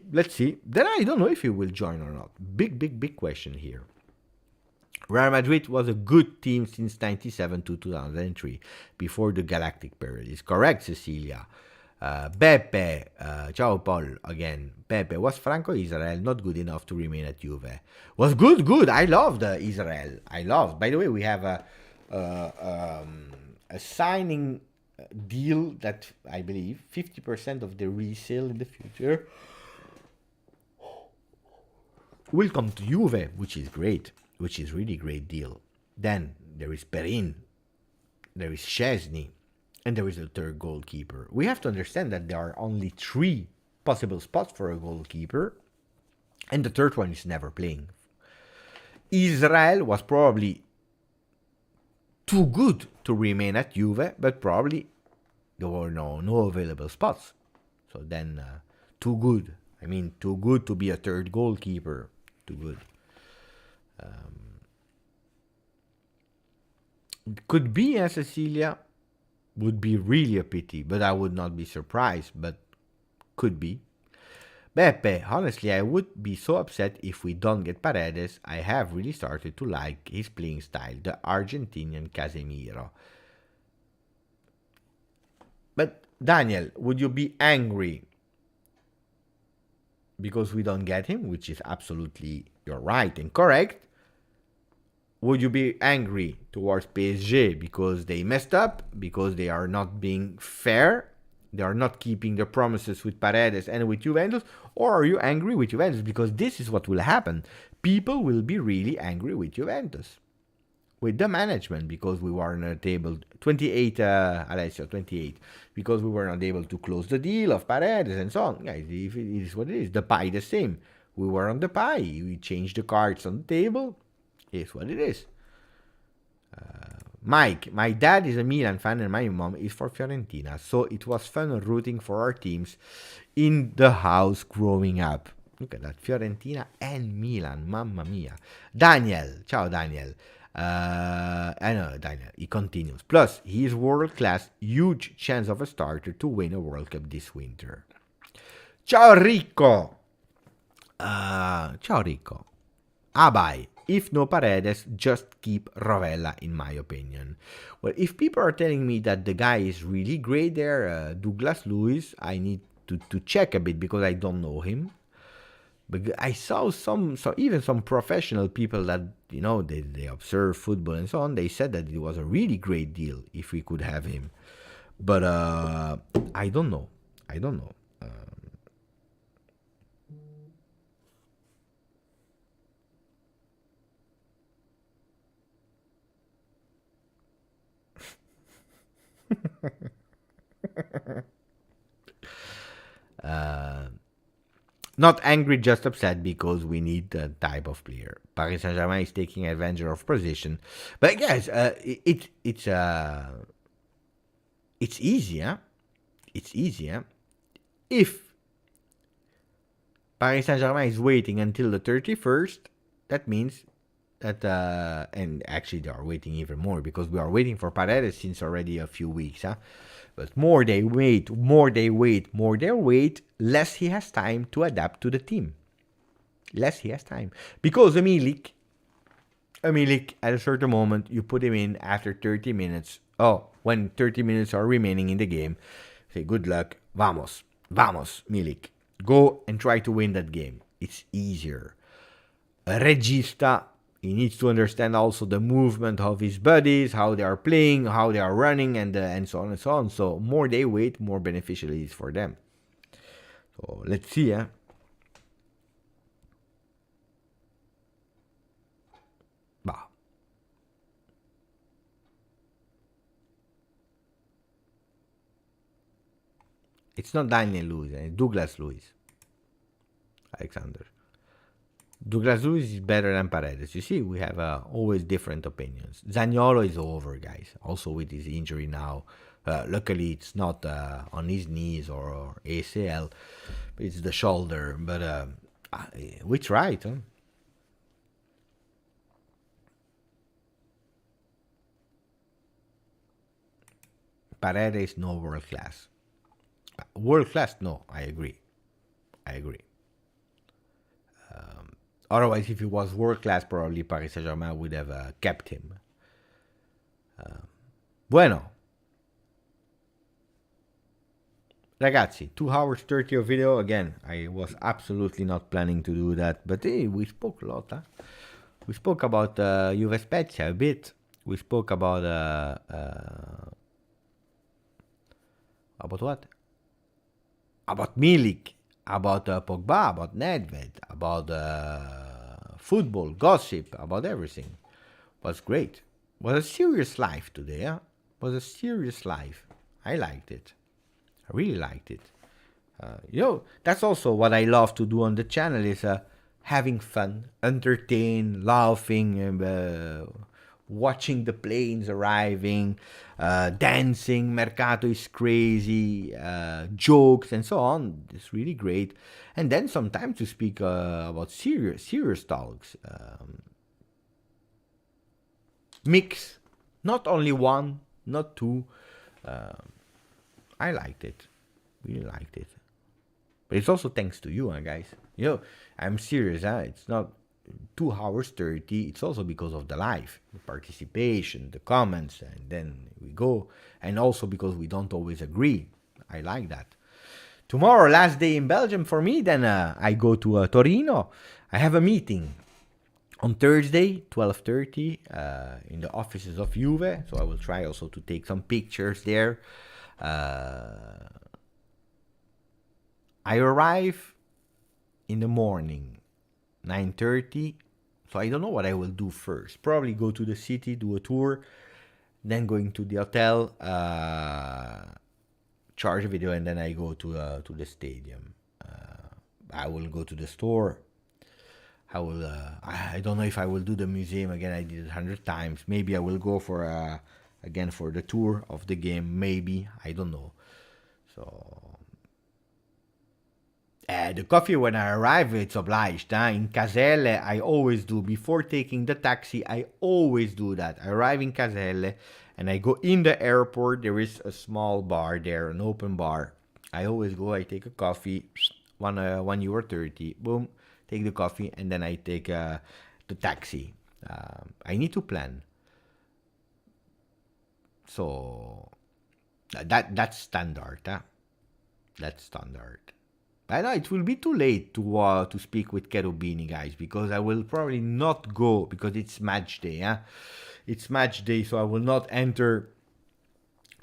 Then I don't know if he will join or not. Big question here. Real Madrid was a good team since 97 to 2003, before the Galactic period. Is correct, Cecilia. Pepe, ciao Paul again. Pepe, was Franco Israel not good enough to remain at Juve? Was good. I loved Israel. I loved. By the way, we have a signing deal that I believe 50% of the resale in the future will come to Juve, which is great, which is really great deal. Then there is Perin, there is Szczesny, and there is a third goalkeeper. We have to understand that there are only 3 possible spots for a goalkeeper, and the third one is never playing. Israel was probably too good to remain at Juve, but probably there were no available spots. So then, too good. I mean, too good to be a third goalkeeper. Too good. Could be, Cecilia. Would be really a pity, but I would not be surprised, but could be. Beppe, honestly, I would be so upset if we don't get Paredes. I have really started to like his playing style, the Argentinian Casemiro. But, Daniel, would you be angry because we don't get him, which is absolutely, you're right and correct? Would you be angry towards PSG because they messed up, because they are not being fair, they are not keeping their promises with Paredes and with Juventus? Or are you angry with Juventus? Because this is what will happen. People will be really angry with Juventus, with the management, because we were not able, 28, Alessio, 28, because we were not able to close the deal of Paredes and so on. Guys, it is what it is. The pie the same. We were on the pie. We changed the cards on the table. It's what it is. Mike, my dad is a Milan fan and my mom is for Fiorentina, so it was fun rooting for our teams in the house growing up. Look at that, Fiorentina and Milan, mamma mia. Daniel, ciao Daniel. I know Daniel, he continues. Plus, he is world class, huge chance of a starter to win a World Cup this winter. Ciao Rico. Ciao Rico. Bye. If no Paredes, just keep Rovella, in my opinion. Well, if people are telling me that the guy is really great there, Douglas Luiz, I need to check a bit because I don't know him. But I saw even some professional people that, they observe football and so on, they said that it was a really great deal if we could have him. But I don't know. Not angry, just upset because we need that type of player. Paris Saint-Germain is taking advantage of position, but guys, it's easy, huh? It's easy, huh? If Paris Saint-Germain is waiting until the 31st, that means that, and actually they are waiting even more because we are waiting for Paredes since already a few weeks, huh? But more they wait, less he has time to adapt to the team. Less he has time. Because Milik, at a certain moment, you put him in after 30 minutes. Oh, when 30 minutes are remaining in the game, say, good luck, vamos, Milik. Go and try to win that game. It's easier. A regista, he needs to understand also the movement of his buddies, how they are playing, how they are running, and so on and so on. So more they wait, more beneficial it is for them. So let's see, huh? Bah. It's not Daniel Luiz, it's Douglas Luiz. Alexander. Douglas Luiz is better than Paredes. You see, we have always different opinions. Zaniolo is over, guys. Also with his injury now. Luckily, it's not on his knees or ACL. It's the shoulder. But which right, huh? Paredes, no world class. World class, no, I agree. I agree. Otherwise, if he was world class, probably Paris Saint-Germain would have kept him. Bueno. Ragazzi, 2 hours 30 of video. Again, I was absolutely not planning to do that. But hey, we spoke a lot. Huh? We spoke about Juve Spezia a bit. We spoke about what? About Milik, about Pogba, about Nedved, about football, gossip, about everything. Was great. Was a serious life today. Huh? Was a serious life. I liked it. I really liked it. That's also what I love to do on the channel is having fun, entertain, laughing, watching the planes arriving, dancing. Mercato is crazy, jokes and so on. It's really great. And then sometimes to speak about serious talks. Mix, not only one, not two. I liked it. Really liked it. But it's also thanks to you, guys. I'm serious. It's not 2 hours 30. It's also because of the live, the participation, the comments, and then we go. And also because we don't always agree. I like that. Tomorrow, last day in Belgium for me. Then I go to Torino. I have a meeting on Thursday, 12:30, in the offices of Juve. So I will try also to take some pictures there. I arrive in the morning, 9:30. So I don't know what I will do first. Probably go to the city, do a tour, then going to the hotel, charge a video, and then I go to the stadium. I will go to the store. I don't know if I will do the museum again. I did it 100 times. Maybe I will go for again for the tour of the game. Maybe, I don't know. So the coffee when I arrive, it's obliged. In Caselle, I always do before taking the taxi. I always do that. I arrive in Caselle and I go in the airport. There is a small bar there, an open bar. I always go. I take a coffee, €1.30. Boom. Take the coffee, and then I take the taxi. I need to plan. So that's standard. That's standard. I know it will be too late to speak with Cherubini, guys, because I will probably not go because it's match day. It's match day, so I will not enter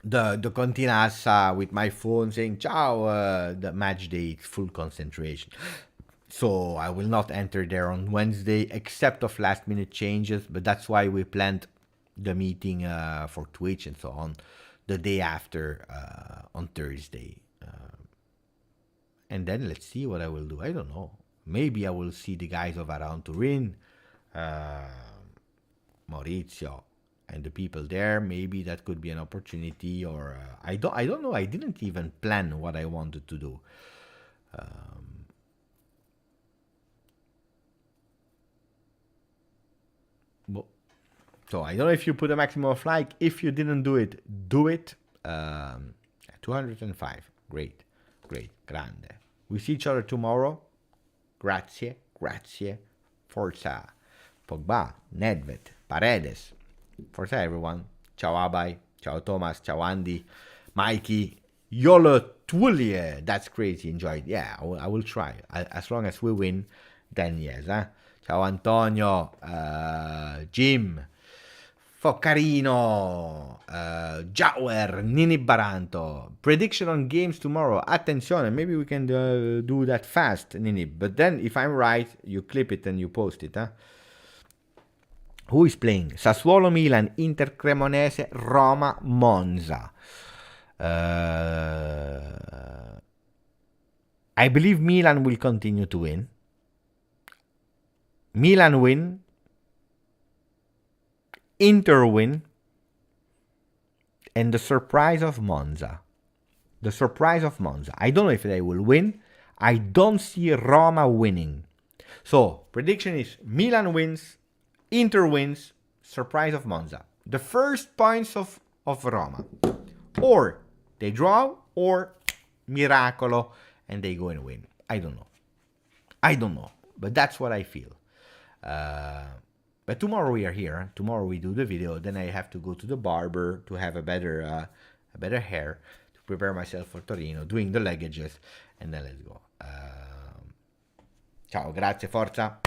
the Continassa with my phone saying ciao. The match day, it's full concentration. So I will not enter there on Wednesday, except of last-minute changes. But that's why we planned the meeting for Twitch and so on the day after on Thursday. And then let's see what I will do. I don't know. Maybe I will see the guys of Around Turin, Maurizio, and the people there. Maybe that could be an opportunity. Or I don't know. I didn't even plan what I wanted to do. So I don't know if you put a maximum of like. If you didn't do it, do it. 205. Great. Grande. We see each other tomorrow. Grazie. Forza. Pogba, Nedved, Paredes. Forza everyone. Ciao Abai. Ciao Thomas. Ciao Andy. Mikey. Yolo Twulie. That's crazy. Enjoyed. Yeah, I will try. As long as we win, then yes. Ciao Antonio. Jim. Foccarino, Jauer, Nini Baranto. Prediction on games tomorrow. Attenzione, maybe we can do that fast, Nini. But then, if I'm right, you clip it and you post it. Who is playing? Sassuolo, Milan, Inter, Cremonese, Roma, Monza. I believe Milan will continue to win. Milan win. Inter win, and the surprise of Monza. I don't know if they will win. I don't see Roma winning. So, prediction is Milan wins, Inter wins, surprise of Monza. The first points of Roma. Or they draw, or Miracolo, and they go and win. I don't know. I don't know, but that's what I feel. But tomorrow we are here. Tomorrow we do the video. Then I have to go to the barber to have a better hair, to prepare myself for Torino, doing the leggages, and then let's go. Ciao, grazie, forza.